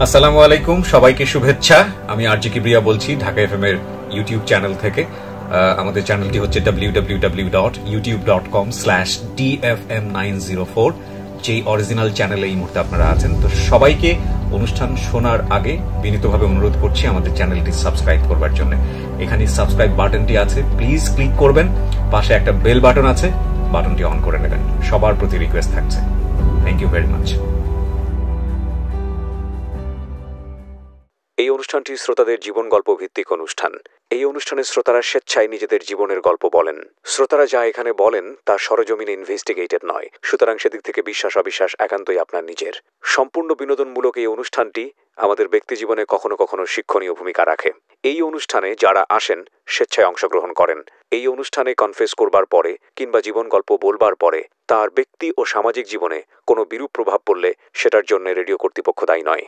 আসসালামু আলাইকুম, সবাইকে শুভেচ্ছা। আমি আরজি কিবরিয়া বলছি ঢাকা এফএম এর ইউটিউব চ্যানেল থেকে। আমাদের চ্যানেলটি হচ্ছে www.youtube.com/dfm904, যেই অরিজিনাল চ্যানেলে এই মুহূর্তে আপনারা আছেন। তো সবাইকে অনুষ্ঠান শোনার আগে বিনীতভাবে অনুরোধ করছি আমাদের চ্যানেলটি সাবস্ক্রাইব করবার জন্য। এখানে সাবস্ক্রাইব বাটনটি আছে, প্লিজ ক্লিক করবেন। পাশে একটা বেল বাটন আছে, বাটনটি অন করে নেবেন। সবার প্রতি রিকোয়েস্ট থাকছে। Thank you very much. এই অনুষ্ঠানটি শ্রোতাদের জীবন গল্প ভিত্তিক অনুষ্ঠান। এই অনুষ্ঠানে শ্রোতারা স্বেচ্ছায় নিজেদের জীবনের গল্প বলেন। শ্রোতারা যা এখানে বলেন তা সরজমিনে ইনভেস্টিগেটেড নয়, সুতরাং সেদিক থেকে বিশ্বাস অবিশ্বাস একান্তই আপনার নিজের। সম্পূর্ণ বিনোদনমূলক এই অনুষ্ঠানটি আমাদের ব্যক্তিজীবনে কখনো কখনো শিক্ষণীয় ভূমিকা রাখে। এই অনুষ্ঠানে যারা আসেন স্বেচ্ছায় অংশগ্রহণ করেন। এই অনুষ্ঠানে কনফেস করবার পরে কিংবা জীবন গল্প বলবার পরে তার ব্যক্তি ও সামাজিক জীবনে কোনো বিরূপ প্রভাব পড়লে সেটার জন্য রেডিও কর্তৃপক্ষ দায়ী নয়।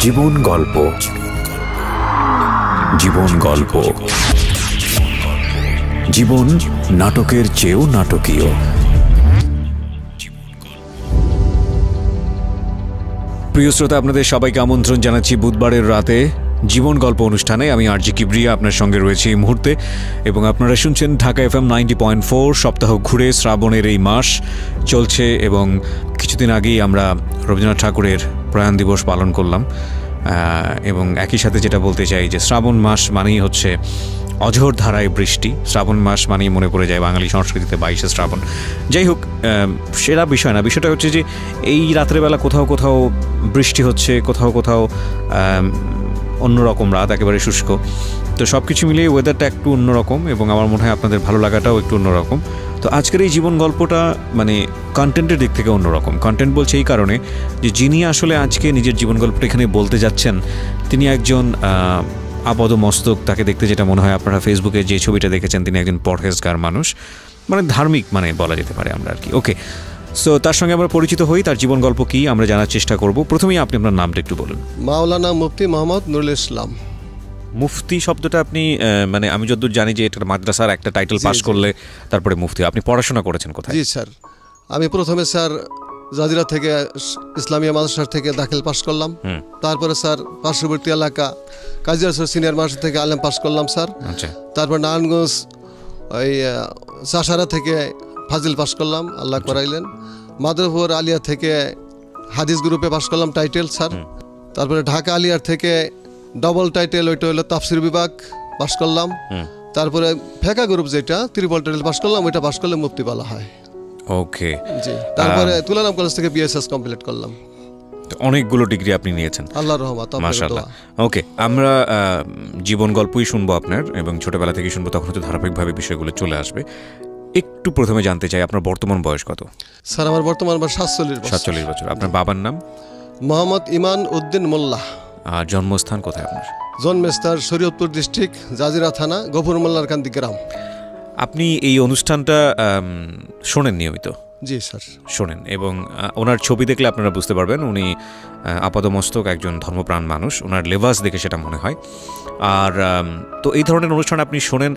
জীবন গল্প, জীবন গল্প, জীবন নাটকের চেয়েও নাটকীয়। প্রিয় শ্রোতা, আপনাদের সবাইকে আমন্ত্রণ জানাচ্ছি বুধবারের রাতে জীবন গল্প অনুষ্ঠানে। আমি আরজি কিবরিয়া আপনার সঙ্গে রয়েছি এই মুহূর্তে, এবং আপনারা শুনছেন ঢাকা এফএম 90.4। সপ্তাহ ঘুরে শ্রাবণের এই মাস চলছে, এবং কিছুদিন আগেই আমরা রবীন্দ্রনাথ ঠাকুরের প্রয়াণ দিবস পালন করলাম। এবং একই সাথে যেটা বলতে চাই যে শ্রাবণ মাস মানেই হচ্ছে অঝোর ধারায় বৃষ্টি। শ্রাবণ মাস মানেই মনে পড়ে যায় বাঙালি সংস্কৃতিতে 22শে শ্রাবণ। যাই হোক, সেটা বিষয় না। বিষয়টা হচ্ছে যে এই রাত্রেবেলা কোথাও কোথাও বৃষ্টি হচ্ছে, কোথাও কোথাও অন্যরকম রাত, একেবারে শুষ্ক। তো সব কিছু মিলিয়ে ওয়েদারটা একটু অন্যরকম, এবং আমার মনে হয় আপনাদের ভালো লাগাটাও একটু অন্যরকম। তো আজকের এই জীবন গল্পটা মানে কন্টেন্টের দিক থেকে অন্যরকম। কন্টেন্ট বলছে এই কারণে যে যিনি আসলে আজকে নিজের জীবন গল্পটা এখানে বলতে যাচ্ছেন তিনি একজন আপাদমস্তক। তাকে দেখতে যেটা মনে হয়, আপনারা ফেসবুকে যে ছবিটা দেখেছেন, তিনি একজন পরহেজগার মানুষ, মানে ধার্মিক মানে বলা যেতে পারে আমরা আর কি। ওকে, সো তার সঙ্গে আমরা পরিচিত হই, তার জীবন গল্প কী আমরা জানার চেষ্টা করব। প্রথমেই আপনি আপনার নামটা একটু বলুন। মাওলানা মুফতি মোহাম্মদ নুরুল ইসলাম। মুফতি শব্দটা আপনি মানে আমি যতদূর জানি যে এটা মাদ্রাসার একটা টাইটেল পাস করলে তারপরে মুফতি। আপনি পড়াশোনা করেছেন কোথায়? জি স্যার, আমি প্রথমে স্যার জাজিরা থেকে ইসলামিয়া মাদ্রাসা থেকে দাখিল পাস করলাম। তারপরে স্যার পার্শ্ববর্তী এলাকা কাজী রাসূল সিনিয়র মাদ্রাসা থেকে আলেম পাস করলাম স্যার। আচ্ছা। তারপর নারায়ণগঞ্জ ওই চাষারা থেকে ফাজিল পাস করলাম, আল্লাহ করাইলেন। মাধবপুর আলিয়া থেকে হাদিস গ্রুপে পাস করলাম টাইটেল স্যার। তারপরে ঢাকা আলিয়ার থেকে ডবল টাইটেল, ওইটা হলো তাফসির বিভাগ পাস করলাম। তারপরে ফেকা গ্রুপ যেটা ত্রিপল টাইটেল পাস করলাম, ওইটা পাস করলে মুফতি বলা হয়। ওকে, জি। তারপরে তুলারাম কলেজ থেকে বিএসএস কমপ্লিট করলাম। অনেকগুলো ডিগ্রি আপনি নিয়েছেন, আল্লাহর রহমত, মাশাআল্লাহ। ওকে, আমরা জীবন গল্পই শুনবো আপনার, এবং ছোটবেলা থেকে শুনবো, তখন হয়তো ধারাবাহিকভাবে বিষয়গুলো চলে আসবে। একটু প্রথমে জানতে চাই আপনার বর্তমান বয়স কত? স্যার আমার বর্তমান বয়স 47 বছর। আপনার বাবার নাম? মোহাম্মদ ইমান উদ্দিন মোল্লা। আর জন্মস্থান কোথায় আপনার? জন্মস্থান শরীয়তপুর ডিস্ট্রিক্ট, জাজিরা থানা, গফুর মোল্লার কান্দি গ্রাম। আপনি এই অনুষ্ঠানটা শোনেন নিয়মিত? জি স্যার, শোনেন, এবং ওনার ছবি দেখলে আপনারা বুঝতে পারবেন উনি আপাদমস্তক একজন ধর্মপ্রাণ মানুষ। ওনার লেবাস দেখে সেটা মনে হয়। আর তো এই ধরনের অনুষ্ঠান আপনি শোনেন,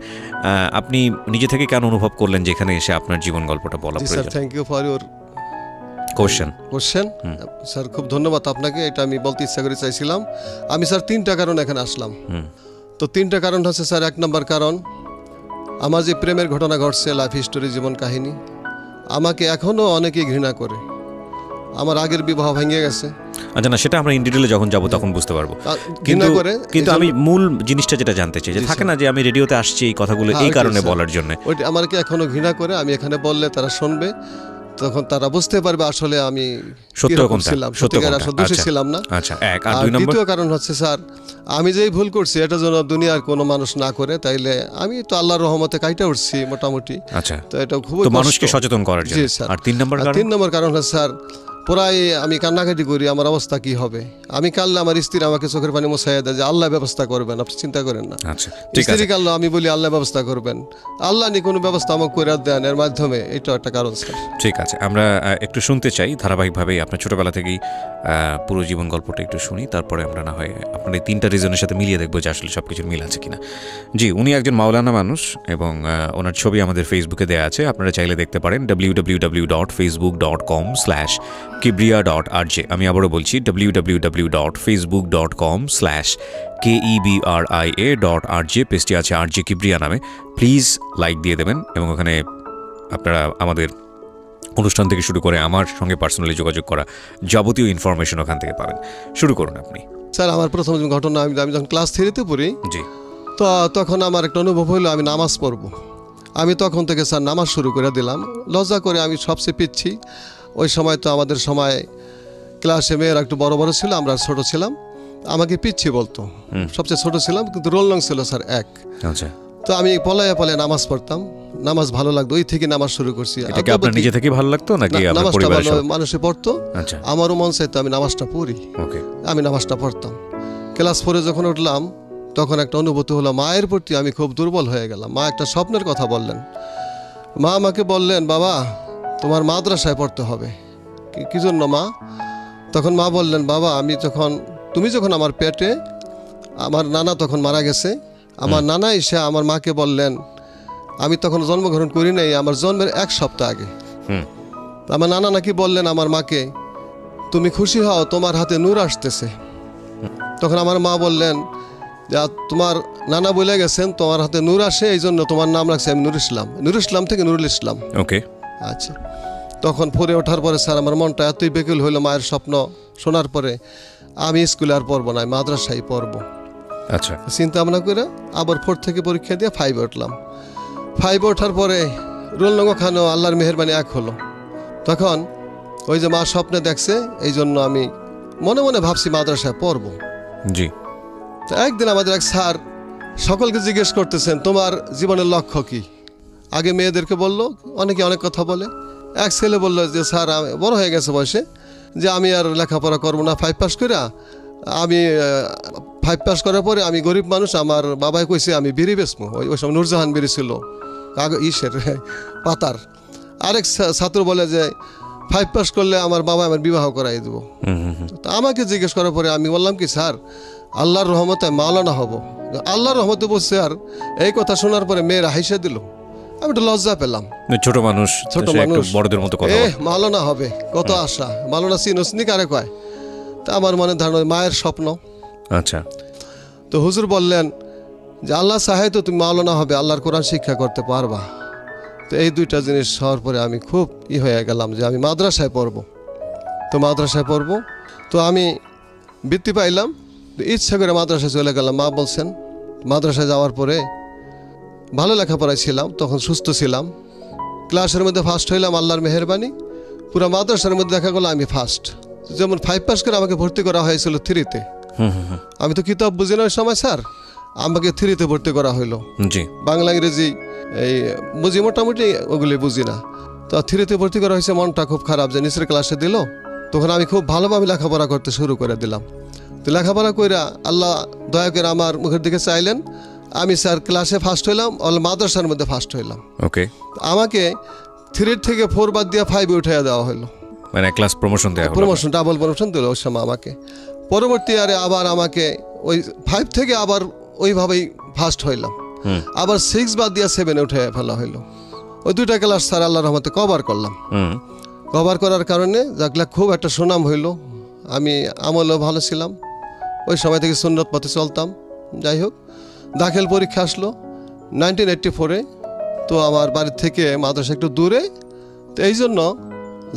আপনি নিজে থেকে কেন অনুভব করলেন যে এখানে এসে আপনার জীবন গল্পটা বলা প্রয়োজন? Sir, thank you for your question. Sir খুব ধন্যবাদ আপনাকে, এটা আমি বলতে ইচ্ছা করে চাইছিলাম। আমি স্যার 3টা কারণ এখানে আসলাম। তো 3টা কারণ হচ্ছে স্যার, 1 নম্বর কারণ আমার যে প্রেমের ঘটনা ঘটছে, লাইফ হিস্টোরি, জীবন কাহিনী, আমাকে এখনও অনেকেই ঘৃণা করে। আমার আগের বিবাহ ভেঙে গেছে। আচ্ছা, না সেটা আমরা ইন ডিটেইলে যখন যাব তখন বুঝতে পারবো। কিন্তু আমি মূল জিনিসটা যেটা জানতে চাই, যে থাকে না যে আমি রেডিওতে আসছি এই কথাগুলো এই কারণে বলার জন্য, ওইটা আমাকে এখনো ঘৃণা করে। আমি এখানে বললে তারা শুনবে, তখন তারা বুঝতে পারবে আসলে আমি সত্যিকার দোষী ছিলাম না। আচ্ছা, এক। আর 2 নম্বর দ্বিতীয় কারণ হচ্ছে স্যার, আমি যেই ভুল করছি এটা যেন দুনিয়ার কোনো মানুষ না করে, তাইলে আমি তো আল্লাহর রহমতে কাইটা উঠছি মোটামুটি। আচ্ছা, তো এটা খুব মানুষকে সচেতন করার জন্য। আর 3 নম্বর কারণ? 3 নম্বর কারণ হচ্ছে স্যার, প্রায় আমি কান্নাকাটি করি, আমার অবস্থা কি হবে। আমি কাঁদলে আমার স্ত্রী আমাকে চোখের পানি মুছাইয়া দেয় যে আল্লাহ ব্যবস্থা করবেন, আপনি চিন্তা করেন না। আচ্ছা, ঠিক আছে। স্ত্রী কাঁদলো, আমি বলি আল্লাহ ব্যবস্থা করবেন, আল্লাহ নি কোনো ব্যবস্থা আমাকে করে দেন, এর মাধ্যমে এটা একটা কারণ স্যার। ঠিক আছে, আমরা একটু শুনতে চাই ধারাবাহিকভাবেই আপনার ছোটবেলা থেকেই পুরো জীবন গল্পটা একটু শুনি, তারপরে আমরা না হয় আপনার এই 3টা রিজনের সাথে মিলিয়ে দেখবো যে আসলে সব কিছুর মিল আছে কিনা। জি, উনি একজন মাওলানা মানুষ এবং ওনার ছবি আমাদের ফেসবুকে দেওয়া আছে, আপনারা চাইলে দেখতে পারেন www.facebook.com/kibria.rj। আমি আবারও বলছি www.facebook.com/KEBRIA.RJ, পেজটি আছে RJ কিবরিয়া নামে। প্লিজ লাইক দিয়ে দেবেন এবং ওখানে আপনারা আমাদের অনুষ্ঠান থেকে শুরু করে আমার সঙ্গে পার্সোনালি যোগাযোগ করা যাবতীয় ইনফরমেশন ওখান থেকে পাবেন। শুরু করুন আপনি। স্যার আমার প্রথম ঘটনা, আমি যখন ক্লাস 3-তে পড়ি, জি, তো তখন আমার একটা অনুভব হইলো আমি নামাজ পড়ব। আমি তখন থেকে স্যার নামাজ শুরু করে দিলাম। লজ্জা করে আমি সবচেয়ে পিচ্ছি। ওই সময় তো আমাদের সময় ক্লাসে মেয়েরা একটু বড় বড় ছিল, আমরা ছোট ছিলাম, আমাকে পিচ্ছি বলতো। সবচেয়ে ছোট ছিলাম, কিন্তু রোল নং ছিল স্যার 1। আচ্ছা, তো আমি পলায়ে পলায়ে নামাজ পড়তাম, নামাজ ভালো লাগতো, ওই থেকে নামাজ শুরু করছি। এটা কি আপনার নিজে থেকে ভালো লাগতো নাকি আপনার নামাজটা পরিবারের ভালো সব? মানুষে পড়তো, আচ্ছা, আমারও মন চাইতো আমি নামাজটা পড়ি। ওকে, আমি নামাজটা পড়তাম। ক্লাস 4-এ যখন উঠলাম তখন একটা অনুভূতি হলো, মায়ের প্রতি আমি খুব দুর্বল হয়ে গেলাম। মা একটা স্বপ্নের কথা বললেন। মা আমাকে বললেন, বাবা তোমার মাদ্রাসায় পড়তে হবে। কি জন্য মা? তখন মা বললেন, বাবা তুমি যখন আমার পেটে, আমার নানা তখন মারা গেছে, আমার নানা এসে আমার মাকে বললেন, আমি তখন জন্মগ্রহণ করি নাই, আমার জন্মের 1 সপ্তাহ আগে। আমার নানা নাকি বললেন আমার মাকে, তুমি খুশি হও, তোমার হাতে নূর আসতেছে। তখন আমার মা বললেন যে তোমার নানা বলে গেছেন তোমার হাতে নূর আসে, এই জন্য তোমার নাম রাখছি আমি নুর ইসলাম। নুর ইসলাম থেকে নুরুল ইসলাম। ওকে, আচ্ছা, তখন পড়ে ওঠার পরে স্যার আমার মনটা এতই বেকুল হইলো মায়ের স্বপ্ন শোনার পরে, আমি স্কুলে আর পড়বো না, মাদ্রাসায় পড়বো। আচ্ছা, চিন্তা ভাবনা করে আবার 4 থেকে পরীক্ষা দিয়ে 5-এ উঠলাম। 5-এ ওঠার পরে রোল নং খানো আল্লাহর মেহেরবানি 1 হলো। তখন ওই যে মা স্বপ্নে দেখছে, এই জন্য আমি মনে মনে ভাবছি মাদ্রাসায় পড়বো। জি, তো একদিন আমাদের এক স্যার সকলকে জিজ্ঞেস করতেছেন, তোমার জীবনের লক্ষ্য কি? আগে মেয়েদেরকে বললো, অনেকে অনেক কথা বলে। এক ছেলে বললো যে স্যার আমি বড় হয়ে গেছে বয়সে, যে আমি আর লেখাপড়া করবো না, 5 পাস করে আমি 5 পাস করার পরে আমি গরিব মানুষ, আমার বাবাই কইছে আমি বিড়ি বেচবো। ওই সময় নূরজাহান বিড়ি ছিল পাতার। আরেক ছাত্র বলে যে 5 পাস করলে আমার বাবা আমার বিবাহ করাই দেবো। তো আমাকে জিজ্ঞেস করার পরে আমি বললাম কি স্যার আল্লাহর রহমতে মাওলানা হব। আল্লাহর রহমতে বলছে। আর এই কথা শোনার পরে মেয়েরা হাসে দিল, আমি একটু লজ্জা পেলাম। ছোট মানুষ বড়দের মতো কথা বলে, মাওলানা হবে, কত আশা। মাওলানা চিনি কারে কয়? তা আমার মনে ধারণা মায়ের স্বপ্ন। আচ্ছা, তো হুজুর বললেন যে আল্লাহ চাহে তো তুমি মাওলানা হবে, আল্লাহর কোরআন শিক্ষা করতে পারবা। তো এই 2টা জিনিস হওয়ার পরে আমি খুব হয়ে গেলাম যে আমি মাদ্রাসায় পড়বো। তো মাদ্রাসায় পড়বো, তো আমি বৃত্তি পাইলাম, ইচ্ছা করে মাদ্রাসায় চলে গেলাম। মা বলছেন, মাদ্রাসায় যাওয়ার পরে ভালো লেখাপড়ায় ছিলাম, তখন সুস্থ ছিলাম, ক্লাসের মধ্যে ফার্স্ট হইলাম আল্লাহর মেহেরবানি। পুরো মাদ্রাসার মধ্যে দেখা গেলো আমি ফার্স্ট। যেমন 5 পাস করে আমাকে ভর্তি করা হয়েছিল 3-তে। আমি তো কিতাব বুঝি না ওই সময় স্যার, আমাকে 3-তে ভর্তি করা হইলো। জি, বাংলা ইংরেজি এই বুঝি, মোটামুটি ওগুলি বুঝি না। তো 3-তে ভর্তি করা হয়েছে, মনটা খুব খারাপ যে নিচের ক্লাসে দিল। তখন আমি খুব ভালোভাবে লেখাপড়া করতে শুরু করে দিলাম। তো লেখাপড়া কইরা আল্লাহ দয়া করে আমার মুখের দিকে চাইলেন, আমি স্যার ক্লাসে ফার্স্ট হইলাম, মাদ্রাসার মধ্যে ফার্স্ট হইলাম। ওকে, আমাকে 3 থেকে 4 বাদ দিয়ে 5-এ উঠাইয়া দেওয়া হলো, মানে ক্লাস প্রমোশন দেওয়া হলো। প্রমোশন, ডাবল প্রমোশন দিল ওই সময় আমাকে। পরবর্তী আরে আবার আমাকে ওই 5 থেকে আবার ওইভাবেই ফার্স্ট হইলাম। আবার 6 বাদ দিয়ে 7-এ উঠে ফেলা হইলো। ওই 2টা ক্লাস স্যার আল্লাহর রহমতে কভার করলাম। কভার করার কারণে যাকলা খুব একটা সুনাম হইলো। আমি আমলেও ভালো ছিলাম, ওই সময় থেকে সুন্নত পথে চলতাম। যাই হোক, দাখিল পরীক্ষা আসলো 1984-এ। তো আমার বাড়ির থেকে মাদ্রাসা একটু দূরে, তো এই জন্য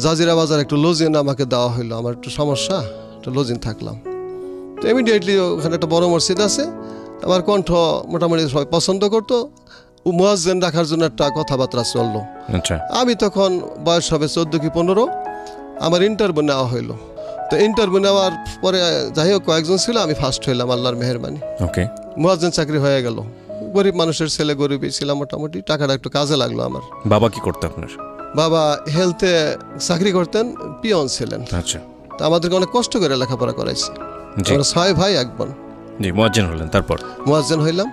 জাজিরা বাজার একটু লজিন আমাকে দেওয়া হইলো। আমার একটু সমস্যা, একটু লজিন থাকলাম। তো ইমিডিয়েটলি ওখানে একটা বড় মসজিদ আছে, আমার কণ্ঠ মোটামুটি সবাই পছন্দ করতো। মুয়াজ্জিন রাখার জন্য একটা কথাবার্তা চললো। আচ্ছা, আমি তখন বয়স হবে 14 কি 15, আমার ইন্টারভিউ নেওয়া হইলো। তো ইন্টারভিউ নেওয়ার পরে যাই হোক কয়েকজন ছিল, আমি ফার্স্ট হইলাম আল্লাহর মেহেরবানি। ওকে, মুয়াজ্জিন চাকরি হয়ে গেল। গরিব মানুষের ছেলে, গরিবই ছিলাম মোটামুটি, টাকাটা একটু কাজে লাগলো আমার। বাবা কি করতো আপনার? বাবা হেলথে চাকরি করতেন, পিয়ন ছিলেন। আচ্ছা, তা আমাদেরকে অনেক কষ্ট করে লেখাপড়া করাইছে। জি আমরা 6 ভাই 1 বোন। জি, মুয়াজ্জিন হলেন, তারপর মুয়াজ্জিন হইলাম।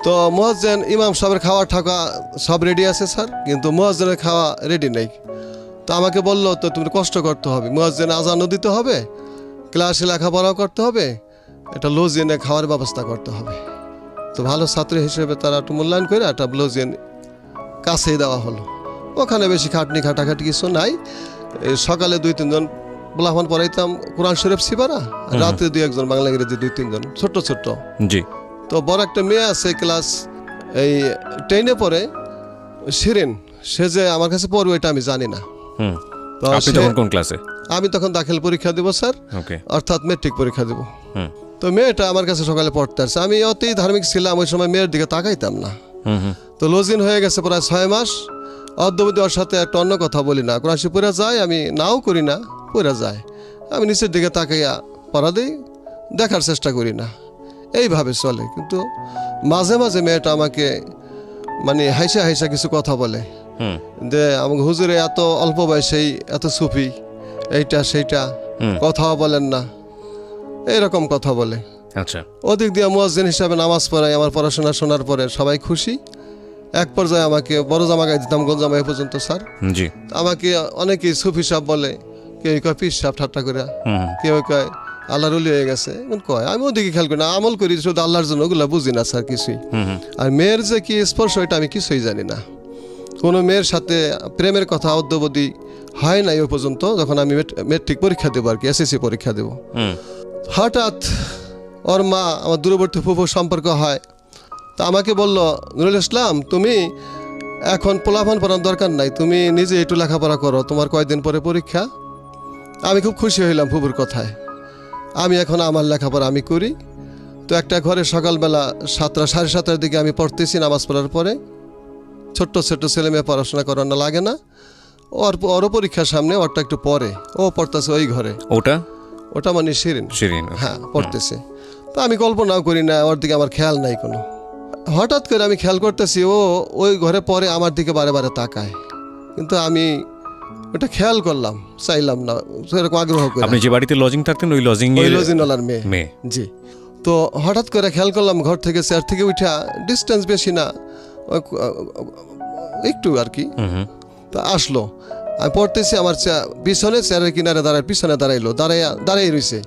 তো মুয়াজ্জিন ইমাম সাহেবের খাওয়া ঠাকা সব রেডি আছে স্যার, কিন্তু মুয়াজ্জিনের খাওয়া রেডি নেই। তো আমাকে বললো তো তুমি কষ্ট করতে হবে, মুয়াজ্জিন আজানও দিতে হবে, ক্লাসে লেখাপড়াও করতে হবে, একটা লজিনে খাওয়ার ব্যবস্থা করতে হবে। তো ভালো ছাত্র হিসেবে তারা একটু মূল্যায়ন করে একটা লজিন কাছেই দেওয়া হলো। ওখানে বেশি খাটাখাটি কিছু নাই। এই সকালে 2-3 জন ব্লাহমান পড়াইতাম কোরআন শরীফ সিপারা, রাতে 2-1 জন বাংলা ইংরেজি 2-3 জন ছোট্ট ছোট্ট। জি। তো বড় একটা মেয়ে আছে ক্লাস এই 10-এ পড়ে, শিরিন, সে যে আমার কাছে পড়বে এটা আমি জানি না। তো আপনি তখন কোন ক্লাসে? আমি তখন দাখিল পরীক্ষা দেবো স্যার, ওকে, অর্থাৎ মেট্রিক পরীক্ষা দেবো। তো মেয়েটা আমার কাছে সকালে পড়তে আসছে। আমি অতি ধার্মিক ছিলাম, ওই সময় মেয়ের দিকে তাকাইতাম না। তো লজিন হয়ে গেছে প্রায় 6 মাস। অদ্যবধি ওর সাথে একটা অন্য কথা বলি না, কোরআন শরীফ পড়ে যায়, আমি নাও করি না, পড়ে যায়, আমি নিচের দিকে তাকাইয়া পড়া দিই, দেখার চেষ্টা করি না, এইভাবে চলে। কিন্তু মাঝে মাঝে মেয়েটা আমাকে মানে হাইসা হাইসা কিছু কথা বলে যে আমাকে হুজুরে এত অল্প বয়সেই এত সুফি, এইটা সেইটা, কথাও বলেন না, এইরকম কথা বলে। আচ্ছা, ওদিক দিয়ে মুয়াজ্জিন হিসাবে নামাজ পড়াই, আমার পড়াশোনা শোনার পরে সবাই খুশি। এক পর্যায়ে আমাকে বড় জামা গায়ে দিতাম, গোল জামা এ পর্যন্ত স্যার। জি। আমাকে অনেকেই সুফি সাহেব বলে, কেউ কয় পীর সাহেব ঠাট্টা করে, কেউ কয় আল্লাহর ওলি হয়ে গেছে, কয়। আমি ওদিকে খেয়াল করি না, আমল করি শুধু আল্লাহর জন্য, ওগুলো বুঝি না স্যার কিছুই। আর মেয়ের যে কি স্পর্শ এটা আমি কিছুই জানি না। কোনো মেয়ের সাথে প্রেমের কথা অদ্যবধি হয় নাই ওই পর্যন্ত, যখন আমি মেট্রিক পরীক্ষা দেবো আর কি, এসএসসি পরীক্ষা দেবো। হঠাৎ ওর মা, আমার দূরবর্তী ফুফুর সম্পর্ক হয়, তা আমাকে বলল, নুরুল ইসলাম তুমি এখন পোলাপান পড়ার দরকার নাই, তুমি নিজে একটু লেখাপড়া করো, তোমার কয়েকদিন পরে পরীক্ষা। আমি খুব খুশি হইলাম ফুফুর কথায়। আমি এখন আমার লেখাপড়া আমি করি। তো একটা ঘরে সকালবেলা 7টা 7:30টার দিকে আমি পড়তেছি নামাজ পড়ার পরে। ছোট্ট ছোট্ট ছেলে মেয়ে পড়াশোনা করানো লাগে না, ওরও পরীক্ষার সামনে, ওরটা একটু পরে, ও পড়তেছে ওই ঘরে। ওটা মানে শিরিন, হ্যাঁ পড়তেছে। তো আমি কল্পনাও করি না, ওর দিকে আমার খেয়াল নাই কোনো। হঠাৎ করে আমি খেয়াল করতেছি ও ওই ঘরে পরে আমার দিকে বারে বারে তাকায়, কিন্তু আমি ওটা খেয়াল করলাম, চাইলাম না, সেরকম আগ্রহ করে। আপনি যে বাড়িতে লজিং থাকতেন ওই লজিংওয়ালার মেয়ে। জি। তো হঠাৎ করে খেয়াল করলাম, ঘর থেকে চেয়ার থেকে উঠা, ডিস্টেন্স বেশি না, একটু আর কি, তো আসলো। আমি পড়তেছি, আমার পিছনে চেয়ারের কিনারে দাঁড়ায়, পিছনে দাঁড়াই রয়েছে।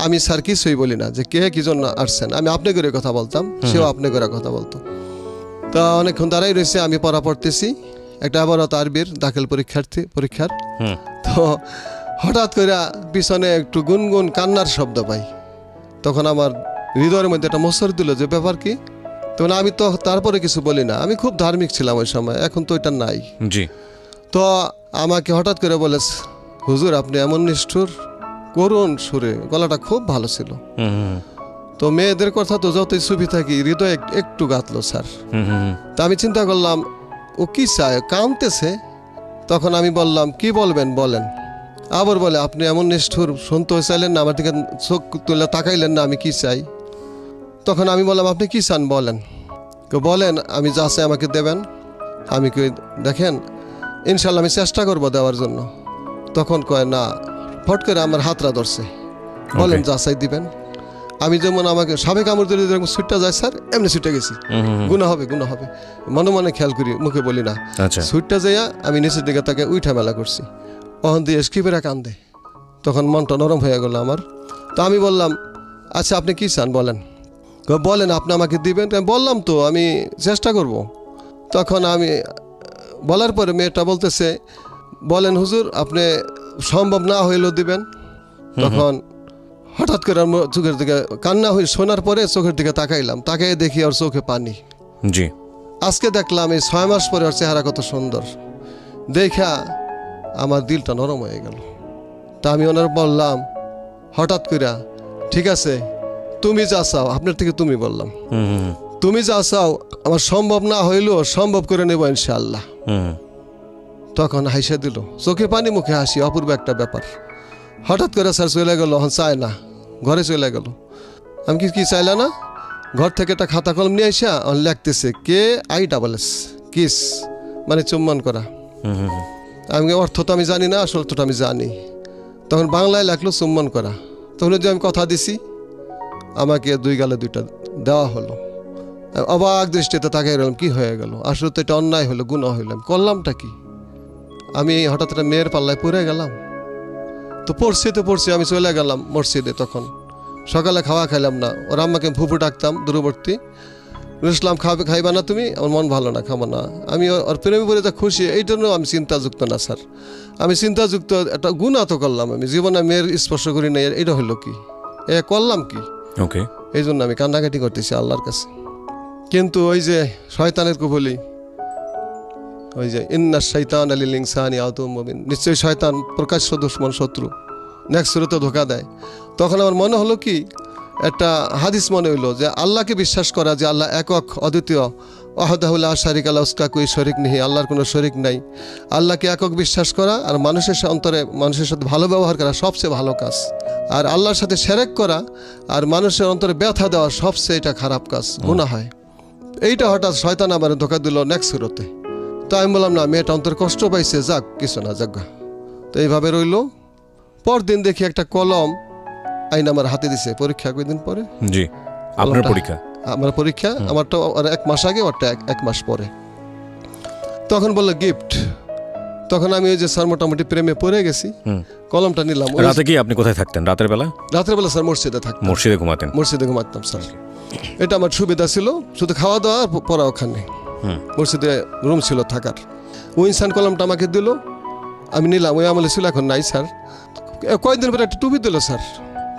আমি স্যার কিছুই বলি না যে কে কি জন্য আসছেন, আমি আপনি করে কথা বলতাম, সেও আপনি করে কথা বলতো। তা অনেকক্ষণ দাঁড়াই রয়েছে, আমি পড়া পড়তেছি, একটা আবারত আরবির দাখিল পরীক্ষার। তো হঠাৎ করে পিছনে একটু গুনগুন কান্নার শব্দ পাই। তখন আমার হৃদয়ের মধ্যে একটা মসর দিল যে ব্যাপার কি। তখন আমি তো তারপরে কিছু বলি না, আমি খুব ধার্মিক ছিলাম ওই সময়, এখন তো এটা নাই। জি। তো আমাকে হঠাৎ করে বলে, হুজুর আপনি এমন নিষ্ঠুর, করুণ সুরে, গলাটা খুব ভালো ছিল। তো মেয়েদের কথা তো যতই সুফি থাকি, হৃদয় একটু গাঁথলো স্যার। তা আমি চিন্তা করলাম ও কি চায়, কাঁদতেছে। তখন আমি বললাম, কি বলবেন বলেন। আবার বলে, আপনি এমন নিষ্ঠুর, শুনতে চাইলেন না, আমার দিকে চোখ তুলে তাকাইলেন না, আমি কি চাই। তখন আমি বললাম, আপনি কি চান বলেন। বলেন, আমি যা চাই আমাকে দেবেন। আমি কি দেখেন, ইনশাল্লাহ আমি চেষ্টা করবো দেওয়ার জন্য। তখন কয় না, ফট করে আমার হাতটা ধরছে, বলেন যা চাই দিবেন। আমি যেমন আমাকে সাবেক কামড় দিলে যেরকম সুইটটা যায় স্যার, এমনি সুইটটা গেছি, গুণা হবে মনে মনে খেয়াল করি, মুখে বলি না। সুইটটা যাইয়া আমি নিচের দিকে তাকে উঠা মেলা করছি, ওখান দিয়ে স্কিপেরা কান্দে। তখন মনটা নরম হয়ে গেল আমার। তো আমি বললাম, আচ্ছা আপনি কি চান বলেন। বলেন আপনি আমাকে দিবেন। বললাম তো আমি চেষ্টা করব। তখন আমি বলার পরে মেয়েটা বলতেছে, বলেন হুজুর আপনি সম্ভব না হইলেও দিবেন। তখন হঠাৎ করে চোখের দিকে কান্না হয়ে শোনার পরে চোখের দিকে তাকাইলাম, তাকাই দেখি ওর চোখে পানি। জি। আজকে দেখলাম এই 6 মাস পরে ওর চেহারা কত সুন্দর, দেখা আমার দিলটা নরম হয়ে গেল। তা আমি ওনার বললাম হঠাৎ করে, ঠিক আছে তুমি যা চাও, আপনার থেকে তুমি বললাম, তুমি যা চাও আমার সম্ভব না হইলেও সম্ভব করে নেব ইনশাআল্লাহ। তখন হাসে দিল, চোখে পানি মুখে হাসি, অপূর্ব একটা ব্যাপার। হঠাৎ করে স্যার চলে গেল, হন চায় না, ঘরে চলে গেল। আমি কি চাইলা না, ঘর থেকে একটা খাতা কলম নিয়ে আসা লিখতেছে KISS, কিস মানে চুম্বন করা। আমি অর্থ তো আমি জানি না, আসল অর্থটা আমি জানি। তখন বাংলায় লাগলো চুম্বন করা। তখন যে আমি কথা দিছি, আমাকে 2 গালে 2টা দেওয়া হলো। অবাক দৃষ্টিতে তাকিয়ে রইলাম, কি হয়ে গেল? আসলে তো এটা অন্যায় হলো, গুনাহ হইলাম, করলামটা কি? আমি হঠাৎ একটা মেয়ের পাল্লায় পড়ে গেলাম। তো পড়ছি আমি চলে গেলাম মসজিদে। তখন সকালে খাওয়া খাইলাম না। ওর আম্মাকে ফুফু ডাকতাম দূরবর্তী, ইসলাম খাইবা না তুমি? আমার মন ভালো না, খাবো না। আমি ওর প্রেমে পড়ে যা খুশি, এই জন্য আমি চিন্তাযুক্ত না স্যার। আমি চিন্তাযুক্ত একটা গুনাহ তো করলাম, আমি জীবনে মেয়ের স্পর্শ করি না, এটা হলো কি? করলাম কি? ওকে, এই জন্য আমি কান্নাকাটি করতেছি আল্লাহর কাছে। কিন্তু ওই যে শয়তানের কুফলি, ওই যে ইন্না শাইতান লিল ইনসানি আদুউম মুবিন, নিশ্চয়ই শয়তান প্রকাশ্য দুশমন, শত্রু, নেক্সট সুরতে ধোঁকা দেয়। তখন আমার মনে হলো কি, একটা হাদিস মনে হইলো যে আল্লাহকে বিশ্বাস করা, যে আল্লাহ একক অদ্বিতীয়, ওয়াহদাহু লা শারিকা লাহু ওয়াসকাকুই শরিক নেহি, আল্লাহর কোনো শরিক নাই। আল্লাহকে একক বিশ্বাস করা আর মানুষের অন্তরে মানুষের সাথে ভালো ব্যবহার করা সবচেয়ে ভালো কাজ। আর আল্লাহর সাথে শিরক করা আর মানুষের অন্তরে ব্যথা দেওয়া সবচেয়ে এটা খারাপ কাজ, গুনাহ হয়। এইটা হঠাৎ শয়তান আমার ধোঁকা দিল নেক্সট সুরতে। তো আমি বললাম না, মেয়েটা অন্তর কষ্ট পাইছে, যাক কিছু না, যাক। তো এইভাবে রইল। পরদিন দেখি একটা কলম আইন আমার হাতে দিছে, পরীক্ষা কয়েকদিন পরে। জি, আপনার পরীক্ষা? আমার পরীক্ষা, আমারটা 1 মাস আগে, ওরটা 1 মাস পরে। তখন বললো গিফট। তখন আমি ওই যে স্যার মোটামুটি প্রেমে পড়ে গেছি, কলমটা নিলাম। রাতে কি আপনি কোথায় থাকতেন? রাতের বেলা? রাতের বেলা স্যার মসজিদে থাকতাম। মসজিদে ঘুমাতেন? মসজিদে ঘুমাতাম স্যার। এটা আমার সুবিধা ছিল, শুধু খাওয়া দাওয়া আর পড়া ওখানে, মসজিদে রুম ছিল থাকার। ওই ইনসান কলমটা আমাকে দিল, আমি নিলাম। ওই আমলে ছিল, এখন নাই স্যার। কয়েকদিন পরে একটা টুপি দিল স্যার।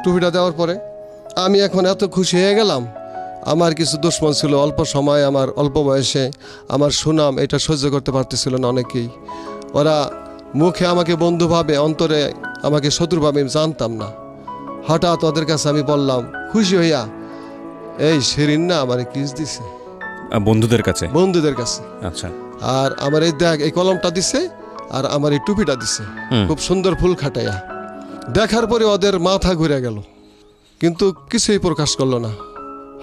টুপিটা দেওয়ার পরে আমি এখন এত খুশি হয়ে গেলাম। আমার কিছু দুশ্মন ছিল, অল্প সময়, আমার অল্প বয়সে আমার সুনাম এটা সহ্য করতে পারতেছিল না অনেকেই। ওরা মুখে আমাকে বন্ধু ভাবে, অন্তরে আমাকে শত্রু ভাবে, আমি জানতাম না। হঠাৎ ওদের কাছে আমি বললাম খুশি হইয়া, এই শিরিন না আমার কিস দিছে। বন্ধুদের কাছে? বন্ধুদের কাছে। আচ্ছা। আর আমার এই দেখ, এই কলমটা দিছে আর আমার এই টুপিটা দিছে, খুব সুন্দর ফুল খাটাইয়া। দেখার পরে ওদের মাথা ঘুরে গেল, কিন্তু কিছুই প্রকাশ করলো না।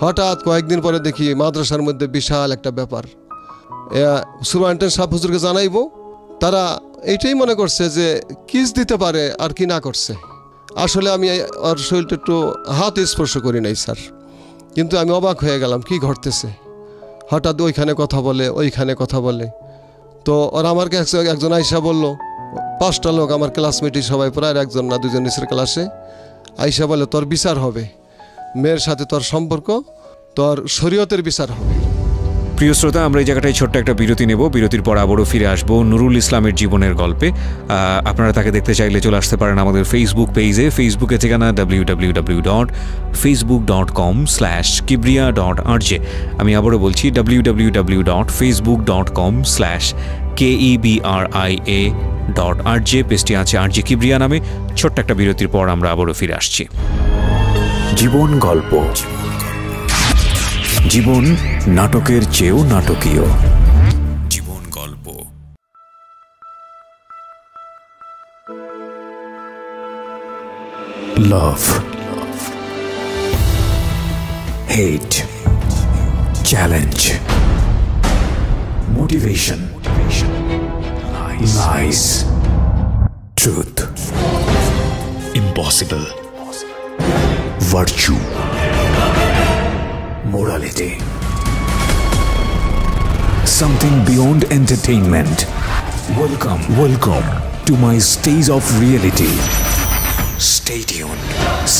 হঠাৎ কয়েকদিন পরে দেখি মাদ্রাসার মধ্যে বিশাল একটা ব্যাপার। সুপারিনটেন্ডেন্ট সাহেব হুজুরকে জানাইবো। তারা এইটাই মনে করছে যে কিস দিতে পারে আর কি না করছে। আসলে আমি ওর শরীরটা একটু হাত স্পর্শ করি নাই স্যার, কিন্তু আমি অবাক হয়ে গেলাম কি ঘটতেছে। হঠাৎ ওইখানে কথা বলে, ওইখানে কথা বলে। তো ওরা আমার কাছে একজন আইসা বলল, 5টা লোক আমার ক্লাসমেটই সবাই, প্রায় 1জন না 2জন নিচের ক্লাসে, আইসা বলে তোর বিচার হবে, মেয়ের সাথে তোর সম্পর্ক, তোর শরীয়তের বিচার হবে। প্রিয় শ্রোতা, আমরা এই জায়গাটায় ছোট্ট একটা বিরতি নেব। বিরতির পর আবারও ফিরে আসবো নুরুল ইসলামের জীবনের গল্পে। আপনারা তাকে দেখতে চাইলে চলে আসতে পারেন আমাদের ফেসবুক পেজে। ফেসবুকে ঠিকানা www.facebook.com/kibriya.rj। আমি আবারও বলছি www.facebook.com/KEBRIA.RJ। পেজটি আছে RJ কিবরিয়া নামে। ছোট্ট একটা বিরতির পর আমরা আবারও ফিরে আসছি। জীবন গল্প। জীবন নাটকের চেয়েও নাটকীয়। জীবন গল্প। Love, hate, challenge, motivation, lies, truth, impossible, virtue, morality, something beyond entertainment. Welcome to my stage of reality. Stay tuned.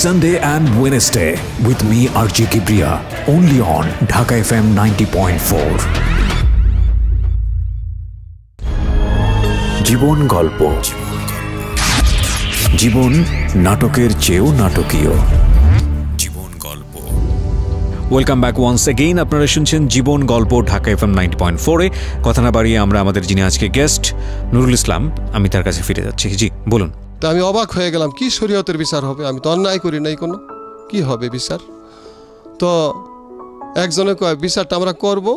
Sunday and Wednesday with me RJ Kibriya, only on Dhaka FM 90.4. জীবন গল্প। জীবন নাটকের চেয়েও নাটকীয়। Welcome back once again. আপনারা শুনছেন জীবন গল্প Dhaka FM 90.4-এ। কথা না বাড়িয়ে আমরা আমাদের যিনি আজকে গেস্ট নুরুল ইসলাম, আমি তার কাছে ফিরে যাচ্ছি। জি বলুন। তা আমি অবাক হয়ে গেলাম, কি শরীয়তের বিচার হবে? আমি তো অন্যায় করি নাই কোনো, কি হবে বিচার? তো একজনে কয় বিচারটা আমরা করব,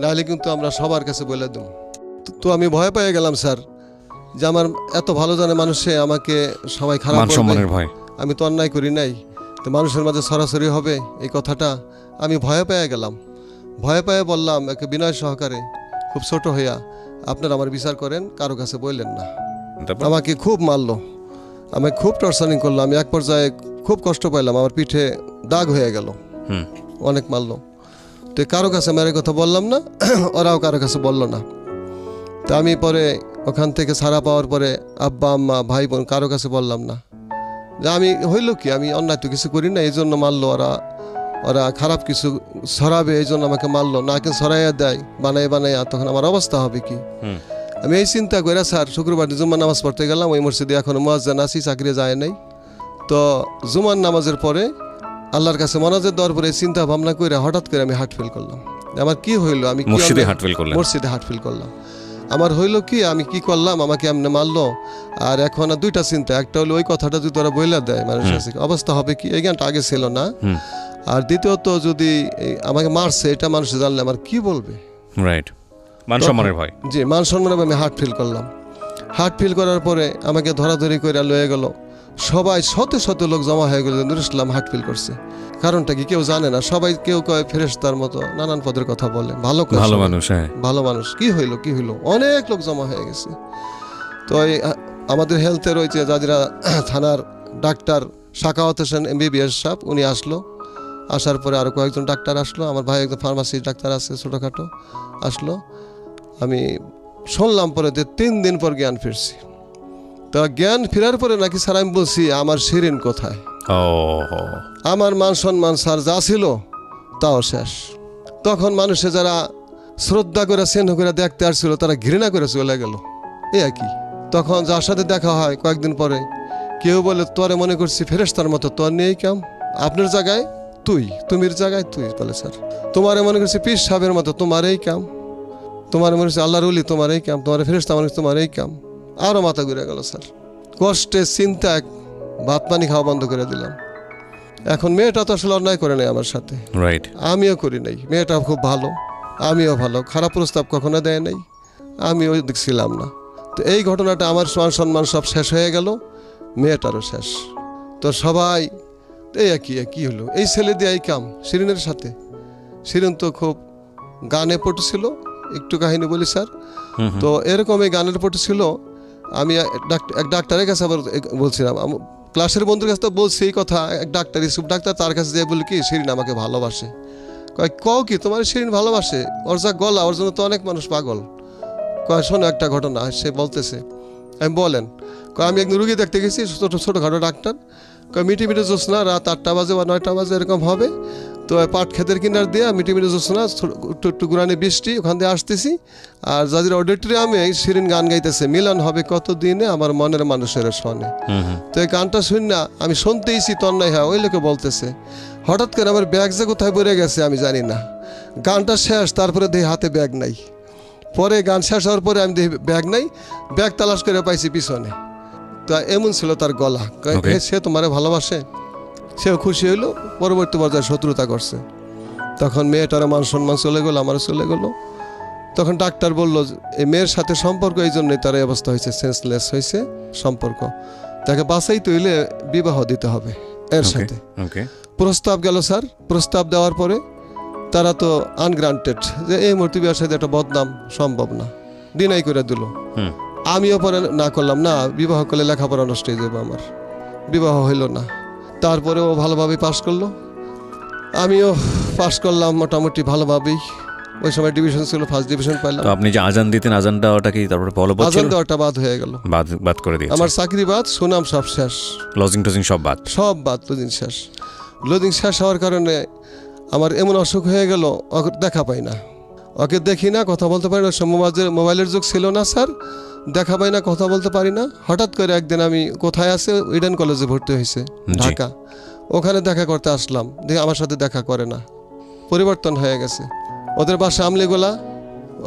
নাহলে কিন্তু আমরা সবার কাছে বলে দেব। তো আমি ভয় পেয়ে গেলাম স্যার, যে আমার এত ভালো জানে মানুষে আমাকে সবাই খারাপ সম্মানের ভয়। আমি তো অন্যায় করি নাই, তো মানুষের মাঝে সরাসরি হবে এই কথাটা। আমি ভয় পেয়ে গেলাম। ভয় পেয়ে বললাম একে বিনয় সহকারে, খুব ছোট হইয়া, আপনারা আমার বিচার করেন, কারো কাছে বললেন না। তারপর? আমাকে খুব মারলো, আমাকে খুব টর্চারিং করলো। আমি এক পর্যায়ে খুব কষ্ট পাইলাম, আমার পিঠে দাগ হয়ে গেল, অনেক মারলো। তো কারো কাছে আমি আর এই কথা বললাম না, ওরাও কারো কাছে বললো না। তা আমি পরে ওখান থেকে ছাড়া পাওয়ার পরে আব্বা আম্মা ভাই বোন কারো কাছে বললাম না যে আমি হইল কি, আমি অন্যায় তো কিছু করি না, এই জন্য মারলো ওরা, ওরা খারাপ কিছু ছড়াবে এই জন্য আমাকে মারলো, না কিন্তু ছড়াইয়া দেয় বানাইয়া, তখন আমার অবস্থা হবে কি। আমি এই চিন্তা করে স্যার শুক্রবার জুম্মার নামাজ পড়তে গেলাম, ওই মসজিদে এখনো মুয়াজ্জিন আছি, চাকরি যায় নাই। তো জুমার নামাজের পরে আল্লাহর কাছে মনাজাত দেওয়ার পরে চিন্তা ভাবনা করে হঠাৎ করে আমি হার্ট ফিল করলাম। আমার কি হইলো, আমি মসজিদে হার্ট ফিল করলাম, মসজিদে হার্ট ফিল করলাম। আমার হইলো কি, আমি কি করলাম, আমাকে এমনি মারলো। আর এখন দুইটা চিন্তা, একটা হলো ওই কথাটা যদি ওরা বইলা দেয় মানুষের কাছে অবস্থা হবে কি, এই জ্ঞানটা আগে ছিল না। আর দ্বিতীয়ত যদি আমাকে মারছে এটা মানুষ জানলে আমার কি বলবে, রাইট, মান সম্মানের ভয়। জি, মান সম্মানের ভয়ে আমি হার্ট ফিল করলাম। হার্ট ফিল করার পরে আমাকে ধরাধরি করে লয়ে গেল, সবাই শত শত লোক জমা হয়ে গেল, নূর ইসলাম হার্ট ফিল করছে। কারণটা কি কেউ জানে না, সবাই কেউ কয় ফেরেশতার মতো নানান পদের কথা বলে, ভালো মানুষ, হ্যাঁ ভালো মানুষ। কি হইলো, অনেক লোক জমা হয়ে গেছে। তো এই আমাদের হেলথের ওই যে জাজিরা থানার ডাক্তার সাখাওয়াত হোসেন MBBS সাহেব, উনি আসলো। আসার পরে আরও কয়েকজন ডাক্তার আসলো, আমার ভাই একজন ফার্মাসি ডাক্তার আছে ছোটোখাটো, আসলো। আমি শুনলাম পরে যে 3 দিন পর জ্ঞান ফিরছি। তা জ্ঞান ফেরার পরে নাকি স্যার আমি বলছি আমার শিরিন কোথায়, আমার মান সম্মান স্যার যা ছিল তাও শেষ। তখন মানুষে যারা শ্রদ্ধা করে স্নেহ করে দেখতে আসছিল তারা ঘৃণা করে চলে গেল, এ কি। তখন যার সাথে দেখা হয় কয়েকদিন পরে, কেউ বলে তোরে মনে করছি ফেরেশতার মতো, তোর নেই কাম, আপনার জায়গায় তুমির জায়গায় তুই, বলে স্যার তোমারে মনে করছি পীর সাহেবের মতো, তোমার এই কাম, তোমার মনে করছি আল্লাহর ওলি, তোমার এই কাম, তোমার ফেরেশতা মনে করছি তোমার এই কাম। আরও মাথা ঘুরে গেল স্যার, কষ্টে চিন্তায় ভাত পানি খাওয়া বন্ধ করে দিলাম। এখন মেয়েটা তো আসলে অন্যায় করে নাই আমার সাথে, রাইট, আমিও করি নাই, মেয়েটা খুব ভালো, আমিও ভালো, খারাপ প্রস্তাব কখনো দেয় নাই, আমিও দেখছিলাম না। তো এই ঘটনাটা আমার মান সম্মান সব শেষ হয়ে গেল, মেয়েটারও শেষ। তো সবাই এই কি হলো, এই ছেলে দিয়ে এই কাম শিরিনের সাথে। শিরিন তো খুব গানে পড়ছিল, একটু কাহিনী বলি স্যার। তো এরকম এই গানের পটু ছিল। আমি এক ডাক্তারের কাছে আবার বলছিলাম, ক্লাসের বন্ধুর কাছে তো বলছি এই কথা, এক ডাক্তার ইসুফ ডাক্তার, তার কাছে যেয়ে বলি কি শিরিন আমাকে ভালোবাসে। কও কি তোমার শিরিন ভালোবাসে, ওর যা গলা, ওর জন্য তো অনেক মানুষ পাগল। শোনো একটা ঘটনা, সে বলতেছে, আমি বলেন, আমি একদিন রুগী দেখতে গেছি, ছোটোখাটো ডাক্তার, মিটি জ্যোৎস্না, রাত 8টা বাজে বা 9টা বাজে এরকম হবে। তো পাট ক্ষেতের কিনার দিয়ে মিটি জ্যোৎস্না, একটু গুরানি বৃষ্টি, ওখান দিয়ে আসতেছি। আর জাজিরা অডিটোরিয়ামে শিরিন গান গাইতেছে, মিলন হবে কত দিনে আমার মনের মানুষের শোনে। তো এই গানটা শুন না, আমি শুনতেইছি তন্ময়, হ্যাঁ ওই লোকে বলতেছে। হঠাৎ করে আমার ব্যাগ যে কোথায় পড়ে গেছে আমি জানি না। গানটা শেষ, তারপরে দেখি হাতে ব্যাগ নাই। পরে গান শেষ হওয়ার পরে আমি দেখি ব্যাগ নাই, ব্যাগ তালাশ করে পাইছি পিছনে। তা এমন ছিল তার গলা, সে তোমারে ভালোবাসে। সেও খুশি হইলো, পরবর্তী পর্যায়ে শত্রুতা করছে। তখন মেয়েটার মান সম্মান চলে গেল, আমারও চলে গেল। তখন ডাক্তার বলল এই মেয়ের সাথে সম্পর্ক, এই জন্যই তার এই অবস্থা হয়েছে, সেন্সলেস হয়েছে সম্পর্ক, তাকে বাঁচাইতে হইলে বিবাহ দিতে হবে এর সাথে। প্রস্তাব গেল স্যার, প্রস্তাব দেওয়ার পরে তারা তো আনগ্রান্টেড, যে এই মুহূর্তে বিয়ের সাথে একটা বদনাম সম্ভব না, ডিনাই করে দিল। আমিও পরে না করলাম, না বিবাহ করলে লেখাপড়া নষ্ট হয়ে যাবে আমার, বিবাহ হইল না। তারপরে ও ভালোভাবেই পাশ করলো, আমিও পাশ করলাম মোটামুটি ভালোভাবেই। ওই সময় ডিভিশন ছিল, ফার্স্ট ডিভিশন পাইলাম। আপনি যে আজান দিতেন, আজানটা ওটা কি তারপরে ফলো করছেন? আজান দেওয়াটা বাদ হয়ে গেল, বাদ করে দিয়েছে। আমার চাকরি বাদ, সুনাম সব শেষ, লজিং টজিং সব বাদ, লজিং শেষ। লজিং শেষ হওয়ার কারণে আমার এমন অসুখ হয়ে গেল, ওকে দেখা পাই না, ওকে দেখি না, কথা বলতে পারি না। মোবাইলের যুগ ছিল না স্যার, দেখা পাই না, কথা বলতে পারি না। হঠাৎ করে একদিন আমি কোথায় আছে, ইডেন কলেজে ভর্তি হয়েছে ঢাকা, ওখানে দেখা করতে আসলাম, দেখি আমার সাথে দেখা করে না, পরিবর্তন হয়ে গেছে। ওদের বাসা আমলিগোলা,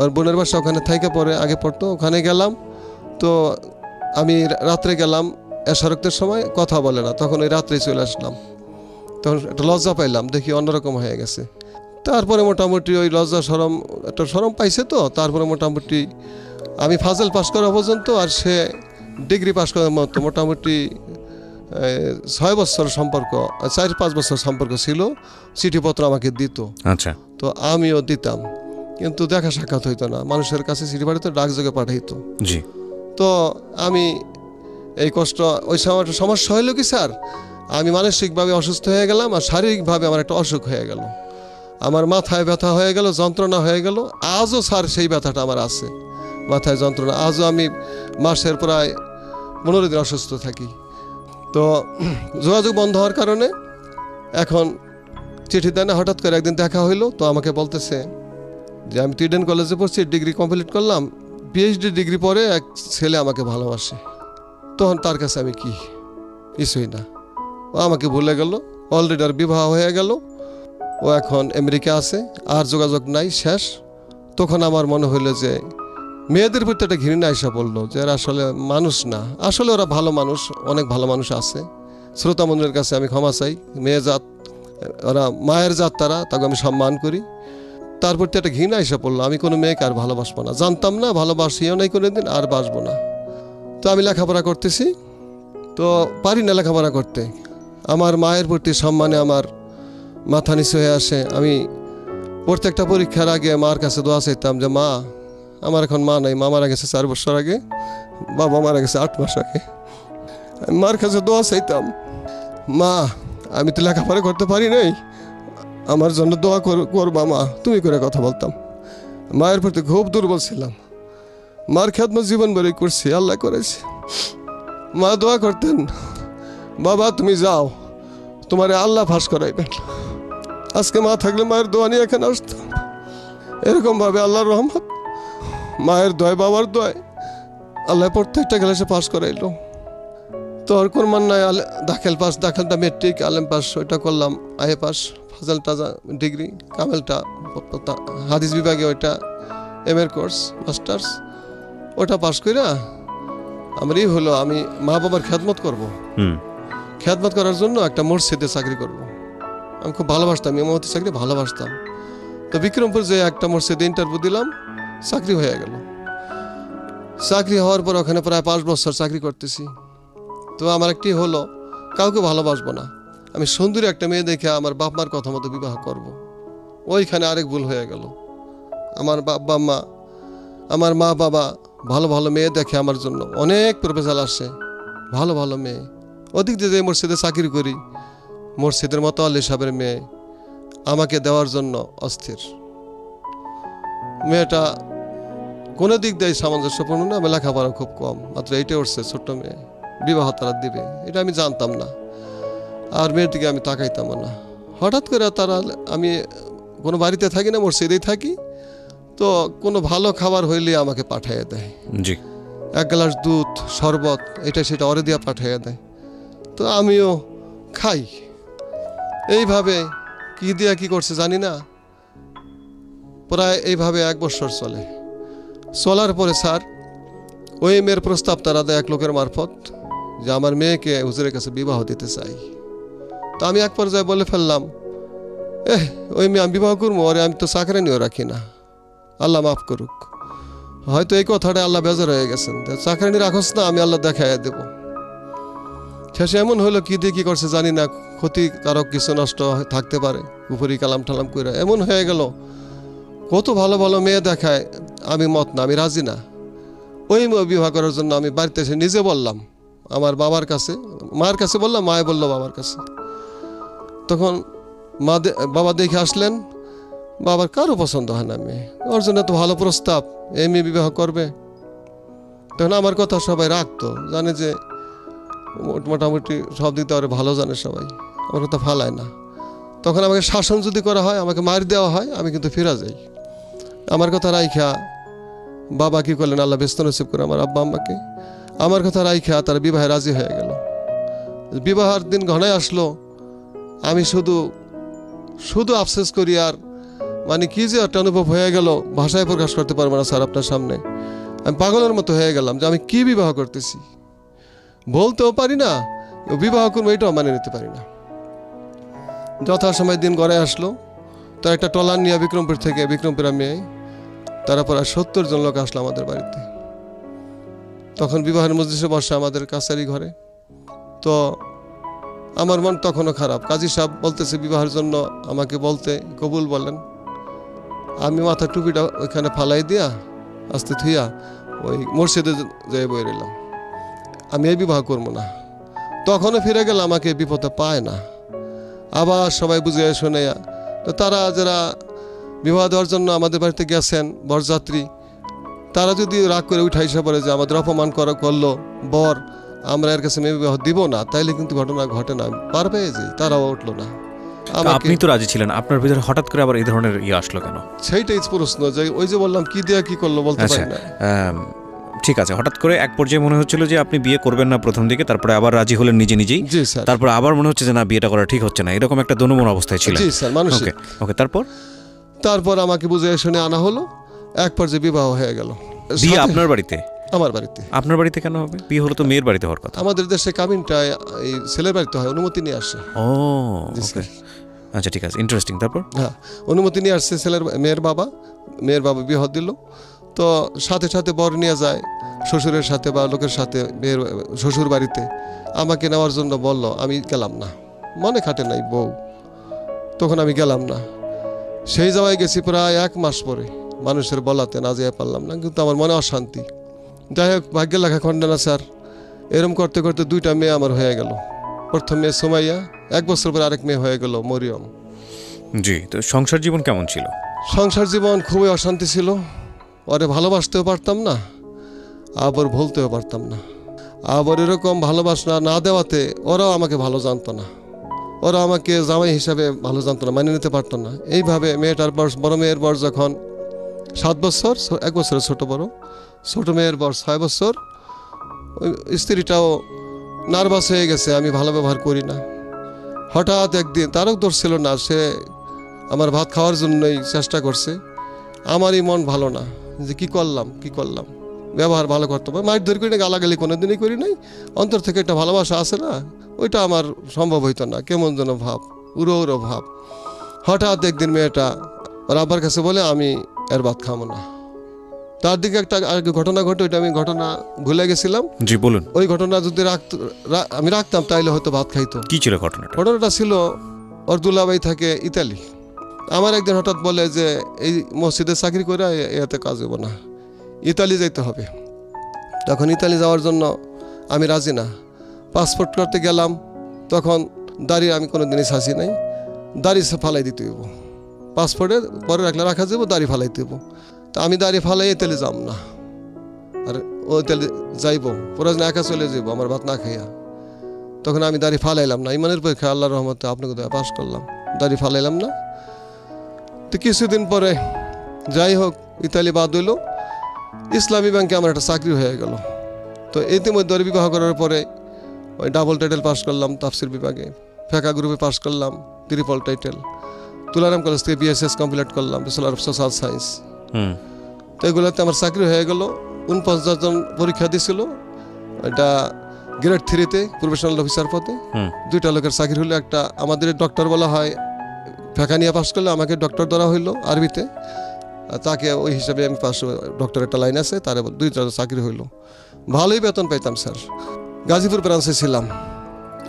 ওর বোনের বাসা ওখানে থাইকে পরে আগে পড়তো, ওখানে গেলাম। তো আমি রাত্রে গেলাম এশারক্তের সময়, কথা বলে না, তখন ওই রাত্রেই চলে আসলাম। তখন একটা লজ্জা পাইলাম, দেখি অন্যরকম হয়ে গেছে। তারপরে মোটামুটি ওই লজ্জা সরম, একটা সরম পাইছে। তো তারপরে মোটামুটি আমি ফাজল পাস করা পর্যন্ত, আর সে ডিগ্রি পাস করার মতো মোটামুটি 6 বছর সম্পর্ক, 4-5 বছর সম্পর্ক ছিল। চিঠিপত্র আমাকে দিত, আচ্ছা, তো আমিও দিতাম। কিন্তু দেখা সাক্ষাৎ হইতো না, মানুষের কাছে চিঠি পাঠাতো, ডাকযোগে পাঠাইতো। জি। তো আমি এই কষ্ট, ওই সমস্যা হইল কি স্যার, আমি মানসিকভাবে অসুস্থ হয়ে গেলাম আর শারীরিকভাবে আমার একটা অসুখ হয়ে গেল, আমার মাথায় ব্যথা হয়ে গেল, যন্ত্রণা হয়ে গেল। আজও স্যার সেই ব্যথাটা আমার আছে, মাথায় যন্ত্রণা। আজও আমি মাসের প্রায় 15 দিন অসুস্থ থাকি। তো যোগাযোগ বন্ধ হওয়ার কারণে এখন চিঠি দেয় না। হঠাৎ করে একদিন দেখা হইলো, তো আমাকে বলতেছে যে আমি ইডেন কলেজে পড়ছি, ডিগ্রি কমপ্লিট করলাম, পিএইচডি ডিগ্রি পরে এক ছেলে আমাকে ভালোবাসে। তখন তার কাছে আমি কি, কিছুই না। ও আমাকে ভুলে গেল, অলরেডি আর বিবাহ হয়ে গেল, ও এখন আমেরিকা আছে, আর যোগাযোগ নাই, শেষ। তখন আমার মনে হইলো যে মেয়েদের প্রতি একটা ঘৃণা এসে পড়লো, যে এরা আসলে মানুষ না, আসলে ওরা ভালো মানুষ, অনেক ভালো মানুষ আছে। শ্রোতা মন্দিরের কাছে আমি ক্ষমা চাই, মেয়ে জাত, ওরা মায়ের জাত, তাকে আমি সম্মান করি। তার প্রতি একটা ঘৃণা এসে পড়লো, আমি কোনো মেয়েকে আর ভালোবাসবো না, জানতাম না, ভালোবাসিও নাই কোনো দিন, আর বাসবো না। তো আমি লেখাপড়া করতেছি, তো পারি না লেখাপড়া করতে। আমার মায়ের প্রতি সম্মানে আমার মাথা নিচু হয়ে আসে। আমি প্রত্যেকটা পরীক্ষার আগে মার কাছে দোয়া চাইতাম যে মা, আমার এখন মা নাই, মা মারা গেছে 4 বছর আগে, বাবা মারা গেছে 8 মাস আগে। আমি মার কাছে দোয়া চাইতাম, মা আমি তো লেখাপড়া করতে পারি নাই, আমার জন্য দোয়া করবা মা, তুমি করে কথা বলতাম। মায়ের প্রতি খুব দুর্বল ছিলাম, মার খেদমত জীবন ভরে করছি, আল্লাহ করেছে। মা দোয়া করতেন, বাবা তুমি যাও, তোমারে আল্লাহ ফাঁস করাইবেন। আজকে মা থাকলে মায়ের দোয়া নিয়ে এখানে আসতাম। এরকমভাবে আল্লাহর রহমত, মায়ের দয়, বাবার দয়, আল্লাহ প্রত্যেকটা ক্লাসে পাস করাইলো। তো আর কোন মান নাই, দাখিলটা মেট্রিক, আলেম পাস, ওইটা করলাম, আইএ পাস, ফাজালটা ডিগ্রি, কামেলটা হাদিস বিভাগে ওইটা এমএর কোর্স, মাস্টার্স, ওটা পাস করে আমার এই হলো, আমি মা বাবার খেদমত করব। খেদমত করার জন্য একটা মসজিদে চাকরি করব। আমি খুব ভালোবাসতাম, ইমামতি চাকরি ভালোবাসতাম। তো বিক্রমপুর যে একটা মসজিদে ইন্টারভিউ দিলাম, চাকরি হয়ে গেল। চাকরি হওয়ার পর ওখানে প্রায় 5 বছর চাকরি করতেছি। তো আমার একটি হলো, কাউকে ভালোবাসবো না, আমি সুন্দরী একটা মেয়ে দেখে আমার বাপ মার কথা মতো বিবাহ করব। ওইখানে আরেক ভুল হয়ে গেল। আমার মা বাবা ভালো ভালো মেয়ে দেখে আমার জন্য, অনেক প্রপোজাল আসে, ভালো ভালো মেয়ে। ওদিক দিয়ে যে মসজিদে চাকরি করি, মসজিদের মতো আলী সাহেবের মেয়ে আমাকে দেওয়ার জন্য অস্থির। মেয়েটা কোনো দিক দিয়ে সামঞ্জস্যপূর্ণ না, আমি লেখাপড়া খুব কম, মাত্র 8-এ উঠছে, ছোট্ট মেয়ে, বিবাহ তারা দিবে এটা আমি জানতাম না, আর মেয়ের দিকে আমি তাকাইতাম না। হঠাৎ করে তারা, আমি কোনো বাড়িতে থাকি না, মসজিদেই থাকি, তো কোনো ভালো খাবার হইলে আমাকে পাঠিয়ে দেয়। জি। 1 গ্লাস দুধ, শরবত, এটা সেটা অরে দিয়া পাঠিয়ে দেয়। তো আমিও খাই। এইভাবে কি দিয়া কি করছে জানি না, প্রায় এইভাবে 1 বছর চলে। চলার পরে স্যার ওই মেয়ের প্রস্তাব তারা দেয় এক লোকের মারফত, যে আমার মেয়েকে হুজুরের কাছে বিবাহ দিতে চাই। তো আমি এক পর্যায়ে বলে ফেললাম, ওই মেয়ে আমি বিবাহ করবো, ওরে আমি তো চাকরি নিয়েও রাখি না, আল্লাহ মাফ করুক। হয়তো এই কথাটা আল্লাহ বেজার হয়ে গেছেন, চাকরি নিয়ে রাখোস না, আমি আল্লাহ দেখাই দেব। শেষে এমন হলো, কি দিয়ে কি করছে জানি না, ক্ষতিকারক কিছু নষ্ট থাকতে পারে, উপরি কালাম টালাম করে এমন হয়ে গেল। কত ভালো ভালো মেয়ে দেখায়, আমি মত না, আমি রাজি না। ওই বিবাহ করার জন্য আমি বাড়িতে এসে নিজে বললাম, আমার বাবার কাছে, মায়ের কাছে বললাম, মায়ে বললো বাবার কাছে। তখন বাবা দেখে আসলেন, বাবার কারো পছন্দ হয় না মেয়ে, ওর জন্য তো ভালো প্রস্তাব, এই মেয়ে বিবাহ করবে। তখন আমার কথা সবাই রাখতো, জানে যে মোটামুটি সব দিক দিয়ে ভালো জানে সবাই, আমার কথা ফালায় না। তখন আমাকে শাসন যদি করা হয়, আমাকে মার দেওয়া হয়, আমি কিন্তু ফিরা যাই। আমার কথা রাইখা বাবা কি করলেন, আল্লাহ ব্যস্ত নসিব করে আমার আব্বা আম্মাকে, আমার কথা রাইখা তারা বিবাহে রাজি হয়ে গেল। বিবাহের দিন ঘনায় আসলো, আমি শুধু আফসোস করি, আর মানে কি যে একটা অনুভব হয়ে গেল, ভাষায় প্রকাশ করতে পারবো না স্যার আপনার সামনে। আমি পাগলের মতো হয়ে গেলাম যে আমি কি বিবাহ করতেছি, বলতেও পারি না, বিবাহ করবো এটাও মানে নিতে পারি না। যথাসময় দিন গড়ায় আসলো, তার একটা ট্রলার নিয়ে বিক্রমপুর থেকে, বিক্রমপুর মেয়ে, তারা প্রায় 70 জন লোক আসলো আমাদের বাড়িতে। তখন বিবাহের মজলিসে বসে আমাদের কাছারি ঘরে। তো আমার মন তখনও খারাপ। কাজী সাহেব বলতেছে বিবাহের জন্য আমাকে বলতে, কবুল বলেন। আমি মাথার টুপিটা ওইখানে ফালাই দিয়া আস্তে থুইয়া ওই মসজিদে যাই বই রইলাম, আমি এই বিবাহ করবো না। তখনও ফিরে গেলে আমাকে বিপদে পায় না, আবার সবাই বুঝিয়ে শুনে। তো তারা যারা বিবাহ দেওয়ার জন্য আমাদের বাড়িতে গেছেন বরযাত্রী, তারা যদি রাগ করে উঠাইসা পড়ে যে আমাদের অপমান করলো বর, আমরা এর কাছে মেয়ে বিবাহ দিব না, তাইলে কিন্তু ঘটনা ঘটে না, পার পেয়ে যাই। তারাও উঠলো না। আপনি তো রাজি ছিলেন, আপনার ভিতরে হঠাৎ করে আবার এই ধরনের আসলো কেন? সেইটাই প্রশ্ন, যে ওই যে বললাম কি দেয়া কি করলো বলতে পারি না। ঠিক আছে, হঠাৎ করে এক পর্যায়ে মনে হচ্ছিল যে আপনি বিয়ে করবেন না প্রথম দিকে, তারপরে আবার রাজি হলেন নিজে নিজেই, তারপর আবার মনে হচ্ছে যে না বিয়েটা করা ঠিক হচ্ছে না, এরকম একটা দোনোমন অবস্থায় ছিলেন। জি স্যার, মানসিক। ওকে, তারপর আমাকে বুঝে শুনে আনা হলো, এক পর্যায়ে বিবাহ হয়ে গেল। বিয়ে আপনার বাড়িতে? আমার বাড়িতে। আপনার বাড়িতে কেন হবে? বিয়ে হলো তো মেয়ের বাড়িতে হওয়ার কথা। আমাদের দেশে কাবিনটা এই ছেলের বাড়িতে হয়, অনুমতি নিয়ে আসে। ও আচ্ছা, ঠিক আছে, ইন্টারেস্টিং। তারপর? হ্যাঁ, অনুমতি নিয়ে আসছে মেয়ের বাবা বিবাহ দিল। তো সাথে সাথে বর নিয়ে যায় শ্বশুরের সাথে বা লোকের সাথে মেয়ের শ্বশুর বাড়িতে। আমাকে নেওয়ার জন্য বলল, আমি গেলাম না, মনে খাটে নাই বউ, তখন আমি গেলাম না। সেই জায়গায় গেছি প্রায় 1 মাস পরে, মানুষের বলাতে না যেতে পারলাম না, কিন্তু আমার মনে অশান্তি। যাই হোক, ভাগ্যের লেখা খণ্ডে না স্যার। এরম করতে করতে 2টা মেয়ে আমার হয়ে গেল। প্রথম মেয়ে সুমাইয়া, 1 বছর পরে আরেক মেয়ে হয়ে গেল মরিয়ম। জি, তো সংসার জীবন কেমন ছিল? সংসার জীবন খুবই অশান্তি ছিল। ওরে ভালোবাসতেও পারতাম না, আবার ভুলতেও পারতাম না। আবার এরকম ভালোবাসা না দেওয়াতে ওরাও আমাকে ভালো জানতো না, ওরা আমাকে জামাই হিসাবে ভালো জানতো না, মানিয়ে নিতে পারতো না। এইভাবে মেয়েটার বয়স, বড় মেয়ের বয়স যখন 7 বছর, 1 বছরের ছোট মেয়ের বয়স 6 বছর, ওই স্ত্রীটাও নার্ভাস হয়ে গেছে, আমি ভালো ব্যবহার করি না। হঠাৎ একদিন, তারও দোষ ছিল না, সে আমার ভাত খাওয়ার জন্যই চেষ্টা করছে। আমারই মন ভালো না, যে কি করলাম, ব্যবহার ভালো করতে হবে। মাইট ধরে করি না, গালাগালি কোনোদিনই করি নাই। অন্তর থেকে একটা ভালোবাসা আছে না, ওইটা আমার সম্ভব হইতো না। কেমন যেন ভাব, উড়ো ভাব। হঠাৎ একদিন মেয়েটা ওর আব্বার কাছে বলে, আমি এর ভাত খাবো না। তার দিকে একটা ঘটনা ঘটে, ওইটা আমি ঘটনা ভুলে গেছিলাম। জি বলুন। ওই ঘটনা যদি আমি রাখতাম তাইলে হয়তো ভাত খাইতো। কি ছিল ঘটনাটা? ঘটনাটা ছিল, ওর দুলাভাই থাকে ইতালি। আমার একদিন হঠাৎ বলে যে এই মসজিদে চাকরি করে এতে কাজ হবো না, ইতালি যাইতে হবে। তখন ইতালি যাওয়ার জন্য আমি রাজি না। পাসপোর্ট করতে গেলাম, তখন দাড়ি আমি কোনো দিনই ছাঁচি নাই, দাড়ি ফালাই দিতে হইব। পাসপোর্টে পরে রাখা যাবো, দাড়ি ফালাইতে হইব। তা আমি দাড়ি ফালাই ইতালি যাব না, আর ও ইতালি যাইব, প্রয়োজন একা চলে যাইব আমার ভাত না খাইয়া। তখন আমি দাড়ি ফালাইলাম না। ইমানের পরীক্ষা আল্লাহর রহমতে আপনাকে পাস করলাম, দাড়ি ফালাইলাম না। তো কিছুদিন পরে যাই হোক, ইতালি বাদ হইল, ইসলামী ব্যাংকে আমার একটা চাকরি হয়ে গেল। তো ইতিমধ্যে বিবাহ করার পরে ওই ডাবল টাইটেল পাস করলাম তাফসির বিভাগে, ফেকা গ্রুপে পাস করলাম, ট্রিপল টাইটেল। তুলারাম কলেজ থেকে BSS কমপ্লিট করলাম, ব্যাচেলর অফ সোশ্যাল সায়েন্স। তো এগুলোতে আমার চাকরি হয়ে গেল। 49 জন পরীক্ষা দিছিল, এটা গ্রেড 3-তে প্রফেশনাল অফিসার পদে। 2টা লোকের চাকরি হলো। একটা আমাদের ডক্টর বলা হয়, ফেকা নিয়ে পাস করলে আমাকে ডক্টর ধরা হইলো আরবিতে, তাকে ওই হিসাবে আমি পাস, ডক্টর একটা লাইন আছে, তার 2টা চাকরি হইলো। ভালোই বেতন পাইতাম স্যার। গাজীপুর ব্রাঞ্চে ছিলাম।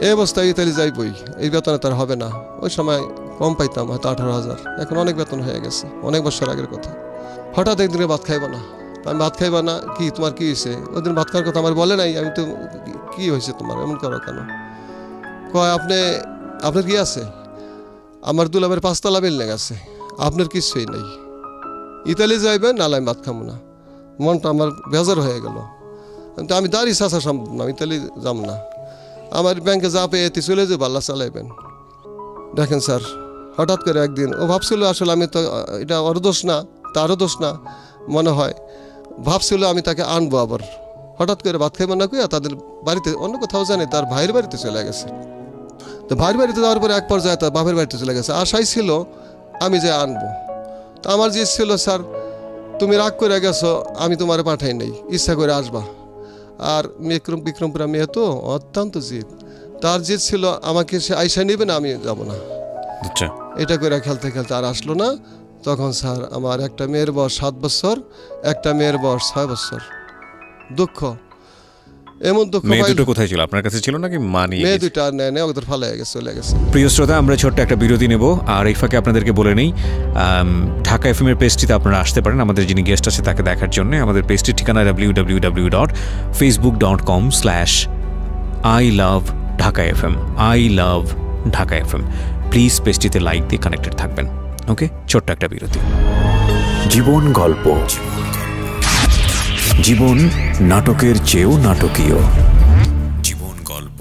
এই অবস্থায় ইতালি যাইবই, এই বেতনে তার হবে না। ওই সময় কম পাইতাম, হয়তো 18,000। এখন অনেক বেতন হয়ে গেছে, অনেক বছর আগের কথা। হঠাৎ একদিনে ভাত খাইব না, আমি ভাত খাইবা না, কি তোমার কি হয়েছে? ওই দিন ভাত খাওয়ার কথা আমার বলে নাই। আমি তো, কি হয়েছে তোমার, এমন করো কেন? কয়, আপনার কি আছে? আমার দুলাভের 5তলা বিল্ডিং আছে, আপনার কিছুই নেই। ইতালি যাইবেন, নাহলে আমি ভাত খাবো না। মনটা আমার বেজার হয়ে গেল। কিন্তু আমি দাঁড়ি চাষা সম্ভব না, ইতালি যাব না। আমার ব্যাংকে যা পেয়ে এতে চলে যাবো, আল্লাহ চালাইবেন। দেখেন স্যার, হঠাৎ করে একদিন ও ভাবছিল, আসলে আমি তো, এটা ওর দোষ না, তারও দোষ না মনে হয়, ভাবছিল আমি তাকে আনবো আবার। হঠাৎ করে ভাত খাইব না কইয়া তাদের বাড়িতে, অন্য কোথাও জানি, তার ভাইয়ের বাড়িতে চলে গেছে। তো ভাইয়ের বাড়িতে যাওয়ার পরে এক পর্যায়ে তার বাপের বাড়িতে চলে গেছে। আশাই ছিল আমি যে আনবো। তো আমার যে ছিল, স্যার তুমি রাগ করে গেছো, আমি তোমারে পাঠাই নাই, ইচ্ছা করে আসবা। আর বিক্রমপুরা মেয়ে তো অত্যন্ত জিদ, তার জিদ ছিল আমাকে সে আইসা নেবে না, আমি যাব না। আচ্ছা, এটা করে খেলতে খেলতে আর আসলো না। তখন স্যার আমার একটা মেয়ের বয়স 7 বছর, একটা মেয়ের বয়স 6 বছর। দুঃখ, এমন দুঃখ মেয়ে পাইলাম। দুটো কোথায় ছিল, আপনার কাছে ছিল নাকি মা নিয়ে মেয়ে গেছে? দুইটা আর নেয় ওদের ফালে গেছে, চলে গেছে। প্রিয় শ্রোতা, আমরা ছোট্ট একটা বিরতি নেব, আর এই ফাঁকে আপনাদেরকে বলে নেই ঢাকা এফএম এর পেজটিতে আপনারা আসতে পারেন আমাদের যিনি গেস্ট আছে তাকে দেখার জন্য। আমাদের পেজটির ঠিকানা www.facebook.com/iLoveDhakaFM iLoveDhakaFM। প্লিজ পেজটিতে লাইক দিয়ে কানেক্টেড থাকবেন। ওকে, ছোট্ট একটা বিরতি। জীবন গল্প, জীবন নাটকের চেয়েও নাটকীয়। জীবন গল্প।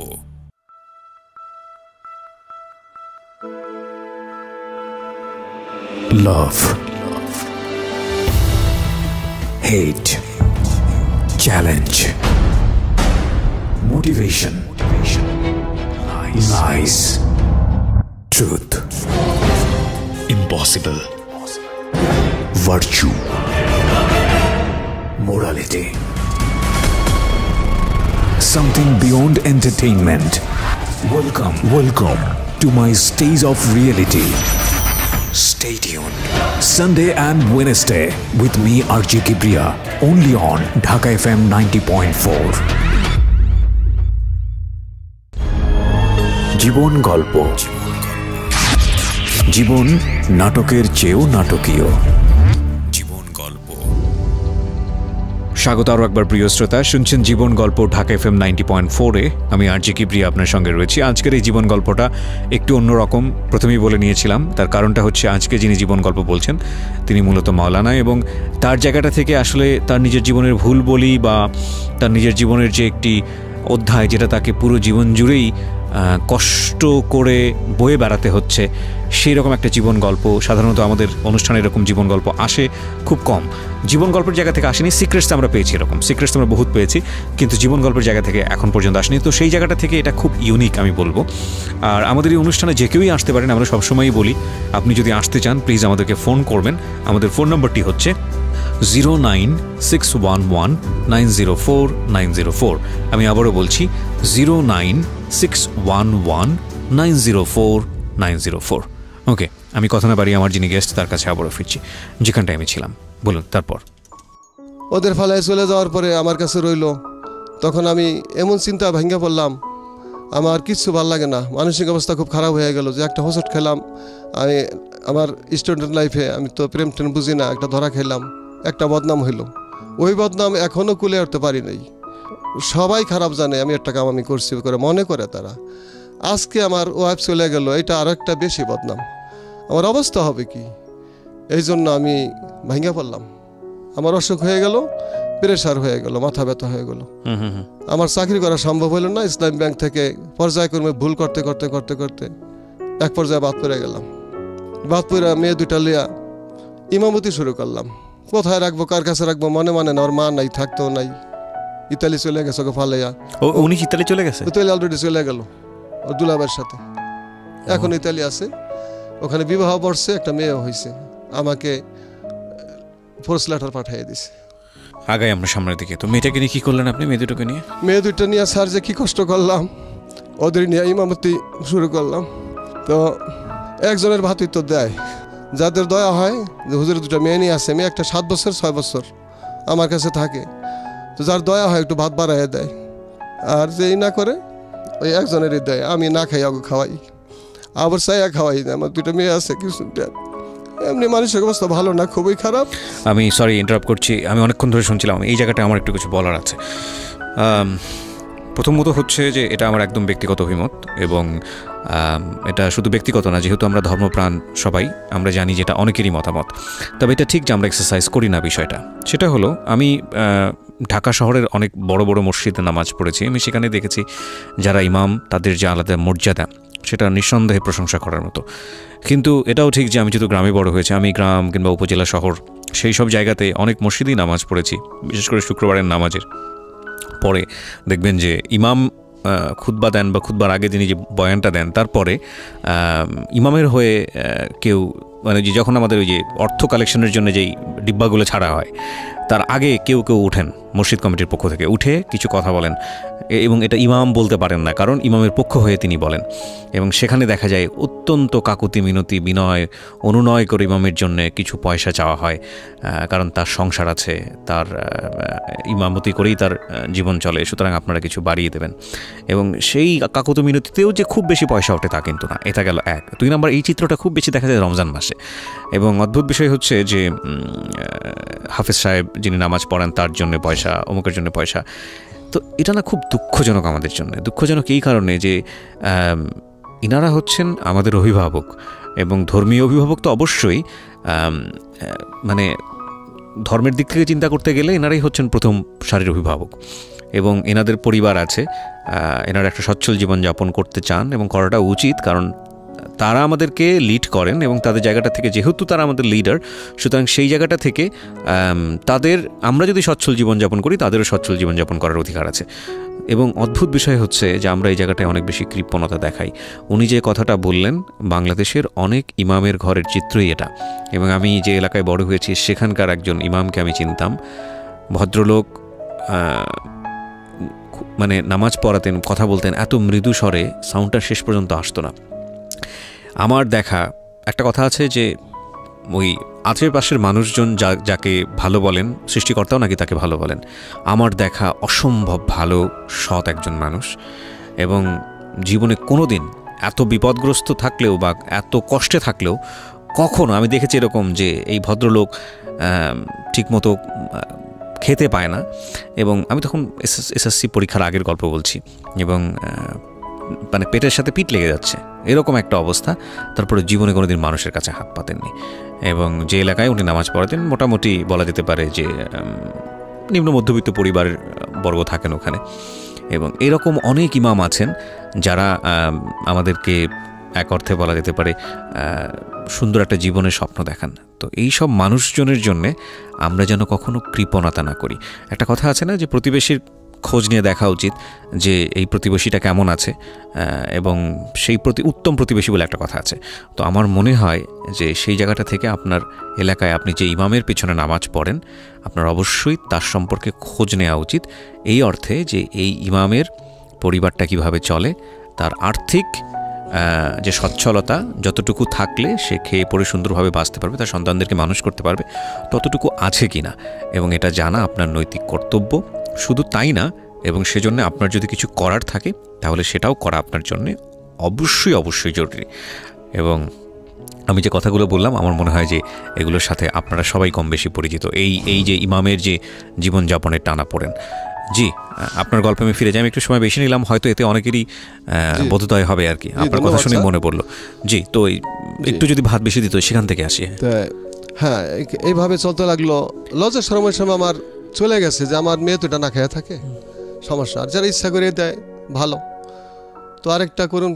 Love, hate, challenge, motivation, lies, truth, impossible, virtue, morality, something beyond entertainment. Welcome to my stage of reality. Stay tuned. Sunday and Wednesday with me RJ Kibriya, only on Dhaka FM 90.4. জীবন গল্প, জীবন নাটকের চেয়েও নাটকীয়। জীবন গল্প। স্বাগত আরও একবার প্রিয় শ্রোতা, শুনছেন জীবন গল্প ঢাকা এফএম 90.4-এ। আমি RJ Kibriya আপনার সঙ্গে রয়েছি। আজকের এই জীবন গল্পটা একটু অন্যরকম, প্রথমেই বলে নিয়েছিলাম। তার কারণটা হচ্ছে আজকে যিনি জীবন গল্প বলছেন তিনি মূলত মাওলানা, এবং তার জায়গাটা থেকে আসলে তার নিজের জীবনের ভুল বলি বা তার নিজের জীবনের যে একটি অধ্যায় যেটা তাকে পুরো জীবন জুড়েই কষ্ট করে বয়ে বেড়াতে হচ্ছে, সেই রকম একটা জীবন গল্প। সাধারণত আমাদের অনুষ্ঠানে এরকম জীবন গল্প আসে খুব কম। জীবন গল্পের জায়গা থেকে আসেনি, সিক্রেটস আমরা পেয়েছি, এরকম সিক্রেটস আমরা বহুত পেয়েছি, কিন্তু জীবন গল্পের জায়গা থেকে এখন পর্যন্ত আসেনি। তো সেই জায়গাটা থেকে এটা খুব ইউনিক আমি বলবো। আর আমাদের এই অনুষ্ঠানে যে কেউই আসতে পারেন, আমরা সবসময়ই বলি আপনি যদি আসতে চান প্লিজ আমাদেরকে ফোন করবেন। আমাদের ফোন নম্বরটি হচ্ছে 09611904904। আমি আবারও বলছি 09611904904। ওকে, আমি কথা না বাড়িয়ে আমার যিনি গেস্ট তার কাছে আবারও ফিরছি, যেখানটায় আমি ছিলাম। বলুন তারপর। ওদের ফালায় চলে যাওয়ার পরে আমার কাছে রইলো, তখন আমি এমন চিন্তা ভেঙে পড়লাম, আমার কিচ্ছু ভালো লাগে না, মানসিক অবস্থা খুব খারাপ হয়ে গেল। যে একটা হোঁচট খেলাম আমি আমার স্টুডেন্ট লাইফে, আমি তো প্রেম টেম বুঝি না, একটা ধরা খেলাম, একটা বদনাম হইল। ওই বদনাম এখনও কুলে উঠতে পারি নাই। সবাই খারাপ জানে আমি একটা কাম আমি করছি করে মনে করে তারা। আজকে আমার ওয়াইফ চলে গেল, এটা আরও একটা বেশি বদনাম। আমার অবস্থা হবে কি? এই জন্য আমি ভেঙে পড়লাম। আমার অসুখ হয়ে গেল, প্রেশার হয়ে গেল, মাথা ব্যথা হয়ে গেল। আমার চাকরি করা সম্ভব হলো না। ইসলাম ব্যাংক থেকে পর্যায়ক্রমে ভুল করতে করতে করতে করতে এক পর্যায়ে বাদ পড়ে গেলাম। বাদ পড়ে মেয়ে দুইটা লিয়া ইমামতি শুরু করলাম। কোথায় রাখবো, কার কাছে রাখবো, মনে মানে না। ওর মা নাই, থাকতেও নাই, ইতালি চলে গেছে ওকে ফালাইয়া। উনি ইতালি চলে গেছে? ইতালি অলরেডি চলে গেল ওর দুলাবের সাথে, এখন ইতালি আছে। ওখানে বিবাহ পড়ছে, একটা মেয়েও হয়েছে। আমাকে ফোর্স লেটার পাঠিয়ে দিছে। আগাই আমরা সামনের দিকে। তো মেয়েটাকে নিয়ে কি করলেন আপনি? মেয়ে দুটোকে নিয়ে? মেয়ে দুইটা নিয়ে স্যার যে কি কষ্ট করলাম, ওদের নিয়ে ইমামতি শুরু করলাম। তো একজনের ভাতই তো দেয়, যাদের দয়া হয় যে হুজুরের দুটো মেয়ে নিয়ে আসে। মেয়ে একটা 7 বছর 6 বছর আমার কাছে থাকে, তো যার দয়া হয় একটু ভাত বাড়াইয়া দেয়। আর যেই না করে ওই একজনেরই দেয়। আমি না খাই, আগে খাওয়াই, আবার চাইয়া খাওয়াই না। আমার দুটো মেয়ে আছে, কিছু এমনি মানসিক অবস্থা ভালো না, খুবই খারাপ। আমি সরি ইন্টারাপ্ট করছি, আমি অনেকক্ষণ ধরে শুনছিলাম। এই জায়গাটা আমার একটু কিছু বলার আছে। প্রথমত হচ্ছে যে এটা আমার একদম ব্যক্তিগত অভিমত, এবং এটা শুধু ব্যক্তিগত না, যেহেতু আমরা ধর্মপ্রাণ সবাই, আমরা জানি যেটা অনেকেরই মতামত। তবে এটা ঠিক যে আমরা এক্সারসাইজ করি না বিষয়টা। সেটা হলো, আমি ঢাকা শহরের অনেক বড় বড় মসজিদে নামাজ পড়েছি। আমি সেখানে দেখেছি যারা ইমাম, তাদের যে আলাদা মর্যাদা, সেটা নিঃসন্দেহে প্রশংসা করার মতো। কিন্তু এটাও ঠিক যে আমি যেহেতু গ্রামে বড় হয়েছি, আমি গ্রাম কিংবা উপজেলা শহর সেই সব জায়গাতে অনেক মসজিদেই নামাজ পড়েছি, বিশেষ করে শুক্রবারের নামাজের পরে দেখবেন যে ইমাম খুতবা দেন বা খুতবার আগে যিনি যে বয়ানটা দেন, তারপরে ইমামের হয়ে কেউ মানে যে যখন আমাদের ওই যে অর্থ কালেকশনের জন্য যেই ডিব্বাগুলো ছাড়া হয় তার আগে কেউ কেউ উঠেন মসজিদ কমিটির পক্ষ থেকে, উঠে কিছু কথা বলেন এবং এটা ইমাম বলতে পারেন না, কারণ ইমামের পক্ষ হয়ে তিনি বলেন। এবং সেখানে দেখা যায় অত্যন্ত কাকুতি মিনতি বিনয় অনুনয় করে ইমামের জন্য কিছু পয়সা চাওয়া হয়, কারণ তার সংসার আছে, তার ইমামতি করেই তার জীবন চলে, সুতরাং আপনারা কিছু বাড়িয়ে দেবেন। এবং সেই কাকুতি মিনতিতেও যে খুব বেশি পয়সা ওঠে তা কিন্তু না। এটা গেল এক। 2 নম্বর, এই চিত্রটা খুব বেশি দেখা যায় রমজান মাসে। এবং অদ্ভুত বিষয় হচ্ছে যে হাফেজ সাহেব যিনি নামাজ পড়েন তার জন্য পয়সা, অমুকের জন্য পয়সা। তো এটা না খুব দুঃখজনক আমাদের জন্য। দুঃখজনক এই কারণে যে ইনারা হচ্ছেন আমাদের অভিভাবক, এবং ধর্মীয় অভিভাবক তো অবশ্যই, মানে ধর্মের দিক থেকে চিন্তা করতে গেলে এনারাই হচ্ছেন প্রথম সারির অভিভাবক। এবং এনাদের পরিবার আছে, এনারা একটা সচ্ছল জীবনযাপন করতে চান এবং করাটা উচিত, কারণ তারা আমাদেরকে লিড করেন এবং তাদের জায়গাটা থেকে যেহেতু তারা আমাদের লিডার, সুতরাং সেই জায়গাটা থেকে তাদের, আমরা যদি সচ্ছল জীবনযাপন করি তাদেরও সচ্ছল জীবনযাপন করার অধিকার আছে। এবং অদ্ভুত বিষয় হচ্ছে যে আমরা এই জায়গাটায় অনেক বেশি কৃপণতা দেখাই। উনি যে কথাটা বললেন, বাংলাদেশের অনেক ইমামের ঘরের চিত্রই এটা। এবং আমি যে এলাকায় বড় হয়েছি সেখানকার একজন ইমামকে আমি চিনতাম, ভদ্রলোক, মানে নামাজ পড়াতেন, কথা বলতেন এত মৃদু স্বরে, সাউন্ডটা শেষ পর্যন্ত আসতো না। আমার দেখা একটা কথা আছে যে ওই আশেপাশের মানুষজন যাকে ভালো বলেন, সৃষ্টিকর্তাও নাকি তাকে ভালো বলেন। আমার দেখা অসম্ভব ভালো সৎ একজন মানুষ, এবং জীবনে কোনো দিন এত বিপদগ্রস্ত থাকলেও বা এত কষ্টে থাকলেও কখনো আমি দেখেছি এরকম যে এই ভদ্রলোক ঠিকমতো খেতে পায় না। এবং আমি তখন এসএসসি পরীক্ষার আগের গল্প বলছি, এবং মানে পেটের সাথে পিঠ লেগে যাচ্ছে এরকম একটা অবস্থা। তারপরে জীবনে কোনোদিন মানুষের কাছে হাত পাতেননি। এবং যে এলাকায় উনি নামাজ পড়াতেন মোটামুটি বলা যেতে পারে যে নিম্ন মধ্যবিত্ত পরিবারের বর্গ থাকেন ওখানে। এবং এরকম অনেক ইমাম আছেন যারা আমাদেরকে এক অর্থে বলা যেতে পারে সুন্দর একটা জীবনের স্বপ্ন দেখান। তো এই সব মানুষজনের জন্যে আমরা যেন কখনো কৃপণতা না করি। একটা কথা আছে না যে প্রতিবেশীর খোঁজ নিয়ে দেখা উচিত যে এই প্রতিবেশীটা কেমন আছে, এবং সেই উত্তম প্রতিবেশী বলে একটা কথা আছে। তো আমার মনে হয় যে সেই জায়গাটা থেকে আপনার এলাকায় আপনি যে ইমামের পেছনে নামাজ পড়েন, আপনার অবশ্যই তার সম্পর্কে খোঁজ নেওয়া উচিত, এই অর্থে যে এই ইমামের পরিবারটা কিভাবে চলে, তার আর্থিক যে সচ্ছলতা যতটুকু থাকলে সে খেয়ে পড়ে সুন্দরভাবে বাঁচতে পারবে, তার সন্তানদেরকে মানুষ করতে পারবে, ততটুকু আছে কিনা, এবং এটা জানা আপনার নৈতিক কর্তব্য। শুধু তাই না, এবং সেজন্য আপনার যদি কিছু করার থাকে তাহলে সেটাও করা আপনার জন্য অবশ্যই অবশ্যই জরুরি। এবং আমি যে কথাগুলো বললাম আমার মনে হয় যে এগুলোর সাথে আপনারা সবাই কম বেশি পরিচিত। এই যে ইমামের যে জীবনযাপনের টানা পড়েন। জি, আপনার গল্পে আমি ফিরে যাই। আমি একটু সময় বেশি নিলাম, হয়তো এতে অনেকেরই বোধোদয় হবে আর কি। আপনার কথা শুনে মনে পড়লো। জি, তো একটু যদি ভাত বেশি দিত সেখান থেকে আসি। হ্যাঁ, এইভাবে চলতে লাগলো। লজ্জার সময় আমার চলে গেছে যে আমার মেয়ে তো এটা না খেয়ে থাকে, সমস্যা। আর যারা ইচ্ছা করে দেয় ভালো। তো আরেকটা করুন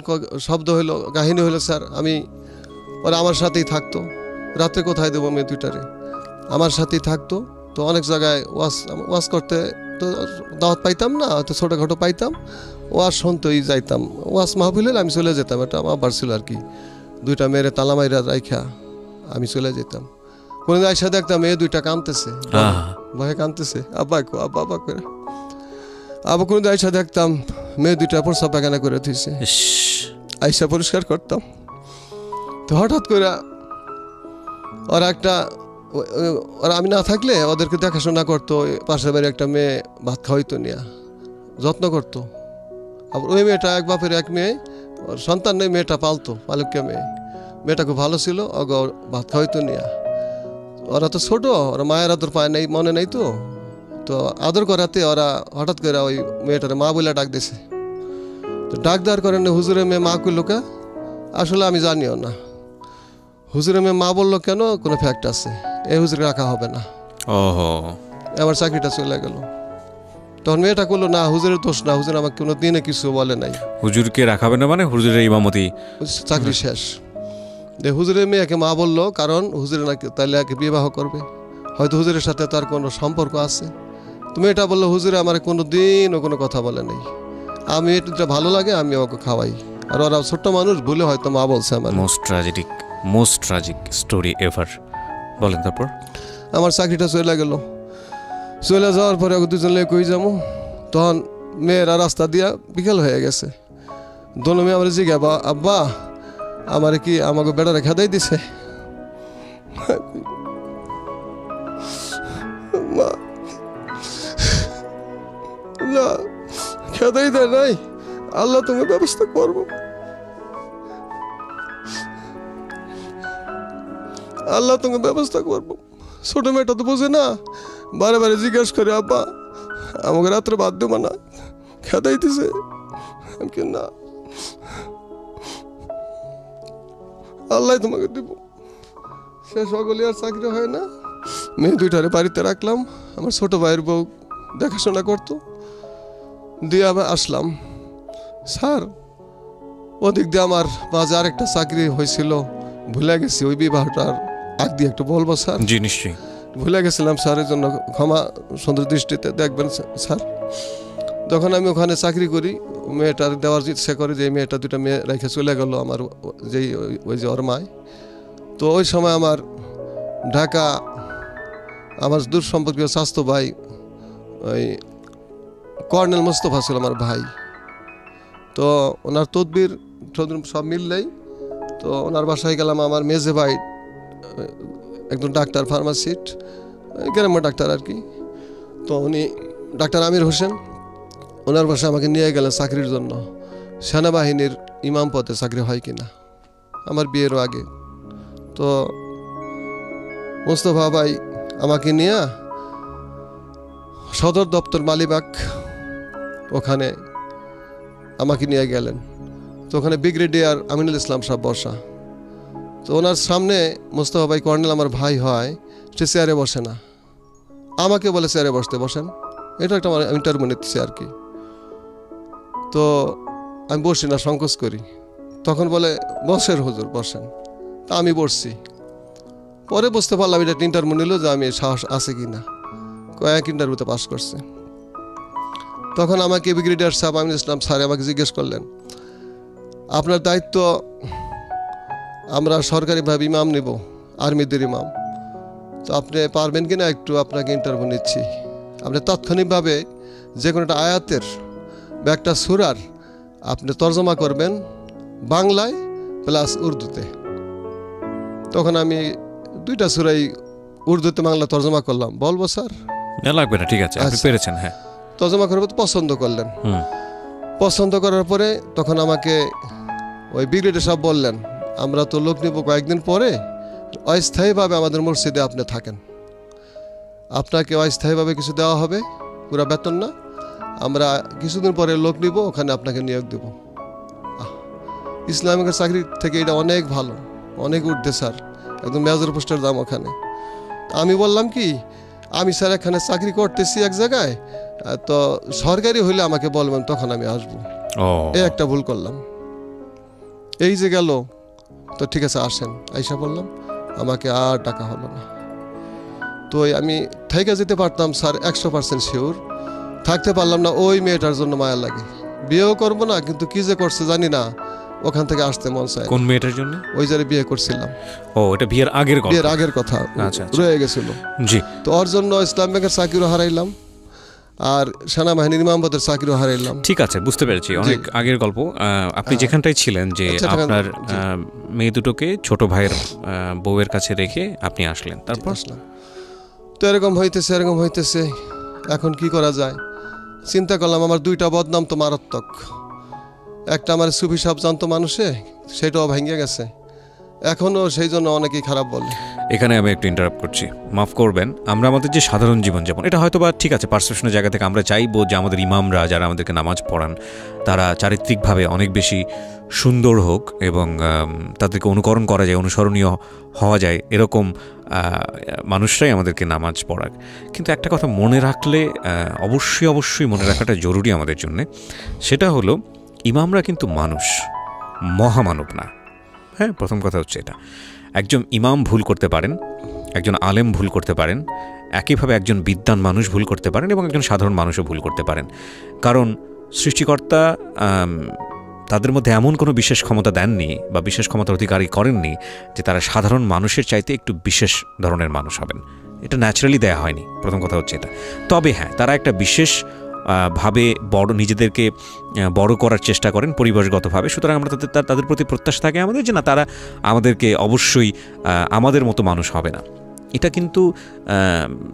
শব্দ হলো, কাহিনী হলো, স্যার ওরা আমার সাথেই থাকতো। রাত্রে কোথায় দেবো মেয়ে দুইটারে, আমার সাথেই থাকতো। তো অনেক জায়গায় ওয়াজ করতে তো দাওয়াত পাইতাম না, হয়তো ছোটোখাটো পাইতাম, ওয়াজ শুনতেই যাইতাম। ওয়াজ মাহফিল হলে আমি চলে যেতাম, এটা আমার বার ছিল আর কি। দুইটা মেয়েরে তালা মাইরা রাইখা আমি চলে যেতাম। কোনোদিন আইসা দেখতাম মেয়ে দুইটা কাঁদতেছে, ভয়ে কাঁদতেছে, আব্বা আব্বা করে। আবার কোনোদিন আইসা দেখতাম মেয়ে দুইটা প্রস্রাব পায়খানা করে দিয়েছে, আইসা পরিষ্কার করতাম। তো হঠাৎ করে ওরা আমি না থাকলে ওদেরকে দেখাশোনা করতো। পাশের বাড়ি একটা মেয়ে ভাত খাওয়াইতো, নিয়া যত্ন করতো। আবার ওই মেয়েটা এক বাপের এক মেয়ে, ওর সন্তান নেই, মেয়েটা পালকীয় মেয়েটা খুব ভালো ছিল, ভাত খাওয়াইতো নিয়া। ওরা তো ছোট, ওরা মায়ের আদর পায় নাই, মনে নাই। তো আদর করাতে ওরা হঠাৎ করে ওই মেয়েটারে মা বলে ডাক দিছে। তো ডাক দেওয়ার কারণে হুজুরের মেয়ে মা করলো কে, আসলে আমি জানিও না। হুজুরের মেয়ে মা বললো কেন, কোনো ফ্যাক্ট আছে, এই হুজুরে রাখা হবে না। আমার চাকরিটা চলে গেল। তখন মেয়েটা করলো না, হুজুরের দোষ না, হুজুর আমাকে কোনো দিনে কিছু বলে নাই। হুজুরকে রাখাবে না মানে হুজুরের ইমামতি, চাকরি শেষ। হুজুরের মেয়েকে মা বললো, কারণ হুজুরে নাকি তাইলে একে বিবাহ করবে, হয়তো হুজুরের সাথে তার কোনো সম্পর্ক আছে। তুমি এটা বললো, হুজুরে আমার কোনো দিনও কোনো কথা বলে নাই, আমি এটা ভালো লাগে আমি ওকে খাওয়াই। আর ওরা ছোট্ট মানুষ ভুলে হয়তো মা বলছে আমার। Most tragedic. Most tragic story ever, বলেন। তারপর আমার চাকরিটা চলে গেল, চলে যাওয়ার পরে দুজন লোক কই যাবো, তখন মেয়েরা রাস্তা দিয়া বিকেল হয়ে গেছে। দোনো মেয়ে আমার জিজ্ঞাবা, আব্বা আমার কি আমাকে বেড়ারে খেদাই দিছে? না, খেদাই দেয় নাই, আল্লাহ তুমি ব্যবস্থা করবো, আল্লাহ তুমি ব্যবস্থা করবো। ছোট মেয়েটা তো বোঝে না, বারে বারে জিজ্ঞেস করে, আব্বা আমাকে রাত্রে বাদ দেবো না, খেদাইতেছে না, আল্লাহ তোমাকে দিব। সে সকলে আর চাকরি হয় না, মেয়ে দুইটারে বাড়িতে রাখলাম, আমার ছোট ভাইয়ের বউ দেখাশোনা করতো, দিয়ে আবার আসলাম। স্যার ওদিক দিয়ে আমার মাঝে আরেকটা চাকরি হয়েছিল, ভুলে গেছি, ওই বিবাহটার আগ দিয়ে একটু বলবো স্যার? জি নিশ্চয়ই। ভুলে গেছিলাম স্যার, এর জন্য ক্ষমা সুন্দর দৃষ্টিতে দেখবেন স্যার। যখন আমি ওখানে চাকরি করি, মেয়েটার দেওয়ার ইচ্ছা করে, যে মেয়েটা দুটা মেয়ে রেখে চলে গেল আমার, যেই ওই যে ওর মায়। তো ওই সময় আমার ঢাকা আমার দূর সম্পর্কীয় স্বাস্থ্য ভাই, ওই কর্নেল মোস্তফা ছিল আমার ভাই। তো ওনার তদবির সব মিললেই তো ওনার বাসায় গেলাম। আমার মেজে ভাই একজন ডাক্তার, ফার্মাসিস্ট, গ্রামের ডাক্তার আর কি। তো উনি ডাক্তার আমির হোসেন, ওনার বাসায় আমাকে নিয়ে গেলেন চাকরির জন্য। সেনাবাহিনীর ইমাম পদে চাকরি হয় কিনা, আমার বিয়েরও আগে। তো মোস্তফা ভাই আমাকে নিয়ে সদর দপ্তর মালিবাগ, ওখানে আমাকে নিয়ে গেলেন। তো ওখানে ব্রিগেডিয়ার আমিনুল ইসলাম সাহেব বসা। তো ওনার সামনে মোস্তফা ভাই কর্নেল আমার ভাই হয়, সে চেয়ারে বসে না, আমাকে বলে চেয়ারে বসতে, বসেন, এটা একটা আমার ইন্টারভিউ নিচ্ছে আর কি। তো আমি বসি না, সংকোচ করি। তখন বলে বসেন হুজুর, বসেন। তা আমি বসছি। পরে বুঝতে পারলাম এটা ইন্টারভিউ নিল, যে আমি সাহস আছে কি না, কয়েক ইন্টারভিউতে পাস করছে। তখন আমাকে ব্রিগেডিয়ার সাহেব আমিনুল ইসলাম স্যার আমাকে জিজ্ঞেস করলেন, আপনার দায়িত্ব, আমরা সরকারিভাবে ইমাম নিব, আর্মিদের ইমাম, তো আপনি পারবেন কি না, একটু আপনাকে ইন্টারভিউ নিচ্ছি। আপনি তাৎক্ষণিকভাবে যে কোনো একটা আয়াতের বা একটা সূরার আপনি তর্জমা করবেন বাংলায় প্লাস উর্দুতে। তখন আমি দুইটা সূরাই উর্দুতে বাংলা তর্জমা করলাম। বলবো স্যার? না লাগবে না, ঠিক আছে, আপনি পেরেছেন। হ্যাঁ, তর্জমা করবো তো পছন্দ করলেন। পছন্দ করার পরে তখন আমাকে ওই ব্রিগেডিয়ার সাহেব বললেন, আমরা তো লোক নিব কয়েকদিন পরে, অস্থায়ীভাবে আমাদের মসজিদে আপনি থাকেন, আপনাকে অস্থায়ীভাবে কিছু দেওয়া হবে, পুরা বেতন না, আমরা কিছুদিন পরে লোক নিব, ওখানে আপনাকে নিয়োগ দেব। ইসলামিকের চাকরি থেকে এটা অনেক ভালো, অনেক ঊর্ধ্বে স্যার, একদম মেজর পোস্টের দাম ওখানে। আমি বললাম কি, আমি স্যার এখানে চাকরি করতেছি এক জায়গায়, তো সরকারি হইলে আমাকে বলবেন, তখন আমি আসবো। এই একটা ভুল করলাম। এই যে গেল, তো ঠিক আছে আসেন, আইসা বললাম, আমাকে আর টাকা হলো না। তো আমি থেকে যেতে পারতাম স্যার, 100% শিওর। থাকতে পারলাম না, ওই মেয়েটার জন্য মায়া লাগে, বিয়েও করবো না, কিন্তু কি যে করছে জানি না, ওখান থেকে আসতে মন চায়। কোন মেয়েটার জন্য? ওই যারে বিয়ে করছিলাম। ও, এটা বিয়ের আগের কথা? বিয়ের আগের কথা রয়ে গেছিল। জি। তো ওর জন্য ইসলাম ব্যাংকের চাকরিও হারাইলাম, আর সেনাবাহিনীর ইমাম পদের চাকরিও হারাইলাম। ঠিক আছে, বুঝতে পেরেছি, অনেক আগের গল্প। আপনি যেখানটায় ছিলেন, যে আপনার মেয়ে দুটোকে ছোট ভাইয়ের বউয়ের কাছে রেখে আপনি আসলেন, তারপর? আসলাম। তো এরকম হইতেছে, এরকম হইতেছে, এখন কি করা যায় চিন্তা করলাম। আমার দুইটা বদনাম তো মারাত্মক। একটা আমার সুফি সাহেব জানতো মানুষে, সেটাও ভেঙে গেছে, এখনও সেই জন্য অনেকেই খারাপ বলে। এখানে আমি একটু ইন্টারাপ্ট করছি, মাফ করবেন। আমরা আমাদের যে সাধারণ জীবনযাপন, এটা হয়তো বা ঠিক আছে, পারসেপশনের জায়গা থেকে আমরা চাইবো যে আমাদের ইমামরা যারা আমাদেরকে নামাজ পড়ান, তারা চারিত্রিকভাবে অনেক বেশি সুন্দর হোক এবং তাদেরকে অনুকরণ করা যায়, অনুসরণীয় হওয়া যায়, এরকম মানুষরাই আমাদেরকে নামাজ পড়াক। কিন্তু একটা কথা মনে রাখলে, অবশ্যই মনে রাখাটা জরুরি আমাদের জন্যে, সেটা হলো ইমামরা কিন্তু মানুষ, মহামানব না। হ্যাঁ, প্রথম কথা হচ্ছে এটা। একজন ইমাম ভুল করতে পারেন, একজন আলেম ভুল করতে পারেন, একইভাবে একজন বিদ্বান মানুষ ভুল করতে পারেন এবং একজন সাধারণ মানুষও ভুল করতে পারেন। কারণ সৃষ্টিকর্তা তাদের মধ্যে এমন কোনো বিশেষ ক্ষমতা দেননি বা বিশেষ ক্ষমতার অধিকারী করেননি যে তারা সাধারণ মানুষের চাইতে একটু বিশেষ ধরনের মানুষ হবেন। এটা ন্যাচারালি দেয়া হয়নি, প্রথম কথা হচ্ছে এটা। তবে হ্যাঁ, তারা একটা বিশেষ ভাবে নিজেদেরকে বড় করার চেষ্টা করেন পরিবেশগতভাবে। সুতরাং আমরা তাদের প্রতি প্রত্যাশা থাকে আমাদের যে না, তারা আমাদেরকে অবশ্যই আমাদের মতো মানুষ হবে না। এটা কিন্তু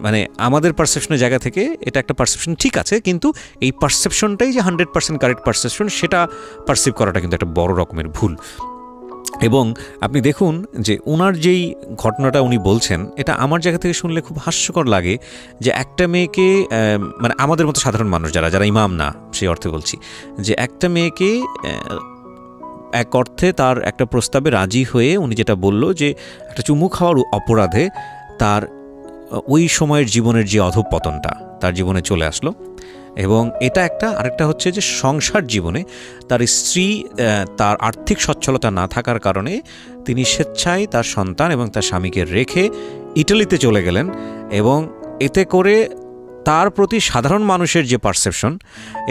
মানে আমাদের পারসেপশনের জায়গা থেকে এটা একটা পারসেপশন ঠিক আছে, কিন্তু এই পারসেপশনটাই যে 100% কারেক্ট পারসেপশন সেটা পারসিভ করাটা কিন্তু একটা বড় রকমের ভুল। এবং আপনি দেখুন যে ওনার যেই ঘটনাটা উনি বলছেন, এটা আমার জায়গা থেকে শুনলে খুব হাস্যকর লাগে যে একটা মেয়েকে, মানে আমাদের মতো সাধারণ মানুষ যারা ইমাম না সেই অর্থে বলছি, যে একটা মেয়েকে এক অর্থে তার একটা প্রস্তাবে রাজি হয়ে উনি যেটা বলল যে একটা চুমু খাওয়ার অপরাধে তার ওই সময়ের জীবনের যে অধঃপতনটা তার জীবনে চলে আসলো। এবং এটা একটা, আরেকটা হচ্ছে যে সংসার জীবনে তার স্ত্রী তার আর্থিক সচ্ছলতা না থাকার কারণে তিনি স্বেচ্ছায় তার সন্তান এবং তার স্বামীকে রেখে ইটালিতে চলে গেলেন। এবং এতে করে তার প্রতি সাধারণ মানুষের যে পারসেপশন,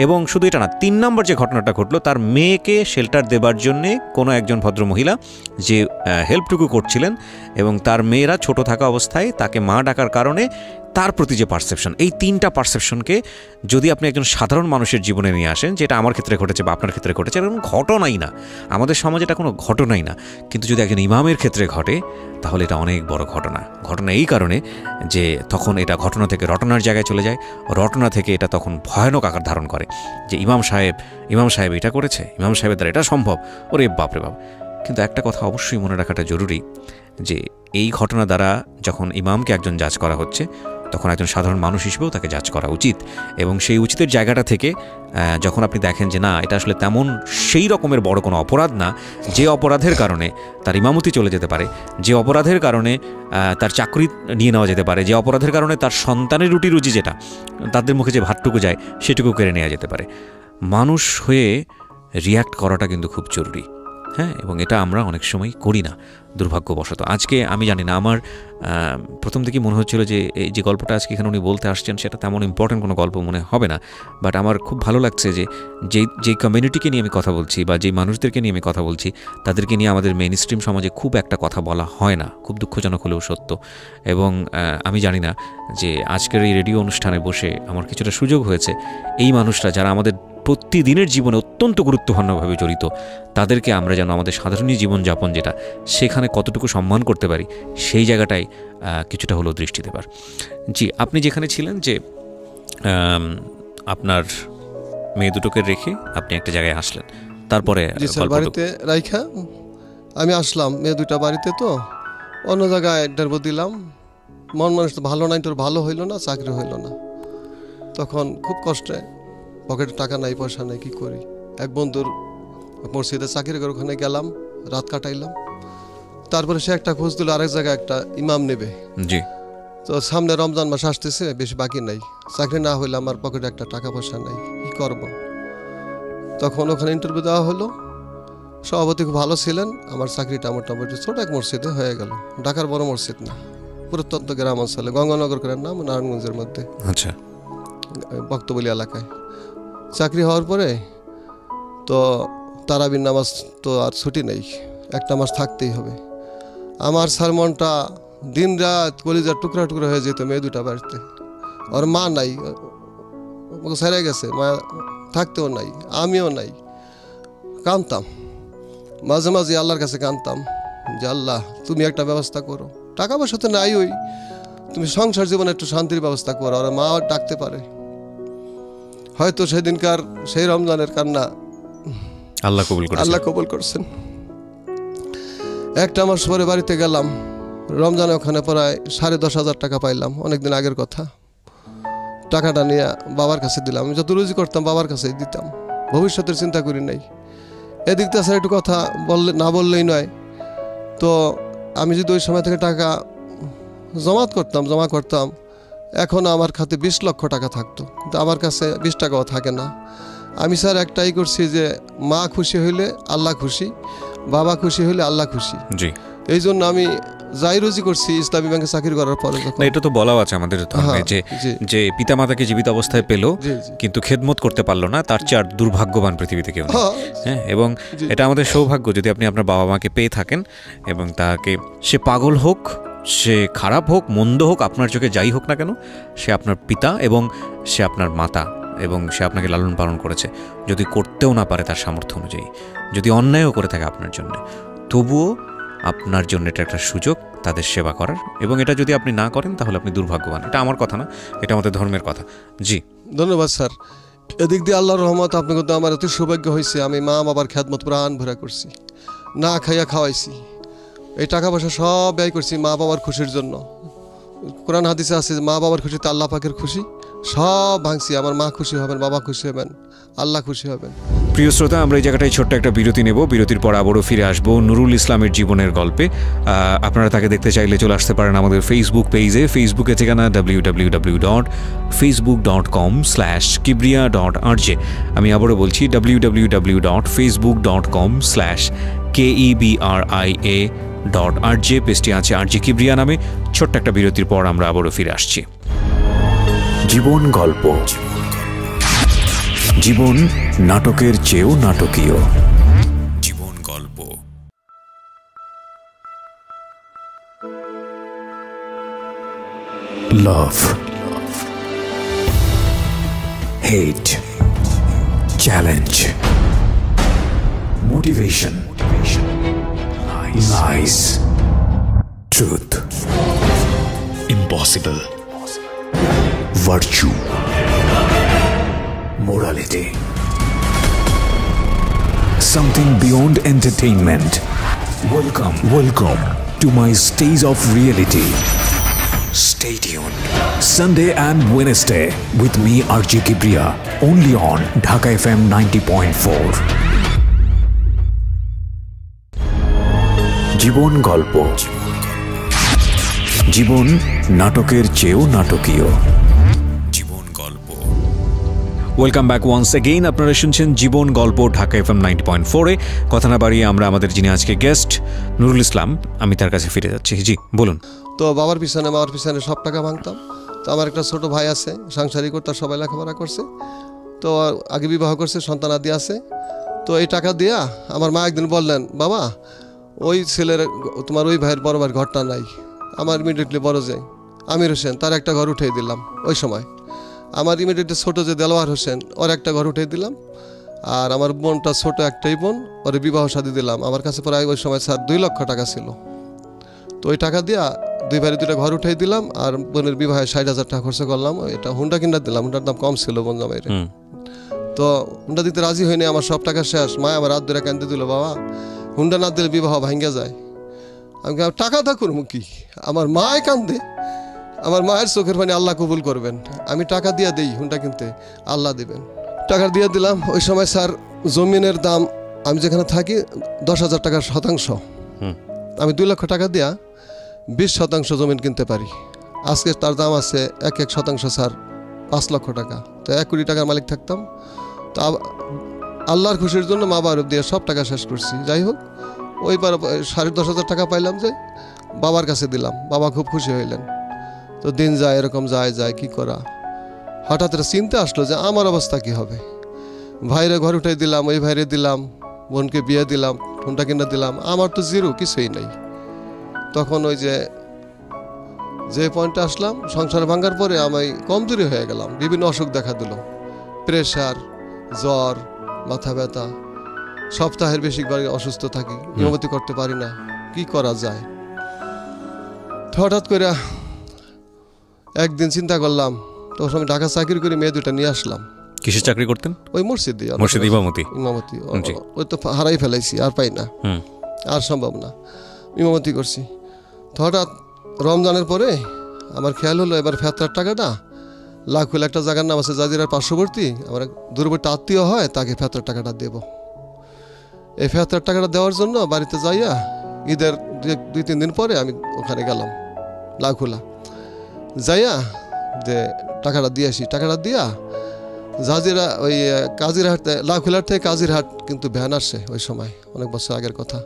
এবং শুধু এটা না, 3 নম্বর যে ঘটনাটা ঘটলো, তার মেয়েকে শেল্টার দেবার জন্যে কোনো একজন ভদ্রমহিলা যে হেল্পটুকু করছিলেন এবং তার মেয়েরা ছোট থাকা অবস্থায় তাকে মা ডাকার কারণে তার প্রতি যে পারসেপশন, এই 3টা পারসেপশনকে যদি আপনি একজন সাধারণ মানুষের জীবনে নিয়ে আসেন, যেটা আমার ক্ষেত্রে ঘটেছে বা আপনার ক্ষেত্রে ঘটেছে, এরকম ঘটনাই না, আমাদের সমাজে এটা কোনো ঘটনাই না, কিন্তু যদি একজন ইমামের ক্ষেত্রে ঘটে তাহলে এটা অনেক বড় ঘটনা। ঘটনা এই কারণে যে তখন এটা ঘটনা থেকে রটনার জায়গায় চলে যায়, রটনা থেকে এটা তখন ভয়ানক আকার ধারণ করে যে ইমাম সাহেব এটা করেছে, ইমাম সাহেবের দ্বারা এটা সম্ভব, ওরে বাপরে বাপ। কিন্তু একটা কথা অবশ্যই মনে রাখাটা জরুরি যে এই ঘটনা দ্বারা যখন ইমামকে একজন জাজ করা হচ্ছে, তখন একজন সাধারণ মানুষ হিসেবেও তাকে জাজ করা উচিত। এবং সেই উচিতের জায়গাটা থেকে যখন আপনি দেখেন যে না, এটা আসলে তেমন সেই রকমের বড় কোনো অপরাধ না যে অপরাধের কারণে তার ইমামতি চলে যেতে পারে, যে অপরাধের কারণে তার চাকরি নিয়ে নেওয়া যেতে পারে, যে অপরাধের কারণে তার সন্তানের রুজি যেটা তাদের মুখে যে ভাতটুকু যায় সেটুকু কেড়ে নেওয়া যেতে পারে, মানুষ হয়ে রিয়্যাক্ট করাটা কিন্তু খুব জরুরি। হ্যাঁ, এবং এটা আমরা অনেক সময় করি না দুর্ভাগ্যবশত। আজকে আমি জানি না, আমার প্রথম থেকেই মনে হচ্ছিল যে এই যে গল্পটা আজকে এখানে উনি বলতে আসছেন সেটা তেমন ইম্পর্টেন্ট কোনো গল্প মনে হবে না, বাট আমার খুব ভালো লাগছে যে যেই কমিউনিটিকে নিয়ে আমি কথা বলছি বা যেই মানুষদেরকে নিয়ে আমি কথা বলছি, তাদেরকে নিয়ে আমাদের মেইন স্ট্রিম সমাজে খুব একটা কথা বলা হয় না, খুব দুঃখজনক হলেও সত্য। এবং আমি জানি না যে আজকের এই রেডিও অনুষ্ঠানে বসে আমার কিছুটা সুযোগ হয়েছে এই মানুষরা যারা আমাদের প্রতিদিনের জীবনে অত্যন্ত গুরুত্বপূর্ণভাবে জড়িত, তাদেরকে আমরা যেন আমাদের সাধারণ জীবনযাপন যেটা সেখানে কতটুকু সম্মান করতে পারি সেই জায়গাটায় কিছুটা হলেও দৃষ্টি দেবার। জি, আপনি যেখানে ছিলেন যে আপনার মেয়ে দুটোকে রেখে আপনি একটা জায়গায় আসলেন, তারপরে বাড়িতে রাইখা আমি আসলাম, মেয়ে দুটা বাড়িতে, তো অন্য জায়গায় ইন্টারভিউ দিলাম, মন মানুষ তো ভালো না, ইন্টারভিউ ভালো হইলো না, চাকরি হইলো না, তখন খুব কষ্টে, পকেটে টাকা নাই, পয়সা নাই, কি করি। এক বন্ধুর মসজিদে চাকরি করে ওখানে গেলাম, রাত কাটাইলাম। তারপরে সে একটা খোঁজ দিল আরেক জায়গায় একটা ইমাম নেবে। জি, তো সামনে রমজান মাস আসতেছে, বেশি বাকি নাই, চাকরি না হইলে আমার পকেটে একটা টাকা পয়সা নাই, কি করব। তখন ওখানে ইন্টারভিউ দেওয়া হলো, সভাপতি খুব ভালো ছিলেন, আমার চাকরিটা মোটামুটি ছোট এক মসজিদে হয়ে গেল, ঢাকার বড় মসজিদ না, প্রত্যন্ত গ্রাম অঞ্চলে, গঙ্গানগর করে নাম, নারায়ণগঞ্জের মধ্যে, আচ্ছা, বক্তবলী এলাকায়। চাকরি হওয়ার পরে তো তারাবির নামাজ তো আর ছুটি নেই, একটা মাস থাকতেই হবে। আমার স্যার মনটা দিন রাত কলিজার টুকরা টুকরা হয়ে যেত মেয়ে দুটা বাড়িতে, ওর মা নাই, ওকে ছেড়ে গেছে, মা থাকতেও নাই, আমিও নাই। কাঁদতাম মাঝে মাঝে, আল্লাহর কাছে কাঁদতাম যে আল্লাহ তুমি একটা ব্যবস্থা করো, টাকা পয়সা তো নাই, ওই তুমি সংসার জীবনে একটু শান্তির ব্যবস্থা করো, আর মা ডাকতে পারে। হয়তো সেদিনকার সেই রমজানের কান্না আল্লাহ কবুল করছেন। একটা মাস পরে বাড়িতে গেলাম, রমজানে ওখানে প্রায় 10,500 টাকা পাইলাম, অনেকদিন আগের কথা। টাকাটা নিয়ে বাবার কাছে দিলাম, আমি যত রুজি করতাম বাবার কাছেই দিতাম, ভবিষ্যতের চিন্তা করি নাই। এদিক থেকে একটু কথা না বললেই নয়। তো আমি যদি ওই সময় থেকে টাকা জমা করতাম, এখন আমার খাতে 20 লক্ষ টাকা থাকতো, কিন্তু আমার কাছে 20 টাকাও থাকে না। আমি স্যার একটাই করছি যে মা খুশি হইলে আল্লাহ খুশি, বাবা খুশি হইলে আল্লাহ খুশি। জি, এই জন্য আমি যাই রুজি করছি ইসলামী ব্যাংকে চাকরি করার পরে যখন। না, এটা তো বলাও আছে আমাদের ধর্মে যে যে পিতামাতাকে জীবিত অবস্থায় পেল কিন্তু খেদমত করতে পারলো না, তার চেয়ে আর দুর্ভাগ্যবান পৃথিবীতে কেউ নেই। হ্যাঁ, এবং এটা আমাদের সৌভাগ্য যদি আপনি আপনার বাবা মাকে পেয়ে থাকেন এবং তাকে, সে পাগল হোক, সে খারাপ হোক, মন্দ হোক, আপনার চোখে যাই হোক না কেন, সে আপনার পিতা এবং সে আপনার মাতা এবং সে আপনাকে লালন পালন করেছে। যদি করতেও না পারে তার সামর্থ্য অনুযায়ী, যদি অন্যায়ও করে থাকে আপনার জন্য, তবুও আপনার জন্য এটা একটা সুযোগ তাদের সেবা করার, এবং এটা যদি আপনি না করেন তাহলে আপনি দুর্ভাগ্যবান। এটা আমার কথা না, এটা আমাদের ধর্মের কথা। জি, ধন্যবাদ স্যার। এদিক দিয়ে আল্লাহর রহমত, আপনি কিন্তু আমার এত সৌভাগ্য হয়েছে, আমি মা বাবার খেদমত প্রাণ ভরা করছি, না খাইয়া খাওয়াইছি, এই টাকা পয়সা সব ব্যয় করছি মা বাবার খুশির জন্য। কোরআন হাদিসে আছে মা বাবার খুশিতে আল্লাহ পাকের খুশি, সব ভাঙছি। আমার মা খুশি হবেন, বাবা খুশি হবেন, আল্লাহ খুশি হবেন। প্রিয় শ্রোতা, আমরা এই জায়গাটায় ছোট্ট একটা বিরতি নেব। বিরতির পর আবারও ফিরে আসবো নুরুল ইসলামের জীবনের গল্পে। আপনারা তাকে দেখতে চাইলে চলে আসতে পারেন আমাদের ফেসবুক পেজে। ফেসবুকে ঠিকানা www.facebook.com/kibriya.rj। আমি আবারও বলছি www.facebook.com/KEBRIA.RJ। পেজটি আছে আরজে কিবরিয়া নামে। ছোট্ট একটা বিরতির পর আমরা আবারও ফিরে আসছি। জীবন গল্প। জীবন নাটকের চেয়েও নাটকীয়। জীবন গল্প। Love, hate, challenge, motivation, lies, truth, impossible, virtue, morality, something beyond entertainment. Welcome to my stage of reality. Stay tuned. Sunday and Wednesday with me Arji Kibriya, only on Dhaka FM 90.4. জীবন গল্প। জীবন নাটকের চেয়েও নাটকীয়। Welcome back once again. আপনারা শুনছেন জীবন গল্প Dhaka FM 90.4-এ। কথা না বাড়িয়ে আমরা আমাদের যিনি আজকে গেস্ট নুরুল ইসলাম, আমি তার কাছে ফিরে যাচ্ছি। জি বলুন। তো বাবার পিছনে মার পিছনে সব টাকা ভাঙতাম। তো আমার একটা ছোট ভাই আছে, সাংসারিক করতে, সবাই লেখাপড়া করছে, তো আগে বিবাহ করছে, সন্তানাদি আছে। তো এই টাকা দিয়া আমার মা একদিন বললেন, বাবা ওই ছেলের, তোমার ওই ভাইয়ের বড় ভাইয়ের ঘরটা নাই, আমার ইমিডিয়েটলি বড় যে আমির হোসেন, তার একটা ঘর উঠিয়ে দিলাম। ওই সময় আমার ইমিডিয়েটলি ছোটো যে দেলোয়ার হোসেন, ওর একটা ঘর উঠিয়ে দিলাম। আর আমার বোনটা ছোট একটাই বোন, ওরে বিবাহ শাদী দিলাম। আমার কাছে প্রায় ওই সময় স্যার 2 লক্ষ টাকা ছিল। তো ওই টাকা দিয়া দুই ভাইয়ের 2টা ঘর উঠিয়ে দিলাম, আর বোনের বিবাহে 60,000 টাকা খরচ করলাম। এটা হুন্ডা কিনা দিলাম, হুন্ডার দাম কম ছিল বোন জামাইয়ের। তো হুন্ডা দিতে রাজি হয়নি, আমার সব টাকা শেষ। মা আমার রাত ধরে কান্দে দিল, বাবা হুন্ডা না দিলে বিবাহ ভাঙ্গা যায়। আমি টাকা দা করবো কি, আমার মায় কান্দে, আমার মায়ের চোখের পানি আল্লাহ কবুল করবেন, আমি টাকা দিয়ে দিই হুন্ডা কিনতে, আল্লাহ দেবেন। টাকা দিয়ে দিলাম। ওই সময় স্যার জমিনের দাম, আমি যেখানে থাকি 10,000 টাকার শতাংশ, আমি 2 লক্ষ টাকা দিয়া 20% জমিন কিনতে পারি। আজকে তার দাম আছে 1 শতাংশ স্যার 5 লক্ষ টাকা। তো 1 কোটি টাকার মালিক থাকতাম। তো আল্লাহর খুশির জন্য মা বাবার দিয়ে সব টাকা শেষ করছি। যাই হোক, ওই 10,500 টাকা পাইলাম, যে বাবার কাছে দিলাম, বাবা খুব খুশি হইলেন। তো দিন যায়, এরকম যায় কি করা। হঠাৎ চিন্তা আসলো যে আমার অবস্থা কি হবে। ভাইরে ঘর উঠাই দিলাম, ওই ভাইরে দিলাম, বোনকে বিয়ে দিলাম, হুন্ডা কিনা দিলাম, আমার তো জিরো, কিছুই নেই। তখন ওই যে পয়েন্টে আসলাম, সংসার ভাঙার পরে আমি কমজোরি হয়ে গেলাম, বিভিন্ন অসুখ দেখা দিল, প্রেশার, জ্বর, মাথা ব্যথা, সপ্তাহের বেশিরভাগ অসুস্থ থাকি, নিয়মিত করতে পারি না, কি করা যায়। হঠাৎ করে একদিন চিন্তা করলাম, তখন আমি ঢাকা চাকরি করে মেয়ে 2টা নিয়ে আসলাম। কিসের চাকরি করতেন? ওই মসজিদে, ইমামতি। ওই তো হারাই ফেলাইছি, আর পাই না, আর সম্ভব না, ইমামতি করছি। তো হঠাৎ রমজানের পরে আমার খেয়াল হলো, এবার ফেতরার টাকাটা লাখুল একটা জায়গার নাম আছে জাজিরার পার্শ্ববর্তী, আমার দূরবর্তী আত্মীয় হয়, তাকে ফেতরার টাকাটা দেব। এই ফেতরার টাকাটা দেওয়ার জন্য বাড়িতে যাইয়া ঈদের 2-3 দিন পরে আমি ওখানে গেলাম লাখুলা, যাইয়া যে টাকাটা দিয়ে আসি। টাকাটা দিয়া জাজিরা, ওই কাজিরহাট, লাখুলার থেকে কাজিরহাট কিন্তু ভ্যান আসে। ওই সময় অনেক বছর আগের কথা,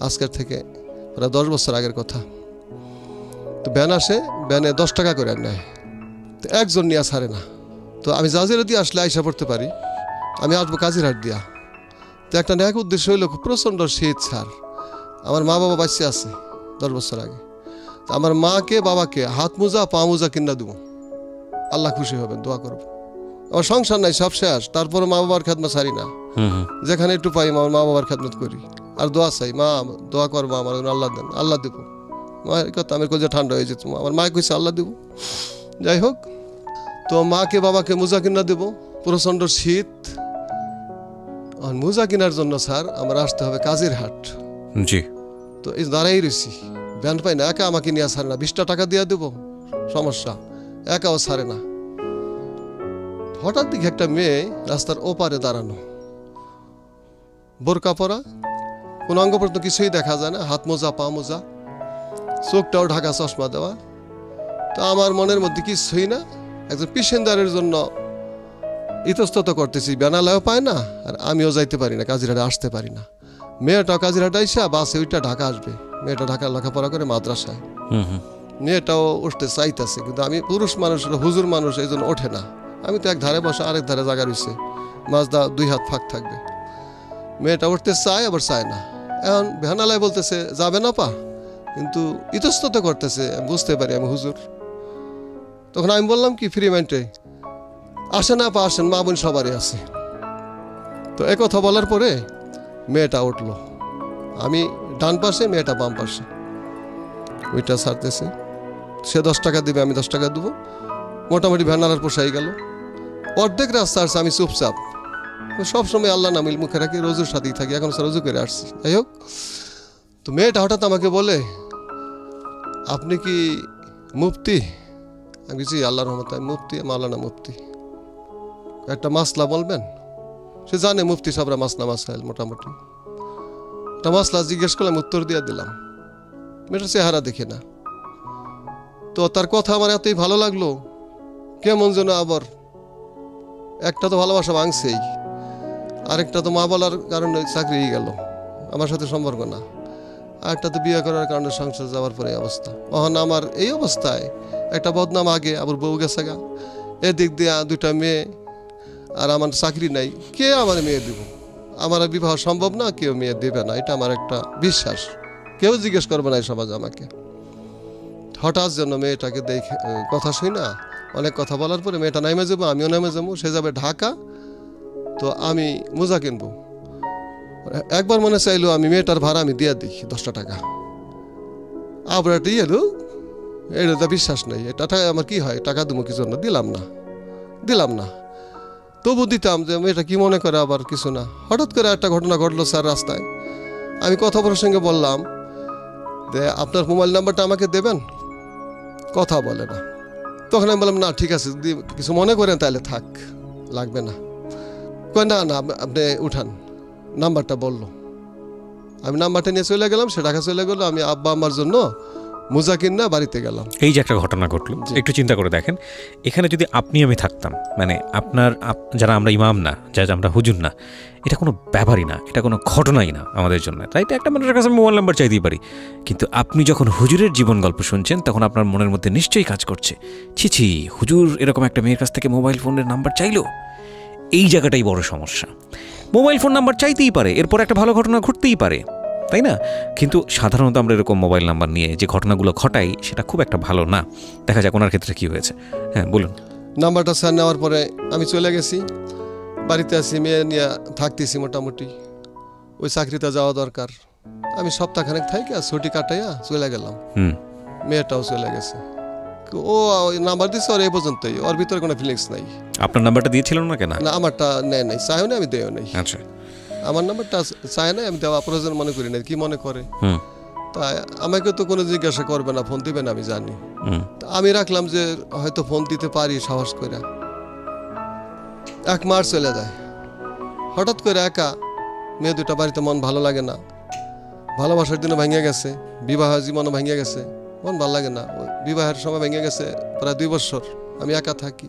আজকের থেকে প্রায় 10 বছর আগের কথা। তো ভ্যান আসে, ভ্যানে 10 টাকা করে নেয়, তো একজন নিয়ে ছাড়ে না। তো আমি জাজিরা দিয়ে আসলে আইসা পড়তে পারি, আমি আসবো কাজিরহাট দিয়া। তো একটা ন্যাক উদ্দেশ্য হইল প্রচণ্ড শীত স্যার, আমার মা বাবা বাচ্চা আছে 10 বছর আগে, তো আমার মাকে বাবাকে হাত মোজা পা মোজা কিনা দেবো, আল্লাহ খুশি হবেন, দোয়া করবো। আমার সংসার নাই, সব শেষ, তারপরে মা বাবার খেদমত ছাড়ি না, যেখানে একটু পাই আমার মা বাবার খেদমত করি, আর দোয়া চাই, মা দোয়া করবো আমার, আল্লাহ দেন, আল্লাহ দেবো। মায়ের কথা আমার কোথায় ঠান্ডা হয়ে যেত, আমার মায় কইছে আল্লাহ দেবো। যাই হোক, তো মাকে বাবাকে মোজা কিনা দেবো, প্রচণ্ড শীত। আর মোজা কেনার জন্য স্যার আমার আসতে হবে কাজিরহাট। জি। তো এই দাঁড়াই রয়েছি, ভ্যান পাই না, একা আমাকে নিয়ে ছাড়ে না, 20 টাকা দিয়ে দেবো, সমস্যা, একাও ছাড়ে না। হঠাৎ দিকে একটা মেয়ে রাস্তার ওপারে দাঁড়ানো, বোরকা পরা, কোনো অঙ্গ পর্যন্ত কিছুই দেখা যায় না, হাত মোজা পা মোজা, চোখটাও ঢাকা, চশমা দেওয়া। তো আমার মনের মধ্যে কিছুই না, একজন পেশেন্টারের জন্য ইতস্তত করতেছি, বেনালায়ও পায় না, আর আমিও যাইতে পারি না, কাজিরহাটে আসতে পারি না। মেয়েটাও কাজিরহাটে আইসা বাসে ওইটা ঢাকা আসবে, মেয়েটা ঢাকা লেখাপড়া করে মাদ্রাসায়, মেয়েটাও উঠতে চাইতেছে, কিন্তু আমি পুরুষ মানুষ, হুজুর মানুষ, এই জন্য ওঠে না। আমি তো এক ধারে বসে, আরেক ধারে জায়গা রয়েছে, মাজদা 2 হাত ফাঁক থাকবে। মেয়েটা উঠতে চায়, আবার চায় না। এখন বেহানালায় বলতেছে যাবে না পা, কিন্তু ইতস্তত করতেছে, আমি বুঝতে পারি আমি হুজুর। তখন আমি বললাম কি ফ্রি মাইন্ডে, আসে না পা, আসেন, মা বোন সবারই আছে। তো একথা বলার পরে মেয়েটা উঠলো, আমি ডান পাশে, মেয়েটা বাম পাশে, ওইটা ছাড়তেছে। সে 10 টাকা দিবে, আমি 10 টাকা দেবো, মোটামুটি ভ্যানালার পোষাই গেল। অর্ধেক রাস্তা আসছে, আমি চুপচাপ, সবসময় আল্লাহ নামিল মুখে রাখি, রোজুর সাথেই থাকি, এখন স্যার রোজু করে আসছি। যাই হোক, তো মেয়েটা হঠাৎ আমাকে বলে আপনি কি মুফতি? আমি কিছু আল্লাহর রহমতে আমি মুফতি, মাওলানা মুফতি, একটা মাসলা বলবেন? সে জানে মুফতি সাবরা মাসলা মাসাইল, মোটামুটি একটা মাসলা জিজ্ঞেস করলাম, উত্তর দিয়ে দিলাম। মেয়েটার চেহারা দেখে না, তো তার কথা আমার এতই ভালো লাগলো, কেমন যেন আবার একটা তো ভালোবাসা ভাঙছেই, আরেকটা তো মা বলার কারণে চাকরি গেল, আমার সাথে সম্পর্ক না, আরেকটা তো বিয়ে করার কারণে সংসার যাওয়ার পরে অবস্থা। তখন আমার এই অবস্থায় একটা বদনাম, আগে আবার বউ গেছে গা, এদিক দিয়ে 2টা মেয়ে, আর আমার চাকরি নাই, কে আমার মেয়ে দিব? আমার বিবাহ সম্ভব না, কেউ মেয়ে দেবে না, এটা আমার একটা বিশ্বাস, কেউ জিজ্ঞেস করবে না এই সমাজ আমাকে। হঠাৎ যেন মেয়েটাকে দেখে, কথা শুই না, অনেক কথা বলার পরে মেয়েটা নেমে যাবো, আমিও নেমে যাবো, সে যাবে ঢাকা, তো আমি মোজা কিনবো। একবার মনে চাইলো আমি মেয়েটার ভাড়া আমি দিয়ে দিই 10 টাকা, আবার এটা এলো, এটা তো বিশ্বাস নেই, এটা আমার কি হয়, টাকা দেবো কি জন্য, দিলাম না, তবু দিতাম, যে মেয়েটা কি মনে করে আবার কিছু না। হঠাৎ করে একটা ঘটনা ঘটলো স্যার রাস্তায়, আমি কথা প্রসঙ্গে বললাম যে আপনার মোবাইল নাম্বারটা আমাকে দেবেন, কথা বলে না। তখন আমি বললাম না ঠিক আছে, কিছু মনে করেন তাহলে থাক, লাগবে না। কয় না না আপনি উঠান, নাম্বারটা বললো, আমি নাম্বারটা নিয়ে চলে গেলাম, সে ঢাকা চলে গেলো, আমি আব্বা আমার জন্য মোজা কিনা বাড়িতে গেলাম। এই যে একটা ঘটনা ঘটলো, একটু চিন্তা করে দেখেন, এখানে যদি আপনি আমি থাকতাম, মানে আপনার যারা আমরা ইমাম না, যারা আমরা হুজুর না, এটা কোনো ব্যাপারই না, এটা কোনো ঘটনাই না আমাদের জন্য, তাই তো একটা মানুষের কাছে মোবাইল নাম্বার চাইতেই পারি। কিন্তু আপনি যখন হুজুরের জীবন গল্প শুনছেন, তখন আপনার মনের মধ্যে নিশ্চয়ই কাজ করছে, ছি হুজুর এরকম একটা মেয়ের কাছ থেকে মোবাইল ফোনের নাম্বার চাইলো। এই জায়গাটাই বড় সমস্যা। মোবাইল ফোন নাম্বার চাইতেই পারে, এরপর একটা ভালো ঘটনা ঘটতেই পারে, তাই না? কিন্তু সাধারণত আমরা এরকম মোবাইল নাম্বার নিয়ে যে ঘটনাগুলো ঘটাই, সেটা খুব একটা ভালো না। দেখা যাক ওনার ক্ষেত্রে কি হয়েছে। হ্যাঁ বলুন। নাম্বারটা স্যার নেওয়ার পরে আমি চলে গেছি, বাড়িতে আছি, মেয়ে নিয়ে থাকতেছি, মোটামুটি ওই চাকরিতে যাওয়া দরকার। আমি সপ্তাহখানেক থাকি আর ছুটি কাটাইয়া চলে গেলাম, মেয়েটাও চলে গেছে। ও নাম্বার দিচ্ছে, ওর এই পর্যন্তই, ওর ভিতরে কোনো ফিলিংস নাই। আপনার নাম্বারটা দিয়েছিল না কেন? না, আমারটা নেয় নাই, চাইও না, আমি দেও নাই। আচ্ছা, আমার নাম্বারটা চায় না, আমি দেওয়া প্রয়োজন মনে করি না। কি মনে করে তাই আমাকে তো কোনো জিজ্ঞাসা করবে না, ফোন দিবে না, আমি জানি। আমি রাখলাম যে হয়তো ফোন দিতে পারি সাহস করে। 1 মাস চলে যায়, হঠাৎ করে একা, মেয়ে 2টা বাড়িতে, মন ভালো লাগে না, ভালোবাসার দিনও ভেঙে গেছে, বিবাহ জীবনও ভেঙে গেছে, মন ভালো লাগে না। বিবাহের সময় ভেঙে গেছে প্রায় 2 বছর, আমি একা থাকি,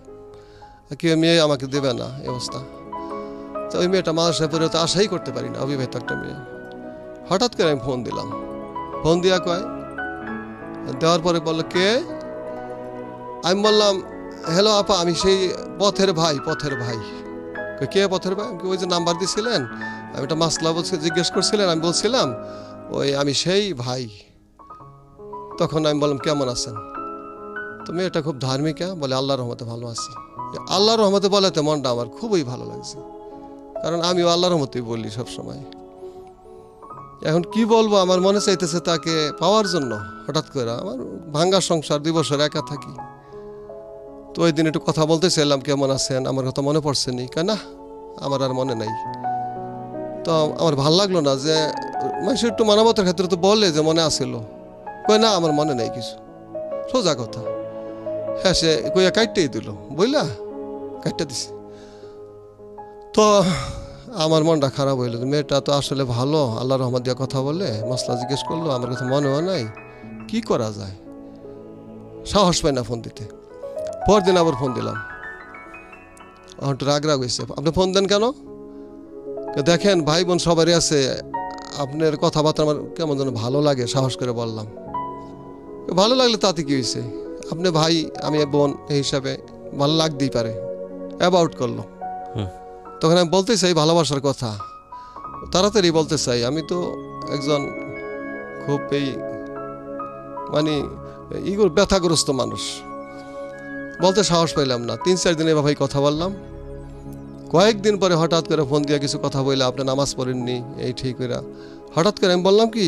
কেউ মেয়ে আমাকে দেবে না, এই অবস্থা। তো ওই মেয়েটা মাদ্রাসায় পড়ে তো আশাই করতে পারি না, অবিবাহিত একটা মেয়ে। হঠাৎ করে আমি ফোন দিলাম, ফোন দিয়া কয় দেওয়ার পরে বললো কে? আমি বললাম হ্যালো আপা, আমি সেই পথের ভাই। কে পথের ভাই? ওই যে নাম্বার দিছিলেন, আমি একটা মাসলা বলছি, জিজ্ঞেস করছিলেন, আমি বলছিলাম ওই আমি সেই ভাই। তখন আমি বললাম কেমন আছেন? তুমি এটা খুব ধার্মিকা, বলে আল্লাহর রহমতে ভালো আছি। আল্লাহর রহমতে বলাতে মনটা আমার খুবই ভালো লাগছে, কারণ আমিও আল্লাহর রহমতেই বলি সবসময়। এখন কি বলবো, আমার মনে চাইতেছে তাকে পাওয়ার জন্য। হঠাৎ করে আমার ভাঙ্গা সংসার, 2 বছর একা থাকি, তো ওই দিন একটু কথা বলতে চাইলাম কেমন আছেন, আমার কথা মনে পড়ছে নি কেন, আমার আর মনে নাই। তো আমার ভাল লাগলো না যে মানুষ একটু মানবতার ক্ষেত্রে তো বলে যে মনে আসিল, কই না আমার মনে নেই কিছু, সোজা কথা। হ্যাঁ, সে কইয়া কাটতেই দিল, বুঝলা, কাটতে দিছে। তো আমার মনটা খারাপ হইল, মেয়েটা তো আসলে ভালো, আল্লাহ রহমত দিয়ে কথা বলে, মশলা জিজ্ঞেস করলো, আমার কাছে মনে হয় নাই, কি করা যায়, সাহস পাই না ফোন দিতে। পরদিন আবার ফোন দিলাম, একটু রাগ হয়েছে, আপনি ফোন দেন কেন? দেখেন ভাই বোন সবারই আছে, আপনার কথাবার্তা আমার কেমন যেন ভালো লাগে, সাহস করে বললাম। ভালো লাগলে তাতে কি হয়েছে, আপনি ভাই আমি বোন, এই হিসাবে ভালো লাগতেই পারে। অ্যাবাউট করলো, তখন আমি বলতে চাই ভালোবাসার কথা, তাড়াতাড়ি বলতে চাই, আমি তো একজন খুব এই মানে ইগোর ব্যথাগ্রস্ত মানুষ, বলতে সাহস পাইলাম না। 3-4 দিন এভাবেই কথা বললাম। কয়েকদিন পরে হঠাৎ করে ফোন দিয়ে কিছু কথা বললে, আপনি নামাজ পড়েননি, এই ঠিক করে হঠাৎ করে আমি বললাম কি,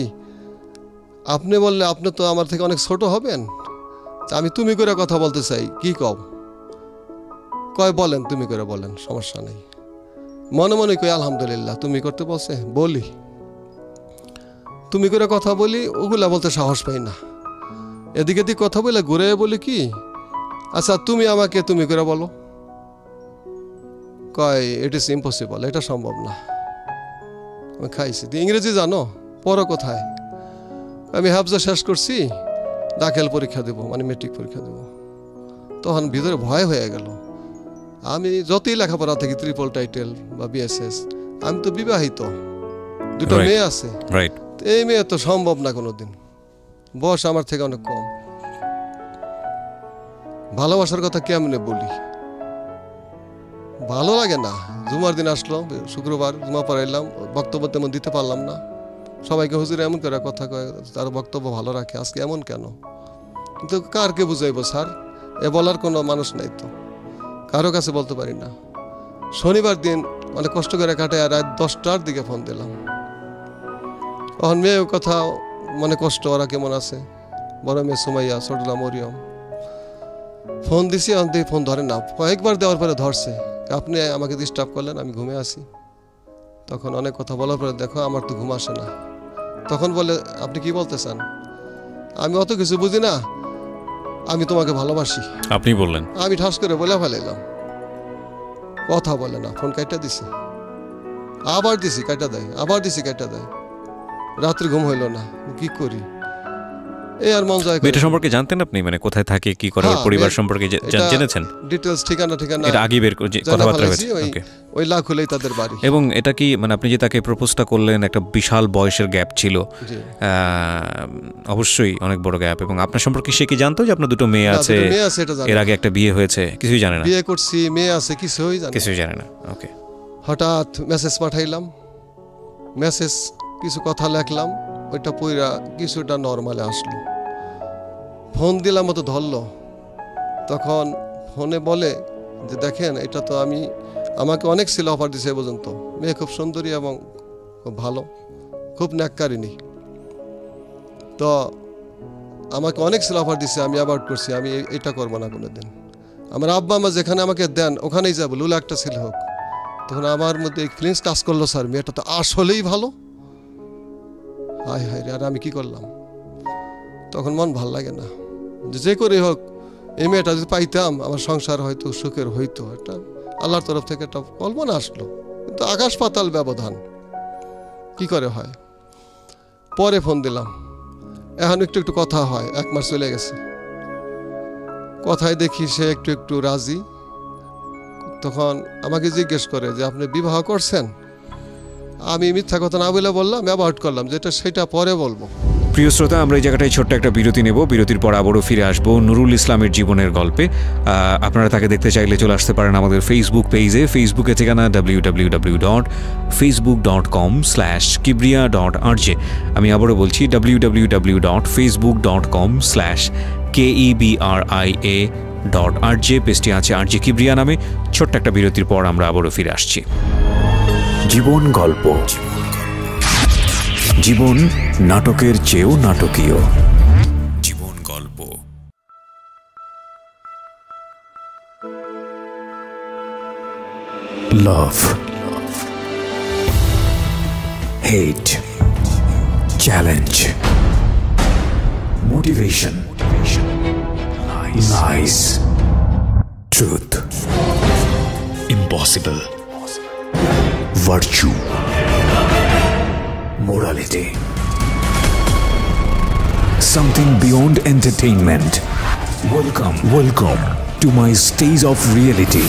আপনি বললে আপনি তো আমার থেকে অনেক ছোট হবেন, আমি তুমি করে কথা বলতে চাই, কি কয় বলেন, তুমি করে বলেন, সমস্যা নেই। মনে মনে কই আলহামদুলিল্লাহ, তুমি করতে বলছে বলি, তুমি করে কথা বলি, ওগুলা বলতে সাহস পাই না। এদিকে এদিকে কথা বলে ঘুরে বলি কি, আচ্ছা তুমি আমাকে তুমি করে বলো, কয় ইট ইজ ইম্পসিবল, এটা সম্ভব না। আমি খাইছি, ইংরেজি জানো, পড়ো কোথায়? আমি হাফজা শেষ করছি, দাখিল পরীক্ষা দেব, মানে মেট্রিক পরীক্ষা দেব। তখন ভিতরে ভয় হয়ে গেল, আমি যতই লেখাপড়া থাকি, ট্রিপল টাইটেল বা বিএসএস, আমি তো বিবাহিত, 2টো মেয়ে আছে, এই মেয়ে তো সম্ভব না কোনোদিন, বয়স আমার থেকে অনেক কম, ভালোবাসার কথা কেমনে বলি, ভালো লাগে না। জুমার দিন আসলো, শুক্রবার জুমা পড়াইলাম, বক্তব্য তেমন দিতে পারলাম না। সবাইকে হুজুর এমন করে কথা কয়, তার বক্তব্য ভালো রাখে, আজকে এমন কেন? কিন্তু কারকে বুঝাইবো স্যার, এ বলার কোনো মানুষ নাই তো, কারো কাছে বলতে পারি না। শনিবার দিন অনেক কষ্ট করে কাটায়, রাত 10টার দিকে ফোন দিলাম। তখন মেয়ের কথা মনে কষ্ট, ওরা কেমন আছে, বড় মেয়ে সুমাইয়া, ছোটলা মরিয়ম। ফোন দিছি, ফোন ধরে না, কয়েকবার দেওয়ার পরে ধরছে, আপনি আমাকে ডিস্টার্ব করলেন, আমি ঘুমে আসি। তখন অনেক কথা বলার পরে দেখো আমার তো ঘুম আসে না। তখন বলে আপনি কি বলতে চান? আমি অত কিছু বুঝি না, আমি তোমাকে ভালোবাসি। আপনি বললেন? আমি ঠাস করে বলে ফেলাইলাম, কথা বলে না, ফোন কাটা দিছে, আবার দিছি কাটা দেয়, আবার দিছি কাটা দেয়, রাত্রে ঘুম হইল না, কি করি? এই আর মন যায়। এটা সম্পর্কে জানতেন আপনি, মানে কোথায় থাকে, কি করে, পরিবার সম্পর্কে জেনেছেন? ডিটেইলস, ঠিকানা এটা আগে বের করে কথাবার্তা হয়েছে, ওই লাখ হলেই তাদের বাড়ি। এবং এটা কি মানে আপনি যে তাকে প্রপোজটা করলেন, একটা বিশাল বয়সের গ্যাপ ছিল, অবশ্যই অনেক বড় গ্যাপ, এবং আপনার সম্পর্কে সে কি জানতো যে আপনার 2টো মেয়ে আছে, এর আগে একটা বিয়ে হয়েছে? কিছুই জানে না, বিয়ে করছি, মেয়ে আছে, কিছুই জানে না। ওকে। হঠাৎ মেসেজ পাঠাইলাম, মেসেজ কিছু কথা লেখলাম, ওইটা পইরা কিছুটা নর্মালে আসলো। ফোন দিলাম, মতো ধরলো, তখন ফোনে বলে যে দেখেন এটা তো আমাকে অনেক ছিল অফার দিছে এ পর্যন্ত, মেয়ে খুব সুন্দরী এবং খুব ভালো, খুব ন্যাক্কারিনী, তো আমাকে অনেক ছিল অফার দিছে, আমি অ্যাভয়েড করছি, আমি এটা করবো না কোনোদিন। আমার আব্বা মা যেখানে আমাকে দেন ওখানেই যাবো, লুলা একটা ছেলে হোক। তখন আমার মধ্যে এই ফিলিংস কাজ করলো, স্যার মেয়েটা তো আসলেই ভালো, হায় হায় রে, আর আমি কি করলাম? তখন মন ভাল লাগে না, যে করে হোক এই মেয়েটা যদি পাইতাম, আমার সংসার হয়তো সুখের হইতো। এটা আল্লাহর তরফ থেকে একটা কল্পনা আসলো, কিন্তু আকাশ পাতাল ব্যবধান, কি করে হয়? পরে ফোন দিলাম, এখন একটু একটু কথা হয়, 1 মাস চলে গেছে, কথায় দেখি সে একটু একটু রাজি। তখন আমাকে জিজ্ঞেস করে যে আপনি বিবাহ করছেন? আমি মিথ্যা কথা না বলে বললাম, অ্যাভয়েড করলাম, যেটা সেটা পরে বলবো। প্রিয় শ্রোতা, আমরা এই জায়গাটায় ছোট্ট একটা বিরতি নেব। বিরতির পর আবারও ফিরে আসবো নুরুল ইসলামের জীবনের গল্পে। আপনারা তাকে দেখতে চাইলে চলে আসতে পারেন আমাদের ফেসবুক পেজে। ফেসবুকে ঠিকানা www.facebook.com/kibriya.rj। আমি আবারও বলছি www.facebook.com/KEBRIA.RJ। পেজটি আছে আরজে কিবরিয়া নামে। ছোট্ট একটা বিরতির পর আমরা আবারও ফিরে আসছি। জীবন গল্প। জীবন নাটকের চেয়েও নাটকীয়। জীবন গল্প। Love, hate, challenge, motivation, lies, truth, impossible, virtue, morality, something beyond entertainment. Welcome to my stage of reality.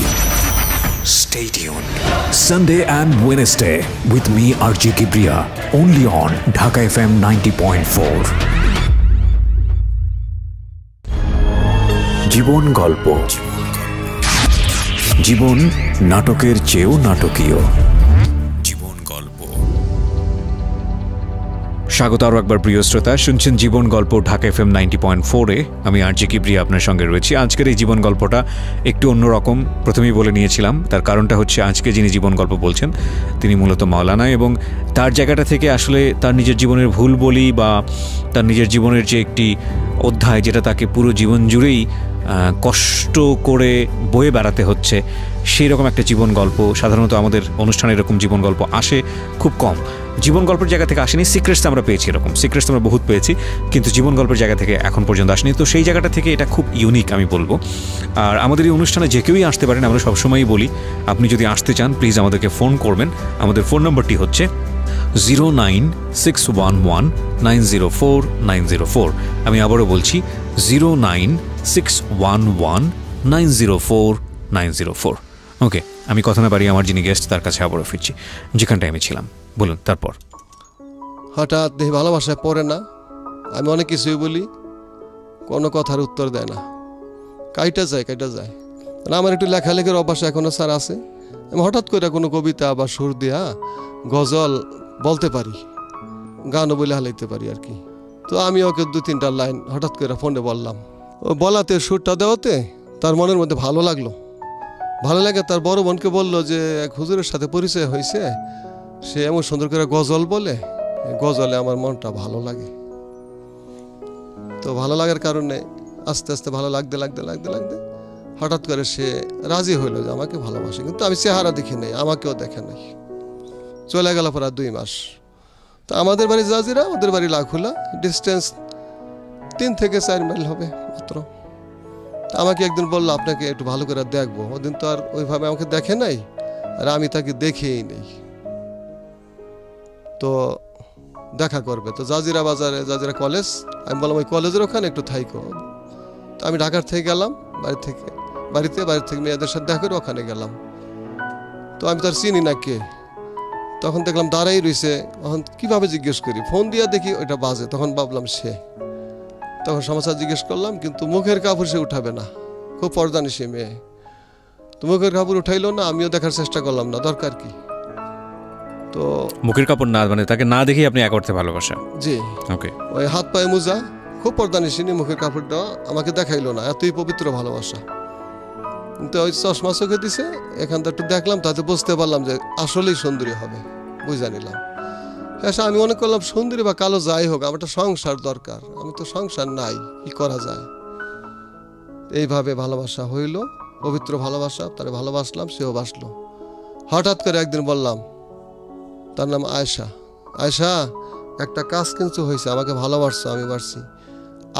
Stay tuned. Sunday and Wednesday with me RJ Kibriya, only on Dhaka FM 90.4. জীবন গল্প। জীবন নাটকের চেয়েও নাটকীয়। স্বাগত আরও একবার প্রিয় শ্রোতা, শুনছেন জীবন গল্প ঢাকা FM 90.4-এ। আমি আরজে কিবরিয়া আপনার সঙ্গে রয়েছি। আজকের এই জীবন গল্পটা একটু অন্যরকম, প্রথমেই বলে নিয়েছিলাম। তার কারণটা হচ্ছে আজকে যিনি জীবন গল্প বলছেন তিনি মূলত মাওলানা, এবং তার জায়গাটা থেকে আসলে তার নিজের জীবনের ভুল বলি বা তার নিজের জীবনের যে একটি অধ্যায় যেটা তাকে পুরো জীবন জুড়েই কষ্ট করে বয়ে বেড়াতে হচ্ছে, সেই রকম একটা জীবন গল্প। সাধারণত আমাদের অনুষ্ঠানে এরকম জীবন গল্প আসে খুব কম। জীবন গল্পের জায়গা থেকে আসেনি, সিক্রেটস আমরা পেয়েছি, এরকম সিক্রেটস আমরা বহুত পেয়েছি, কিন্তু জীবন গল্পের জায়গা থেকে এখন পর্যন্ত আসেনি। তো সেই জায়গাটা থেকে এটা খুব ইউনিক আমি বলবো। আর আমাদের এই অনুষ্ঠানে যে কেউই আসতে পারেন, আমরা সবসময়ই বলি আপনি যদি আসতে চান প্লিজ আমাদেরকে ফোন করবেন। আমাদের ফোন নম্বরটি হচ্ছে 09611904904। আমি আবারও বলছি 09611904904। ওকে, আমি কথা না পারি, আমার যিনি গেস্ট তার কাছে আবারও ফিরছি যেখানটায় আমি ছিলাম। বলুন তারপর। হঠাৎ দেখি ভালোবাসায় পড়ে না। আমি অনেক কিছুই বলি, কোনো কথার উত্তর দেয় না, কাইটা যায়। আমার একটু লেখালেখির অভ্যাস এখনও স্যার আছে। আমি হঠাৎ করে কোনো কবিতা বা সুর দিয়া গজল বলতে পারি, গানও বলে হালাইতে পারি আর কি। তো আমি ওকে 2-3টা লাইন হঠাৎ করে ফোনে বললাম। ও বলাতে সুরটা দেওয়াতে তার মনের মধ্যে ভালো লাগলো। ভালো লাগে তার বড় বোনকে বললো যে এক হুজুরের সাথে পরিচয় হয়েছে, সে এমন সুন্দর করে গজল বলে, গজলে আমার মনটা ভালো লাগে। তো ভালো লাগার কারণে আস্তে আস্তে ভালো লাগতে হঠাৎ করে সে রাজি হইলো যে আমাকে ভালোবাসে, কিন্তু আমি চেহারা দেখি নাই, আমাকেও দেখে নাই। চলে গেল পর 2 মাস। তো আমাদের বাড়ি জাজিরা, ওদের বাড়ি লাখুলা, ডিস্টেন্স 3 থেকে 4 মাইল হবে মাত্র। আমাকে একদিন বললো আপনাকে একটু ভালো করে দেখবো। ওদিন তো আর ওইভাবে আমাকে দেখে নাই, আর আমি তাকে দেখেই নেই। তো দেখা করবে তো জাজিরা বাজারে, জাজিরা কলেজ। আমি বললাম ওই কলেজের ওখানে একটু থাইকো। তো আমি ঢাকার থেকে গেলাম, বাড়ি থেকে মেয়েদের সাথে দেখা করে ওখানে গেলাম। তো আমি তার চিনি না কে, তখন দেখলাম দাঁড়াই রয়েছে। তখন কীভাবে জিজ্ঞেস করি, ফোন দিয়ে দেখি ওইটা বাজে, তখন ভাবলাম সে। তখন সমাচার জিজ্ঞেস করলাম, কিন্তু মুখের কাপড় সে উঠাবে না, খুব পর্দানিশী মেয়ে। তো মুখের কাপড় উঠাইলো না, আমিও দেখার চেষ্টা করলাম না, দরকার কি। তো মুখের কাপড় না, মানে তাকে না দেখেই আপনি এক অর্থে ভালোবাসা। জি, ওকে। ওই হাত পায়ে মোজা, খুব পর্দানিশী, মুখের কাপড় দেওয়া, আমাকে দেখাইলো না, এতই পবিত্র ভালোবাসা। কিন্তু ওই চশমা চোখে দিছে, এখানটা একটু দেখলাম, তাতে বুঝতে পারলাম যে আসলেই সুন্দরী হবে, বুঝা নিলাম। আমি মনে করলাম সুন্দরী বা কালো যাই হোক, আমার একটা সংসার দরকার, আমি তো সংসার নাই, কি করা যায়। এইভাবে ভালোবাসা হইল, পবিত্র ভালোবাসা। তারে ভালোবাসলাম, সেও বাসলো। হঠাৎ করে একদিন বললাম, তার নাম আয়েশা, আয়েশা একটা কাজ কিন্তু হয়েছে, আমাকে ভালোবাসছো, আমি বাসছি।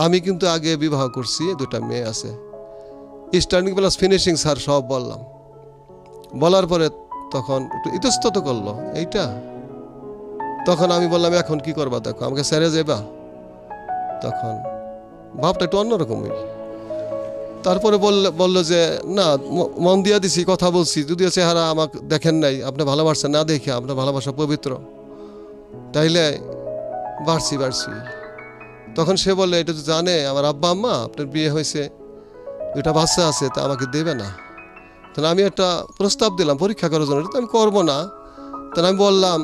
আমি কিন্তু আগে বিবাহ করছি, 2টা মেয়ে আছে, স্টার্টিং প্লাস ফিনিশিং স্যার সব বললাম। বলার পরে তখন একটু ইতস্তত করলো এইটা। তখন আমি বললাম এখন কি করবা, দেখো আমাকে ছেড়ে যাবা। তখন ভাবটা একটু অন্যরকমই। তারপরে বললো যে না, মন দিয়া দিছি, কথা বলছি, যদিও চেহারা আমাকে দেখেন নাই, আপনি ভালোবাসছেন না দেখে, আপনার ভালোবাসা পবিত্র, তাইলে বাড়ছি। তখন সে বলে এটা তো জানে আমার আব্বা আম্মা আপনার বিয়ে হয়েছে, 2টা বাচ্চা আছে, তা আমাকে দেবে না। তাহলে আমি একটা প্রস্তাব দিলাম পরীক্ষা করার জন্য, এটা তো আমি করবো না। তাহলে আমি বললাম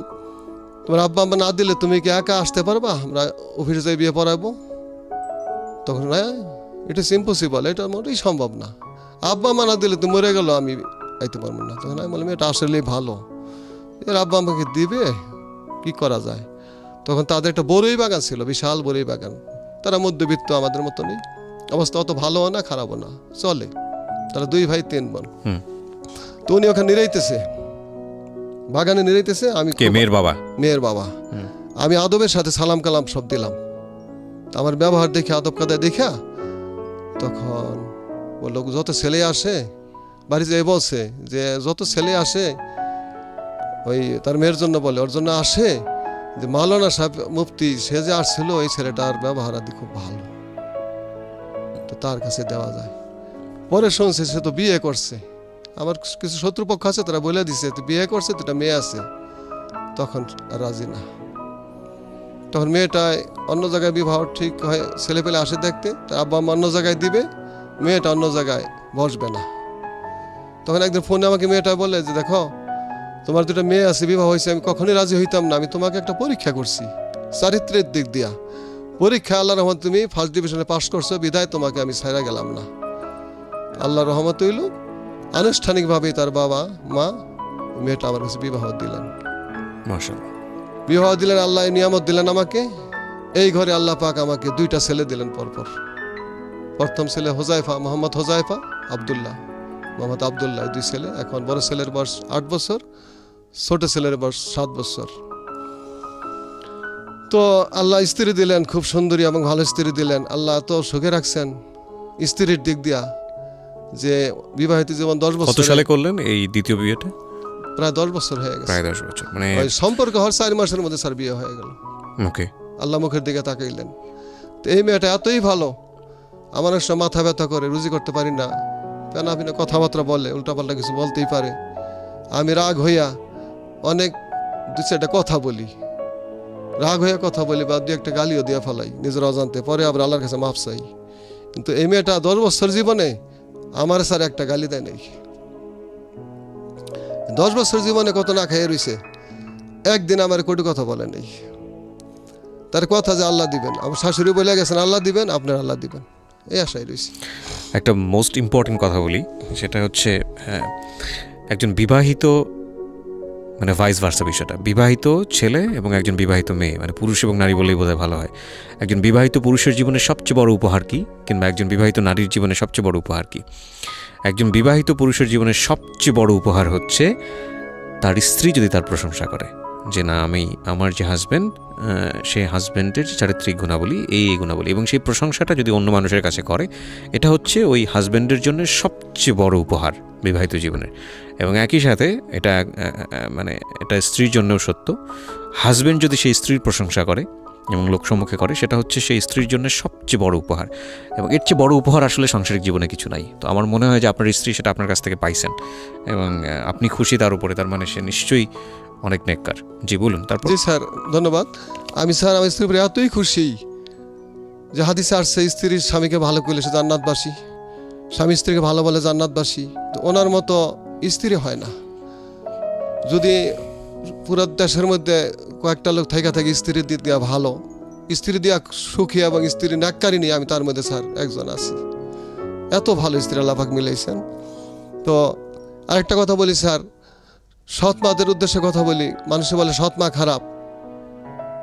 তোমার আব্বা আম্মা না দিলে তুমি কি একা আসতে পারবা, আমরা অফিসে যাই বিয়ে পড়াবো? তখন না, ইট ইজ ইম্পসিবল, এটা মোটেই সম্ভব না। আব্বা আম্মা না দিলে তুমি মরে গেল, আমি আইতে পারবো না। তখন আমি বললাম এটা আসলেই ভালো, এর আব্বা আমাকে দিবে, কি করা যায়? তখন তাদের একটা বড়ই বাগান ছিল, বিশাল বড়ই বাগান। তারা মধ্যবিত্ত, আমাদের মতো নেই, অবস্থা অত ভালোও না খারাপও না, চলে। তারা 2 ভাই 3 বোন। তো উনি ওখানে নিরাইতেছে, বাগানে নিরাইতেছে। আমি মেয়ের বাবা। আমি আদবের সাথে সালাম কালাম সব দিলাম। আমার ব্যবহার দেখে, আদব কাদায় দেখা, তখন বললো যত ছেলে আসে বাড়িতে, বলছে যে যত ছেলে আসে ওই তার মেয়ের জন্য বলে, ওর জন্য আসে যে মাওলানা সাহেব মুফতি সে যে আসছিল, এই ছেলেটার ব্যবহার আদি খুব ভালো, তো তার কাছে দেওয়া যায়। পরে শুনছে সে তো বিয়ে করছে। আমার কিছু শত্রুপক্ষ আছে, তারা বলে দিছে তুই বিয়ে করছে, দুটা মেয়ে আছে। তখন রাজি না। তখন মেয়েটায় অন্য জায়গায় বিবাহ ঠিক হয়, ছেলে পেলে আসে দেখতে, তার আব্বা আম্মা অন্য জায়গায় দিবে, মেয়েটা অন্য জায়গায় বসবে না। তখন একদিন ফোনে আমাকে মেয়েটা বলে যে দেখো তোমার 2টা মেয়ে আছে, বিবাহ হয়েছে, আমি কখনোই রাজি হইতাম না, আমি তোমাকে একটা পরীক্ষা করছি চারিত্রের দিক দিয়া। পরীক্ষা আল্লাহর রহমত তুমি ফার্স্ট ডিভিশনে পাস করছো, বিদায় তোমাকে আমি ছাইরা গেলাম না। আল্লাহর রহমত হইল আনুষ্ঠানিকভাবে তার বাবা মা মেয়েটা আমার কাছে বিবাহ দিলেন। মাশাআল্লাহ, বিবাহ দিলেন, আল্লাহ নিয়ামত দিলেন আমাকে। এই ঘরে আল্লাহ পাক আমাকে 2টা ছেলে দিলেন পরপর। প্রথম ছেলে হোজাইফা, মোহাম্মদ হোজাইফা, আব্দুল্লাহ, মোহাম্মদ আব্দুল্লাহ, 2 ছেলে। এখন বড় ছেলের বয়স 8 বছর, ছোট ছেলের বয়স 7 বছর। তো আল্লাহ স্ত্রী দিলেন, খুব সুন্দরী এবং ভালো স্ত্রী দিলেন। আল্লাহ তো সুখে রাখছেন স্ত্রীর দিক দিয়া, যে বিবাহিত জীবন 10 বছর। কত সালে করলেন এই দ্বিতীয় বিয়েটা? প্রায় 10 বছর হয়ে গেছে। প্রায় 10 বছর, মানে ওই সম্পর্ক হওয়ার 4 মাসের মধ্যে স্যার বিয়ে হয়ে গেল। ওকে। আল্লাহ মুখের দিকে তাকাইলেন। তো এই মেয়েটা এতই ভালো, আমার একটা মাথা ব্যথা করে, রুজি করতে পারি না, পেনা পিনা কথাবার্তা বলে, উল্টাপাল্টা কিছু বলতেই পারে। আমি রাগ হইয়া অনেক 2-4টা কথা বলি, রাগ হইয়া কথা বলি, বা 2-1টা গালিও দিয়ে ফেলাই নিজের অজান্তে, পরে আবার আল্লাহর কাছে মাফ চাই। কিন্তু এই মেয়েটা 10 বছর জীবনে আমার স্যার একটা গালি দেয় নাই। 10 বছর জীবনে কত না খাইয়ে রইছে, একদিন আমার কটু কথা বলে নেই। তার কথা যে আল্লাহ দিবেন, আমার শাশুড়ি বলে গেছেন আল্লাহ দিবেন, আপনার আল্লাহ দিবেন, এই আশাই রয়েছে। একটা মোস্ট ইম্পর্টেন্ট কথা বলি, সেটা হচ্ছে একজন বিবাহিত, মানে ভাইস ভার্সা বিষয়টা, বিবাহিত ছেলে এবং একজন বিবাহিত মেয়ে, মানে পুরুষ এবং নারী বলেই বোধহয় ভালো হয়। একজন বিবাহিত পুরুষের জীবনে সবচেয়ে বড় উপহার কি, কিংবা একজন বিবাহিত নারীর জীবনে সবচেয়ে বড় উপহার কি? একজন বিবাহিত পুরুষের জীবনে সবচেয়ে বড় উপহার হচ্ছে তার স্ত্রী যদি তার প্রশংসা করে, যে না আমি আমার যে হাজব্যান্ড, সে হাজব্যান্ডের চারিত্রিক গুণাবলী এই গুণাবলী, এবং সেই প্রশংসাটা যদি অন্য মানুষের কাছে করে, এটা হচ্ছে ওই হাজব্যান্ডের জন্য সবচেয়ে বড় উপহার বিবাহিত জীবনের। এবং একই সাথে এটা মানে এটা স্ত্রীর জন্যও সত্য, হাজব্যান্ড যদি সেই স্ত্রীর প্রশংসা করে এবং লোকসম্মুখে করে, সেটা হচ্ছে সেই স্ত্রীর জন্য সবচেয়ে বড় উপহার। এবং এর চেয়ে বড় উপহার আসলে সাংসারিক জীবনে কিছু নাই। তো আমার মনে হয় যে আপনার স্ত্রী সেটা আপনার কাছ থেকে পাইছেন এবং আপনি খুশি তার উপরে, তার মানে সে নিশ্চয়ই অনেক নেককার। জি বলুন। তারপর? জি স্যার, ধন্যবাদ। আমি স্যার আমার স্ত্রীর উপরে এতই খুশি যে হাদিসে আসছে স্ত্রীর স্বামীকে ভালো করলে সে জান্নাতবাসী, স্বামী স্ত্রীকে ভালো বলে জান্নাতবাসী। তো ওনার মতো স্ত্রী হয় না। যদি পুরো দেশের মধ্যে কয়েকটা লোক থাকা থাকে স্ত্রীর দিক দিয়া ভালো, স্ত্রী দিয়া সুখী এবং স্ত্রী নাক্কারি নিয়ে, আমি তার মধ্যে স্যার একজন আছি। এত ভালো স্ত্রী আল্লাহ পাক মিলাইছেন। তো আরেকটা কথা বলি স্যার, সৎ মাদের উদ্দেশ্যে কথা বলি। মানুষে বলে সৎ মা খারাপ,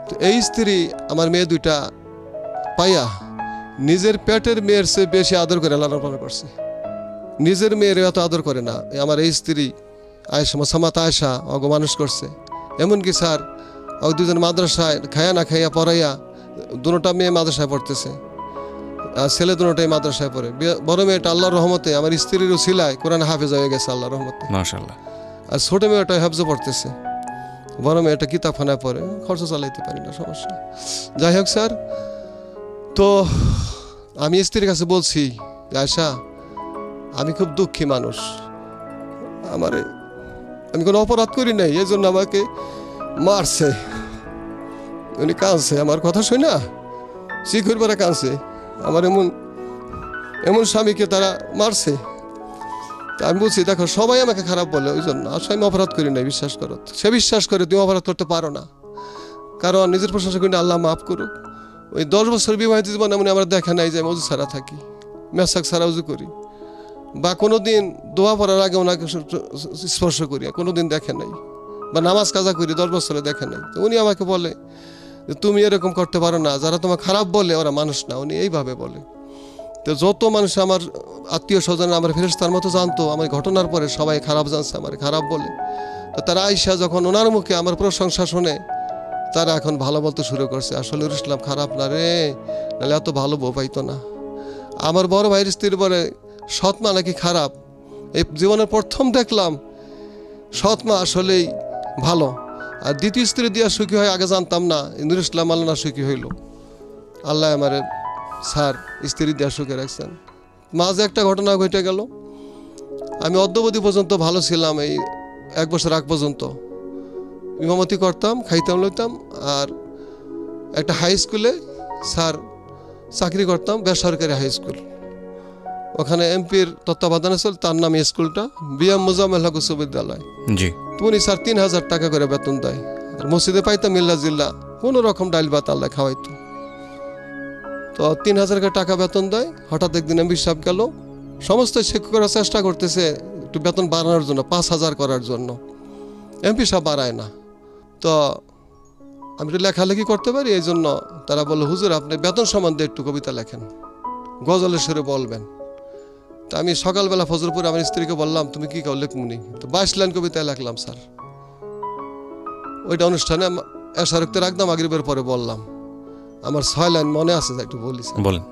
তো এই স্ত্রী আমার মেয়ে 2টা পাইয়া নিজের পেটের মেয়ের চেয়ে বেশি আদর করে লালন পালন করছে। নিজের মেয়ের এত আদর করে না আমার এই স্ত্রী আয়েশা, মোসাম্মত আয়েশা অগো মানুষ করছে। এমনকি স্যার ও 2জন মাদ্রাসায় খাইয়া না খাইয়া পড়াইয়া, 2টা মেয়ে মাদ্রাসায় পড়তেছে, ছেলে 2টাই মাদ্রাসায় পড়ে। বড় মেয়েটা আল্লাহর রহমতে আমার স্ত্রীর উসিলায় কোরআন হাফেজ হয়ে গেছে আল্লাহর রহমতে, মাশাআল্লাহ। আর ছোট মেয়েটা হাফজে পড়তেছে, বড় মেয়েটা কিতাবখানায় পড়ে, খরচ চালাইতে পারি না, সমস্যা। যাই হোক স্যার, তো আমি স্ত্রীর কাছে বলছি আয়েশা আমি খুব দুঃখী মানুষ, আমি কোনো অপরাধ করি নাই, এই জন্য আমাকে মারছে। উনি কাঁদছে, আমার কথা শুনে শিখুর পরে কাঁদছে, আমার এমন এমন স্বামীকে তারা মারছে। তা আমি বলছি দেখো সবাই আমাকে খারাপ বলে, ওই জন্য আসলে আমি অপরাধ করি না, বিশ্বাস করো। সে বিশ্বাস করে তুমি অপরাধ করতে পারো না, কারণ নিজের প্রশংসা করি না, আল্লাহ মাফ করুক। ওই 10 বছর বিবাহিত জীবন এমন আমার দেখা নাই যে আমি অজু ছাড়া থাকি, মেসাক ছাড়া উজু করি, বা কোনোদিন দোয়া পড়ার আগে ওনাকে স্পর্শ করি, কোনোদিন দেখে নাই, বা নামাজ কাজা করি 10 বছরে দেখে নাই। তো উনি আমাকে বলে যে তুমি এরকম করতে পারো না, যারা তোমার খারাপ বলে ওরা মানুষ না, উনি এইভাবে বলে। তো যত মানুষ আমার আত্মীয় স্বজন আমার ফেরেশতার মতো জানতো, আমার ঘটনার পরে সবাই খারাপ জানছে, আমার খারাপ বলে। তো তারা আইসা যখন ওনার মুখে আমার প্রশংসা শুনে তারা এখন ভালো বলতে শুরু করছে, আসলে ইসলাম খারাপ না রে, নাহলে এত ভালো বউ পাইতো না। আমার বড় ভাইয়ের স্ত্রীর বলে সৎমা নাকি খারাপ। এই জীবনের প্রথম দেখলাম সৎমা আসলেই ভালো। আর দ্বিতীয় স্ত্রী দিয়া সুখী হয় আগে জানতাম না, নুরুল ইসলাম আল্লাহ সুখী হইল। আল্লাহ আমার স্যার স্ত্রী দিয়া সুখে রাখছেন। মাঝে একটা ঘটনা ঘটে গেল, আমি অদ্যবধি পর্যন্ত ভালো ছিলাম, এই 1 বছর আগ পর্যন্ত ইমামতি করতাম, খাইতাম লইতাম। আর একটা হাই স্কুলে স্যার চাকরি করতাম, বেসরকারি হাই স্কুল, ওখানে এমপির তত্ত্বাবধানে চল, তার নামে স্কুলটা বিএম মোজাম্মেল হক উচ্চ বিদ্যালয়। জি। উনি স্যার 3000 টাকা করে বেতন দেয়, আর মসজিদে পাইতাম মিল্লা জিল্লা কোনো রকম ডাইল ভাত আল্লাহ খাওয়াইতো। তো 3000 টাকা বেতন দেয়। হঠাৎ একদিন এমপি সাহেব গেল, সমস্ত শিক্ষকরা চেষ্টা করতেছে একটু বেতন বাড়ানোর জন্য, 5000 করার জন্য, এমপি সাহেব বাড়ায় না। তো আমি একটু লেখালেখি করতে পারি, এই জন্য তারা বললো হুজুর আপনি বেতন সম্বন্ধে একটু কবিতা লেখেন, গজলের সুরে বলবেন। তা আমি সকালবেলা ফজরপুরে আমার স্ত্রীকে বললাম তুমি কি কাউ লেখমুনি, তো 22 লাইন কবিতা লিখলাম স্যার। ওইটা অনুষ্ঠানে এশারক্তের একদম মাগরিবের পরে বললাম। আমার 6 লাইন মনে আছে, একটু বলি বলেন।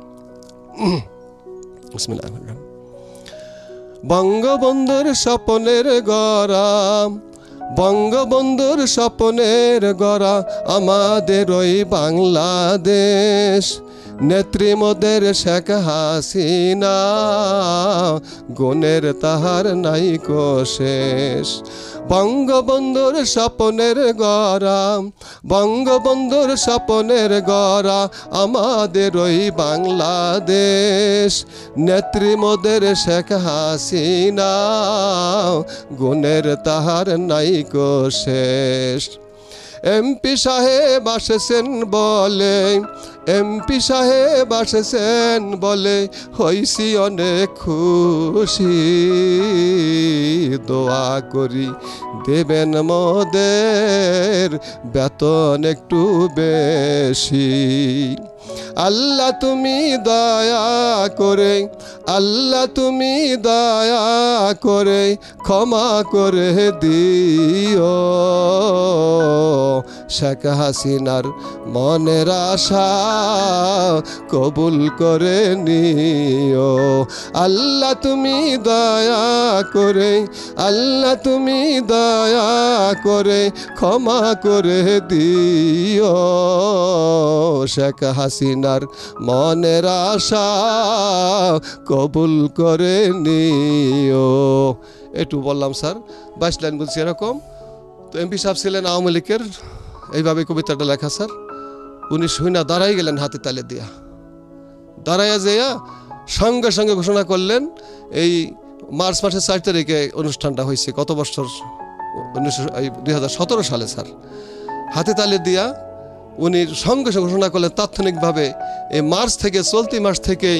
বিসমিল্লাহির রহমানির রহিম। বঙ্গবন্ধুর স্বপ্নের গড়া, বঙ্গবন্ধুর স্বপ্নের গড়া আমাদের ওই বাংলাদেশ, নেত্রী মোদের শেখ হাসিনা, গুণের তাহার নাই কো শেষ। বঙ্গবন্ধুর স্বপ্নের গড়া, বঙ্গবন্ধুর স্বপ্নের গড়া আমাদের ওই বাংলাদেশ, নেত্রী মোদের শেখ হাসিনা, গুণের তাহার নাই কো শেষ। এমপি সাহেব আসেছেন বলে, এমপি সাহেব আসেছেন বলে হইছি অনেক খুশি, দোয়া করি দেবেন মোদের বেতন একটু বেশি। আল্লাহ তুমি দয়া করে, আল্লাহ তুমি দয়া করে ক্ষমা করে দিও, শেখ হাসিনার মনের আশা কবুল করে নিও। আল্লাহ তুমি দয়া করে, আল্লাহ তুমি দয়া করে ক্ষমা করে দিও, শেখ হাসিনার মনের আশা কবুল করে নিও। একটু বললাম স্যার, 22 লাইন বলছি এরকম। তো এমপি সাহেব ছিলেন আওয়ামী লীগের, এইভাবে কবিতাটা লেখা স্যার। উনি শুনা দাঁড়াই গেলেন হাতে তালে দিয়া, দাঁড়াইয়া যেয়া সঙ্গে সঙ্গে ঘোষণা করলেন এই মার্চ মাসের 4 তারিখে অনুষ্ঠানটা হয়েছে, কত বছর 2017 সালে স্যার। হাতে তালে দিয়া উনি সঙ্গে সঙ্গে ঘোষণা করলেন তাৎক্ষণিকভাবে এই মার্চ থেকে, চলতি মাস থেকেই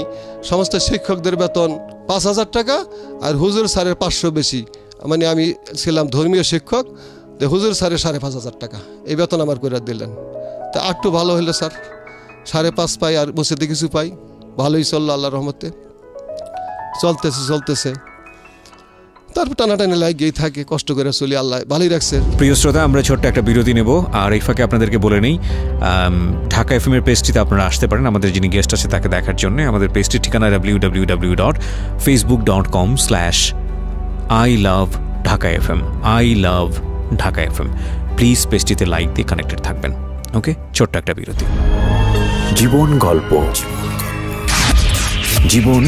সমস্ত শিক্ষকদের বেতন 5000 টাকা, আর হুজুর স্যারের 500 বেশি। মানে আমি ছিলাম ধর্মীয় শিক্ষক, হুজুর স্যারের 5,500 টাকা এই বেতন আমার করে দিলেন। তা একটু ভালো হইলো স্যার, 5.5 পাই আর মসজিদে কিছু পাই, ভালোই চললো আল্লাহর রহমতে, চলতেছে চলতেছে। তারপর টানাটানি লাগিয়েই থাকে, কষ্ট করে চলি, আল্লাহ ভালোই রাখছে। প্রিয় শ্রোতা, আমরা ছোট্ট একটা বিরতি নেব, আর এই ফাঁকে আপনাদেরকে বলে নেই ঢাকা এফএম এর পেজটিতে আপনারা আসতে পারেন আমাদের যিনি গেস্ট আছে তাকে দেখার জন্য। আমাদের পেজটির ঠিকানা www.facebook.com/I-love-Dhaka-FM, I love Dhaka FM. Please পেজটিতে লাইক দিয়ে কানেক্টেড থাকবেন। ওকে, ছোট্ট একটা বিরতি। জীবন গল্প, জীবন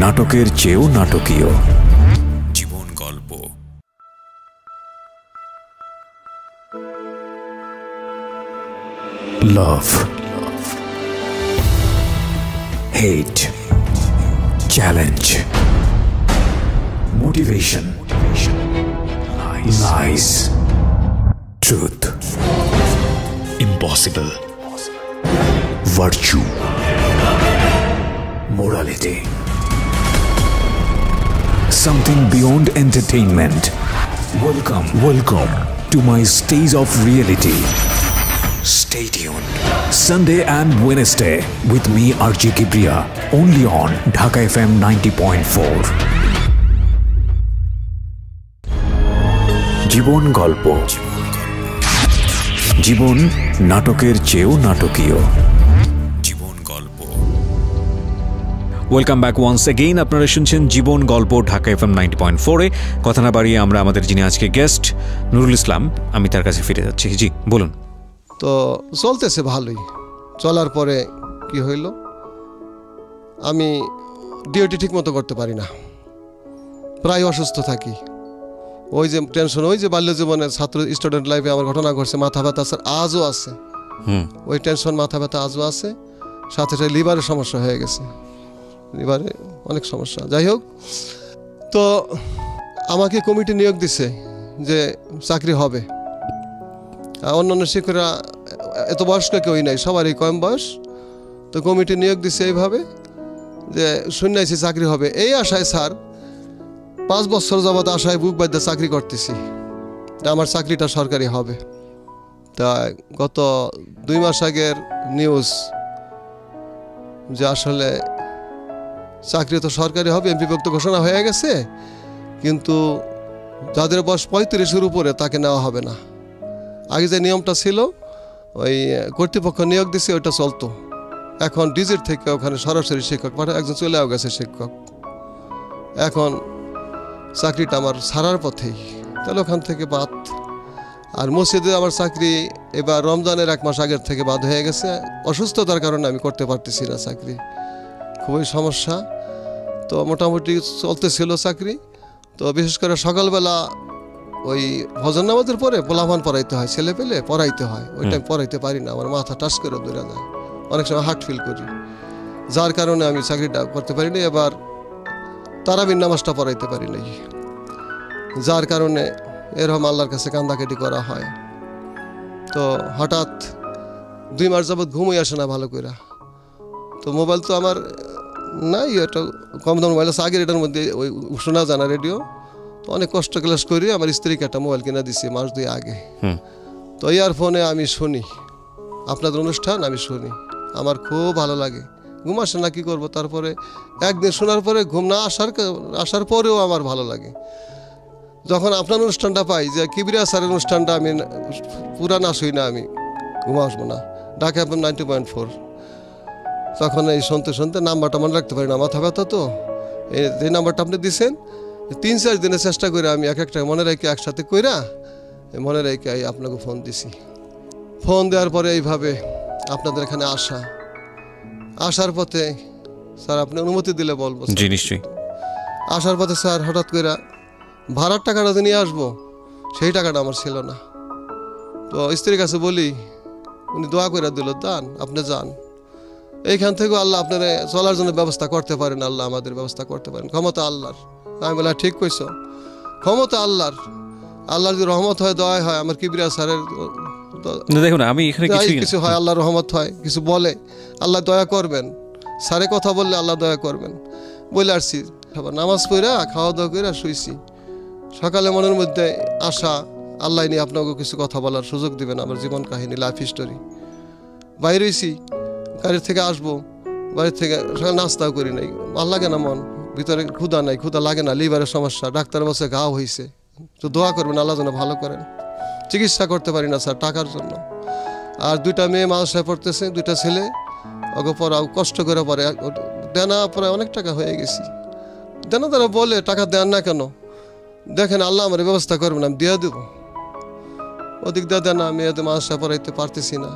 নাটকের চেয়েও নাটকীয়। জীবন গল্প। লাভ, hate, challenge, motivation, lies, truth, impossible, virtue, morality, something beyond entertainment. Welcome to my stage of reality. Stay tuned. Sunday and Wednesday with me RJ Kibriya, only on Dhaka FM 90.4. জীবন গল্প, জীবন নাটকের চেয়েও নাটকীয়। জীবন গল্প। Welcome back once again. আপনারা শুনছেন জীবন গল্প ঢাকা FM 90.4-এ। কথা না বাড়িয়ে আমরা আমাদের যিনি আজকে গেস্ট নুরুল ইসলাম, আমি তার কাছে ফিরে যাচ্ছি। জি বলুন। তো চলতেছে ভালোই। চলার পরে কি হইল, আমি ডিউটি ঠিক মতো করতে পারি না, প্রায় অসুস্থ থাকি। ওই যে টেনশন, ওই যে বাল্য জীবনে ছাত্র স্টুডেন্ট লাইফে আমার ঘটনা ঘটছে, মাথা ব্যথা স্যার আজও আছে। ওই টেনশন, মাথা ব্যথা আজও আছে, সাথে সাথে লিভারের সমস্যা হয়ে গেছে, লিভারে অনেক সমস্যা। যাই হোক, তো আমাকে কমিটি নিয়োগ দিছে যে চাকরি হবে। অন্যান্য শিক্ষকরা এত বয়স্ক কেউই নাই, সবারই কম বয়স। তো কমিটি নিয়োগ দিছে এইভাবে যে শুনাইছি চাকরি হবে, এই আশায় স্যার 5 বছর যাবৎ আশায় বুক বাঁধে চাকরি করতেছি, আমার চাকরিটা সরকারি হবে। তা গত 2 মাস আগের নিউজ যে আসলে চাকরি তো সরকারি হবে, বিভক্ত ঘোষণা হয়ে গেছে, কিন্তু যাদের বয়স 35-এর উপরে তাকে নেওয়া হবে না। আগে যে নিয়মটা ছিল, ওই কর্তৃপক্ষ নিয়োগ দিছে, ওইটা চলতো। এখন ডিজিট থেকে ওখানে সরাসরি শিক্ষক পাঠায়, একজন চলেও গেছে শিক্ষক। এখন চাকরিটা আমার ছাড়ার পথেই, তাহলে ওখান থেকে বাদ। আর মসজিদে আমার চাকরি এবার রমজানের 1 মাস আগের থেকে বাদ হয়ে গেছে, অসুস্থতার কারণে আমি করতে পারতেছি না চাকরি, খুবই সমস্যা। তো মোটামুটি চলতেছিল চাকরি। তো বিশেষ করে সকালবেলা ওই ফজর নামাজের পরে পোলাপান পড়াইতে হয়, ছেলে পেলে পড়াইতে হয়, ওইটা পড়াইতে পারি না, আমার মাথা টাচ করে দূরে যায়, অনেক সময় হার্ট ফিল করি, যার কারণে আমি চাকরিটা করতে পারি না। এবার তারাবির নামাজটা পড়াইতে পারি নাই, যার কারণে এরকম আল্লাহর কাছে কান্দাকাটি করা হয়। তো হঠাৎ 2 মাস যাবৎ ঘুমই আসে না ভালো করে। তো মোবাইল তো আমার নাই, এটা কম দাম মোবাইল আছে, আগের এটার মধ্যে ওই শোনা জানা রেডিও। তো অনেক কষ্ট ক্লাস করি, আমার স্ত্রীকে একটা মোবাইল কিনে দিছি মাস 2 আগে। তো ইয়ারফোনে আমি শুনি আপনাদের অনুষ্ঠান, আমি শুনি, আমার খুব ভালো লাগে। ঘুম আসে না, কী করবো। তারপরে একদিন শোনার পরে ঘুম না আসার পরেও আমার ভালো লাগে। যখন আপনার অনুষ্ঠানটা পাই, যে কিবরিয়া স্যারের অনুষ্ঠানটা আমি পুরা না শুই না, আমি ঘুম আসবো না, ঢাকা FM 90.4, তখন এই শুনতে শুনতে নাম্বারটা মনে রাখতে পারি না, মাথা ব্যথা। তো এই নাম্বারটা আপনি দিচ্ছেন, 3-4 দিনে চেষ্টা করে আমি একটা মনে রেখে একসাথে কইরা মনে রেখে আপনাকে ফোন দিছি। ফোন দেওয়ার পরে এইভাবে আপনাদের এখানে আসার পথে স্যার আপনি অনুমতি দিলে বলবো। জি নিশ্চয়ই। আসার পথে স্যার হঠাৎ করে ভাড়ার টাকাটা নিয়ে আসবো, সেই টাকাটা আমার ছিল না। তো স্ত্রীর কাছে বলি, উনি দোয়া করে দিল, দান আপনি যান, এইখান থেকে আল্লাহ আপনার চলার জন্য ব্যবস্থা করতে পারেন, আল্লাহ আমাদের ব্যবস্থা করতে পারেন, ক্ষমতা আল্লাহর। আমি বললাম ঠিক কইছো, ক্ষমতা আল্লাহর, আল্লাহর যদি রহমত হয়, দয়া হয়, আমার কিবরিয়া স্যারের দেখুন আমি এখানে কিছু হয়, আল্লাহর রহমত হয়, কিছু বলে আল্লাহ দয়া করবেন, স্যারে কথা বললে আল্লাহ দয়া করবেন বলে আসছি। নামাজ পড়া খাওয়া দাওয়া করে শুইছি। সকালে মনের মধ্যে আশা, আল্লাহ নিয়ে আপনাকে কিছু কথা বলার সুযোগ দিবেন, আমার জীবন কাহিনী, লাইফ হিস্টোরি। বাইরে হয়েছি, গাড়ির থেকে আসবো, বাড়ির থেকে সকালে নাস্তাও করি নাই, ভাল লাগে না, মন ভিতরে ক্ষুধা নাই, ক্ষুধা লাগে না, লিভারের সমস্যা, ডাক্তার বলছে ঘাও হয়েছে, তো দোয়া করবেন আল্লাহ যেন ভালো করেন। চিকিৎসা করতে পারি না স্যার টাকার জন্য। আর 2টা মেয়ে মাদ্রাসায় পড়তেছে, 2টা ছেলে, ওকে পড়াও কষ্ট করে পড়ে, দেনা প্রায় অনেক টাকা হয়ে গেছি। দেনা তারা বলে টাকা দেন না কেন, দেখেন আল্লাহ আমার ব্যবস্থা করবেন, আমি দিয়ে দেবো। ওদিক দিয়ে দেনা, মেয়েদের মাদ্রাসায় পড়াইতে পারতেছি না,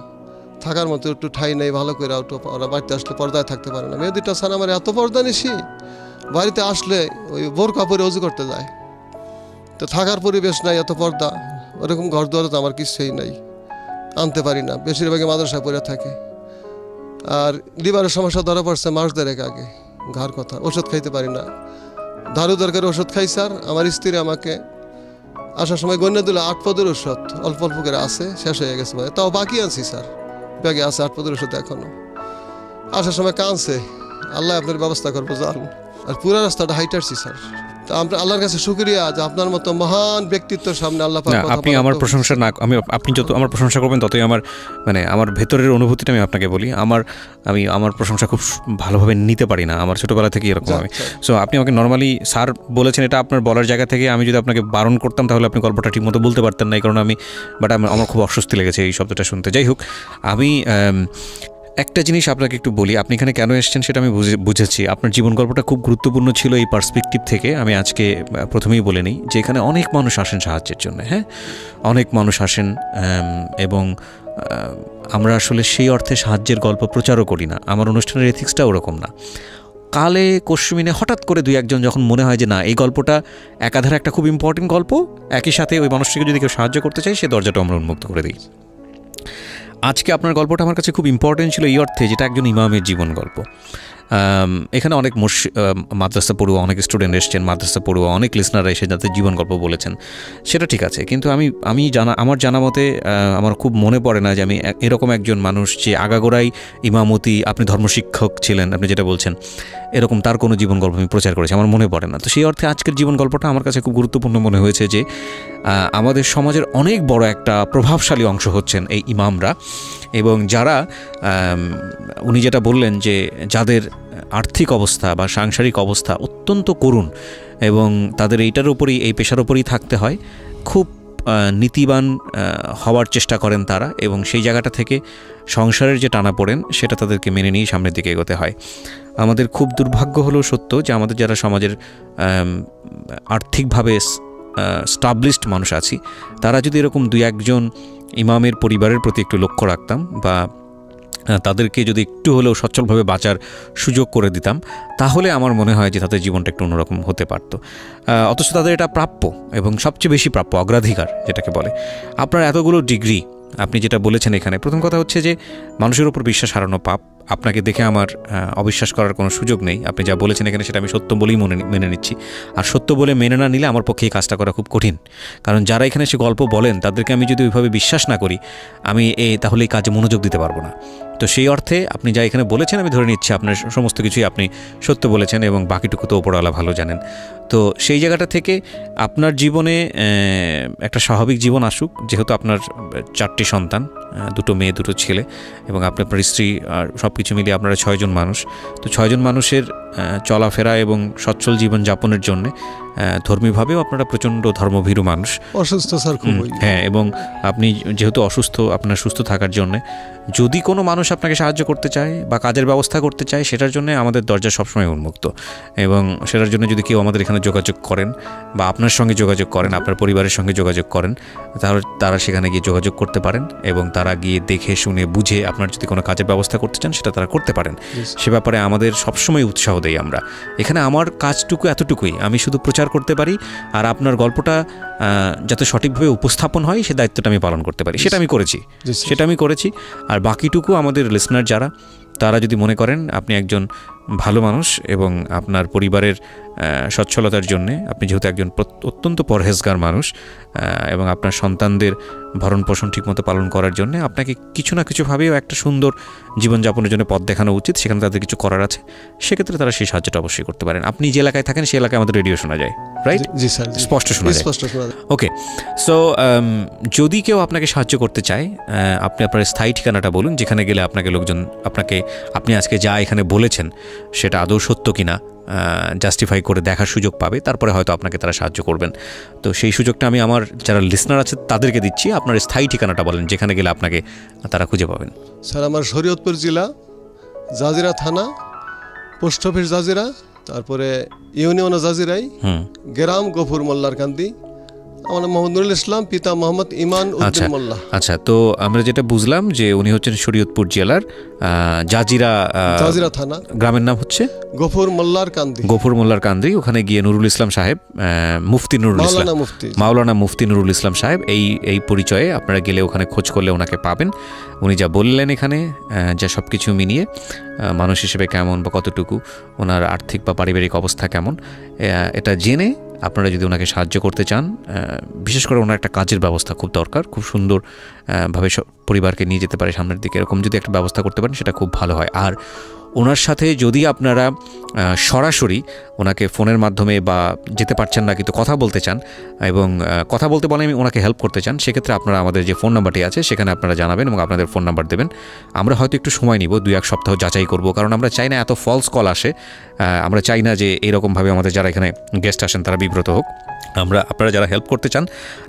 থাকার মতো একটু ঠাই নেই ভালো করে, ওরা বাড়িতে আসলে পর্দায় থাকতে পারে না। মেয়ে 2টা স্যার আমার এত পর্দা নিছি, বাড়িতে আসলে ওই বোরকা পরে অজু করতে যায়, তো থাকার পরিবেশ নাই, এত পর্দা, ওরকম ঘর দুয়ারে তো আমার কিছুই নাই, আনতে পারি না, বেশিরভাগই মাদ্রাসায় পড়ে থাকে। আর লিভারের সমস্যা ধরা পড়ছে মাস দেড়েক আগে। ঘাড় কথা, ওষুধ খাইতে পারি না, দারু দরকারি ওষুধ খাই স্যার। আমার স্ত্রী আমাকে আসার সময় গণ্য দিল 8 পদের ওষুধ, অল্প অল্প করে আছে, শেষ হয়ে গেছে ভাই, তাও বাকি আনছি স্যার, ব্যাগে আছে 8 পদের ওষুধ এখনো। আসার সময় কাঁদছে, আল্লাহ আপনার ব্যবস্থা করবো যান। আর পুরো রাস্তাটা হাইটারছি স্যার। তা আমরা আল্লাহর কাছে শুকরিয়া যে আপনার মতো মহান ব্যক্তিত্বের সামনে আল্লাহ পাক কথা আপনি আমার প্রশংসা না, আপনি যত আমার প্রশংসা করবেন ততই আমার মানে আমার ভেতরের অনুভূতিটা আমি আপনাকে বলি। আমি আমার প্রশংসা খুব ভালোভাবে নিতে পারি না, আমার ছোটোবেলা থেকে এরকম আমি। সো আপনি আমাকে নর্মালি স্যার বলেছেন, এটা আপনার বলার জায়গা থেকে আমি যদি আপনাকে বারণ করতাম তাহলে আপনি গল্পটা ঠিকমতো বলতে পারতেন না, এই কারণে আমার খুব অস্বস্তি লেগেছে এই শব্দটা শুনতে। যাই হোক, আমি একটা জিনিস আপনাকে একটু বলি, আপনি এখানে কেন এসেছেন সেটা আমি বুঝেছি। আপনার জীবন গল্পটা খুব গুরুত্বপূর্ণ ছিল এই পার্সপেক্টিভ থেকে। আমি আজকে প্রথমেই বলে নিই যে এখানে অনেক মানুষ আসেন সাহায্যের জন্য, হ্যাঁ, অনেক মানুষ আসেন, এবং আমরা আসলে সেই অর্থে সাহায্যের গল্প প্রচারও করি না। আমার অনুষ্ঠানের এথিক্সটা ওরকম না। কালে কশ্মিনে হঠাৎ করে 2-1 যখন মনে হয় যে না এই গল্পটা একাধারে একটা খুব ইম্পর্টেন্ট গল্প, একই সাথে ওই মানুষটিকে যদি কেউ সাহায্য করতে চাই সে দরজাটা আমরা উন্মুক্ত করে দিই। আজকে আপনার গল্পটা আমার কাছে খুব ইম্পর্টেন্ট ছিল এই অর্থে যেটা একজন ইমামের জীবন গল্প। এখানে অনেক মাদ্রাসা পড়ুয়া, অনেক স্টুডেন্ট এসেছেন, মাদ্রাসা পড়ুয়া অনেক লিসনাররা এসে যাতে জীবন গল্প বলেছেন, সেটা ঠিক আছে। কিন্তু আমার জানা মতে আমার খুব মনে পড়ে না যে আমি এরকম একজন মানুষ যে আগাগোড়াই ইমামতি, আপনি ধর্মশিক্ষক ছিলেন, আপনি যেটা বলছেন, এরকম তার কোনো জীবন গল্প আমি প্রচার করেছি, আমার মনে পড়ে না। তো সেই অর্থে আজকের জীবন গল্পটা আমার কাছে খুব গুরুত্বপূর্ণ মনে হয়েছে যে আমাদের সমাজের অনেক বড় একটা প্রভাবশালী অংশ হচ্ছেন এই ইমামরা, এবং যারা উনি যেটা বললেন যে যাদের আর্থিক অবস্থা বা সাংসারিক অবস্থা অত্যন্ত করুণ এবং তাদের এইটার উপরই, এই পেশার উপরই থাকতে হয়, খুব নীতিবান হওয়ার চেষ্টা করেন তারা, এবং সেই জায়গাটা থেকে সংসারের যে টানাপোড়েন সেটা তাদেরকে মেনে নিয়ে সামনের দিকে এগোতে হয়। আমাদের খুব দুর্ভাগ্য হলেও সত্য যে আমাদের যারা সমাজের আর্থিকভাবে স্টাবলিশড মানুষ আছি, তারা যদি এরকম 2-1 ইমামের পরিবারের প্রতি একটু লক্ষ্য রাখতাম বা তাদেরকে যদি একটু হলেও সচ্ছলভাবে বাঁচার সুযোগ করে দিতাম, তাহলে আমার মনে হয় যে তাদের জীবনটা একটু অন্যরকম হতে পারত। অথচ তাদের এটা প্রাপ্য, এবং সবচেয়ে বেশি প্রাপ্য, অগ্রাধিকার যেটাকে বলে। আপনার এতগুলো ডিগ্রি, আপনি যেটা বলেছেন এখানে, প্রথম কথা হচ্ছে যে মানুষের উপর বিশ্বাস হারানো পাপ। আপনাকে দেখে আমার অবিশ্বাস করার কোনো সুযোগ নেই। আপনি যা বলেছেন এখানে সেটা আমি সত্য বলেই মেনে নিচ্ছি। আর সত্য বলে মেনে না নিলে আমার পক্ষে এই কাজটা করা খুব কঠিন, কারণ যারা এখানে সে গল্প বলেন তাদেরকে আমি যদি ওইভাবে বিশ্বাস না করি, আমি তাহলে এই কাজে মনোযোগ দিতে পারবো না। তো সেই অর্থে আপনি যা এখানে বলেছেন আমি ধরে নিচ্ছি আপনার সমস্ত কিছুই আপনি সত্য বলেছেন, এবং বাকিটুকু তো ওপরওয়ালা ভালো জানেন। তো সেই জায়গাটা থেকে আপনার জীবনে একটা স্বাভাবিক জীবন আসুক, যেহেতু আপনার 4টি সন্তান, 2 মেয়ে 2 ছেলে, এবং আপনার স্ত্রী, আর সব কিছু মিলিয়ে আপনারা 6 জন মানুষ। তো 6 জন মানুষের চলাফেরা এবং সচ্ছল জীবনযাপনের জন্যে ধর্মীয়ভাবেও আপনারা প্রচণ্ড ধর্মভীরু মানুষ। অসুস্থ স্যার খুব, হ্যাঁ, এবং আপনি যেহেতু অসুস্থ, আপনার সুস্থ থাকার জন্যে যদি কোনো মানুষ আপনাকে সাহায্য করতে চায় বা কাজের ব্যবস্থা করতে চায়, সেটার জন্য আমাদের দরজা সবসময় উন্মুক্ত, এবং সেটার জন্য যদি কেউ আমাদের এখানে যোগাযোগ করেন বা আপনার সঙ্গে যোগাযোগ করেন, আপনার পরিবারের সঙ্গে যোগাযোগ করেন, তাহলে তারা সেখানে গিয়ে যোগাযোগ করতে পারেন, এবং তারা গিয়ে দেখে শুনে বুঝে আপনার যদি কোনো কাজের ব্যবস্থা করতে চান সেটা তারা করতে পারেন। সে ব্যাপারে আমাদের সবসময় উৎসাহ দেই আমরা। এখানে আমার কাজটুকু এতটুকুই, আমি শুধু প্রচার করতে পারি, আর আপনার গল্পটা যাতে সঠিকভাবে উপস্থাপন হয় সে দায়িত্বটা আমি পালন করতে পারি, সেটা আমি করেছি। আর বাকিটুকু আমাদের লিসনার যারা, তারা যদি মনে করেন আপনি একজন ভালো মানুষ এবং আপনার পরিবারের সচ্ছলতার জন্যে, আপনি যেহেতু একজন অত্যন্ত পরহেজগার মানুষ, এবং আপনার সন্তানদের ভরণ পোষণ ঠিকমতো পালন করার জন্য আপনাকে কিছু না কিছুভাবেও একটা সুন্দর জীবনযাপনের জন্য পথ দেখানো উচিত, সেখানে তাদের কিছু করার আছে, সেক্ষেত্রে তারা সেই সাহায্যটা অবশ্যই করতে পারেন। আপনি যে এলাকায় থাকেন সেই এলাকায় আমাদের রেডিও শোনা যায়, রাইট? জি স্যার, স্পষ্ট শোনা যায়। ওকে, সো যদি কেউ আপনাকে সাহায্য করতে চায়, আপনি আপনার স্থায়ী ঠিকানাটা বলুন, যেখানে গেলে আপনাকে লোকজন আপনি আজকে যা এখানে বলেছেন সেটা আদৌ সত্য কিনা জাস্টিফাই করে দেখার সুযোগ পাবে, তারপরে হয়তো আপনাকে তারা সাহায্য করবেন। তো সেই সুযোগটা আমি আমার যারা লিসনার আছে তাদেরকে দিচ্ছি। আপনার স্থায়ী ঠিকানাটা বলেন, যেখানে গেলে আপনাকে তারা খুঁজে পাবেন। স্যার, আমার শরীয়তপুর জেলা, জাজিরা থানা, পোস্ট অফিস জাজিরা, তারপরে ইউনিয়ন জাজিরাই, গ্রাম গফুর মোল্লারকান্দি, আমার নাম মোহাম্মদ নুরুল ইসলাম, পিতা মোহাম্মদ ইমান উদ্দিন মোল্লা। আচ্ছা, তো আমরা যেটা বুঝলাম যে উনি হচ্ছেন শরীয়তপুর জেলার জাজিরা থানা, গ্রামের নাম হচ্ছে গফুর মোল্লার কান্দি। ওখানে গিয়ে নুরুল ইসলাম সাহেব, মুফতি নুরুল ইসলাম, মাওলানা মুফতি নুরুল ইসলাম সাহেব, এই পরিচয়ে আপনারা গেলে ওখানে খোঁজ করলে ওনাকে পাবেন। উনি যা বললেন এখানে, যা সব কিছু মিলিয়ে মানুষ হিসেবে কেমন বা কতটুকু ওনার আর্থিক বা পারিবারিক অবস্থা কেমন, এটা জেনে আপনারা যদি ওনাকে সাহায্য করতে চান, বিশেষ করে ওনার একটা কাজের ব্যবস্থা খুব দরকার, খুব সুন্দরভাবে পরিবারকে নিয়ে যেতে পারে সামনের দিকে, এরকম যদি একটা ব্যবস্থা করতে পারেন সেটা খুব ভালো হয়। আর ওনার সাথে যদি আপনারা সরাসরি ওনাকে ফোনের মাধ্যমে বা যেতে পারছেন না কিন্তু কথা বলতে চান এবং কথা বলতে বলে ওনাকে হেল্প করতে চান, সেক্ষেত্রে আপনারা আমাদের যে ফোন নাম্বারটি আছে সেখানে আপনারা জানাবেন এবং আপনাদের ফোন নাম্বার দেবেন। আমরা হয়তো একটু সময় নিব, 2-1 সপ্তাহ যাচাই করব, কারণ আমরা চাই না এত ফলস কল আসে। আমরা চাই না যে এইরকমভাবে আমাদের যারা এখানে গেস্ট আসেন তারা বিব্রত হোক। আপনারা যারা হেল্প করতে চান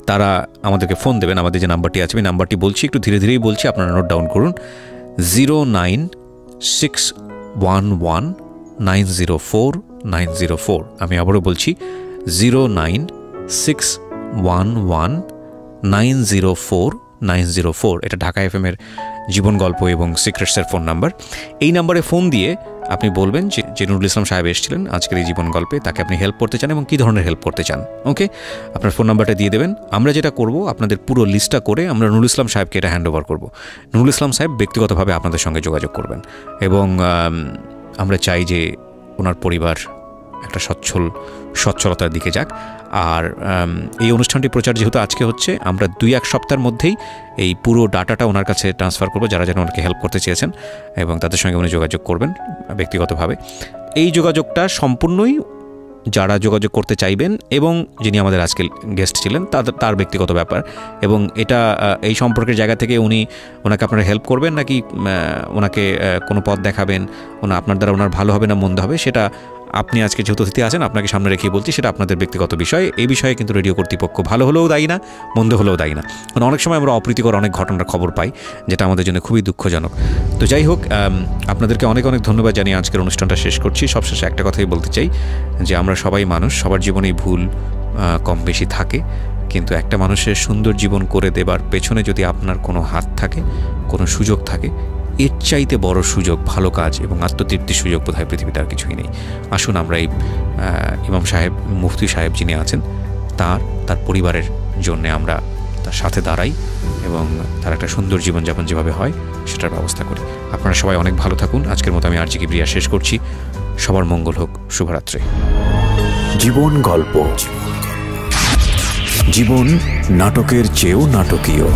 তারা আমাদেরকে ফোন দেবেন। আমাদের যে নাম্বারটি আছে, আমি নাম্বারটি বলছি, একটু ধীরে ধীরেই বলছি, আপনারা নোট ডাউন করুন। 09611904904। আমি আবারও বলছি 09611904904। এটা ঢাকা এফএমের জীবন গল্প এবং সিক্রেটসের ফোন নাম্বার। এই নাম্বারে ফোন দিয়ে আপনি বলবেন যে নুরুল ইসলাম সাহেব এসেছিলেন আজকের এই জীবন গল্পে, তাকে আপনি হেল্প করতে চান এবং কী ধরনের হেল্প করতে চান। ওকে, আপনার ফোন নাম্বারটা দিয়ে দেবেন। আমরা যেটা করব, আপনাদের পুরো লিস্টটা করে আমরা নুরুল ইসলাম সাহেবকে এটা হ্যান্ড ওভার করবো। নুরুল ইসলাম সাহেব ব্যক্তিগতভাবে আপনাদের সঙ্গে যোগাযোগ করবেন এবং আমরা চাই যে ওনার পরিবার একটা সচ্ছলতার দিকে যাক। আর এই অনুষ্ঠানটি প্রচার যেহেতু আজকে হচ্ছে, আমরা 2-1 সপ্তাহের মধ্যেই এই পুরো ডাটাটা ওনার কাছে ট্রান্সফার করবো, যারা যেন ওনাকে হেল্প করতে চেয়েছেন, এবং তাদের সঙ্গে উনি যোগাযোগ করবেন ব্যক্তিগতভাবে। এই যোগাযোগটা সম্পূর্ণই যারা যোগাযোগ করতে চাইবেন এবং যিনি আমাদের আজকে গেস্ট ছিলেন তার ব্যক্তিগত ব্যাপার। এবং এটা এই সম্পর্কের জায়গা থেকে ওনাকে আপনারা হেল্প করবেন নাকি ওনাকে কোনো পথ দেখাবেন, আপনার দ্বারা ওনার ভালো হবে না মন্দ হবে, সেটা আপনি আজকে যেহেতু অতিথি আছেন আপনাকে সামনে রেখেই বলছি, সেটা আপনাদের ব্যক্তিগত বিষয়। এই বিষয়ে কিন্তু রেডিও কর্তৃপক্ষ ভালো হলেও দায়ী না, মন্দ হলেও দায়ী না। কারণ অনেক সময় আমরা অপ্রীতিকর অনেক ঘটনার খবর পাই, যেটা আমাদের জন্য খুবই দুঃখজনক। তো যাই হোক, আপনাদেরকে অনেক অনেক ধন্যবাদ জানিয়ে আজকের অনুষ্ঠানটা শেষ করছি। সবশেষে একটা কথাই বলতে চাই যে আমরা সবাই মানুষ, সবার জীবনেই ভুল কম বেশি থাকে, কিন্তু একটা মানুষের সুন্দর জীবন করে দেবার পেছনে যদি আপনার কোনো হাত থাকে, কোনো সুযোগ থাকে, এর চাইতে বড় সুযোগ, ভালো কাজ এবং আত্মতৃপ্তির সুযোগ বোধহয় পৃথিবীতে আর কিছুই নেই। আসুন আমরা এই ইমাম সাহেব, মুফতি সাহেব যিনি আছেন, তার পরিবারের জন্যে আমরা তার সাথে দাঁড়াই এবং তার একটা সুন্দর জীবনযাপন যেভাবে হয় সেটার ব্যবস্থা করি। আপনারা সবাই অনেক ভালো থাকুন। আজকের মতো আমি আরজি কিবরিয়া শেষ করছি। সবার মঙ্গল হোক। শুভরাত্রি। জীবন গল্প, জীবন নাটকের চেয়েও নাটকীয়।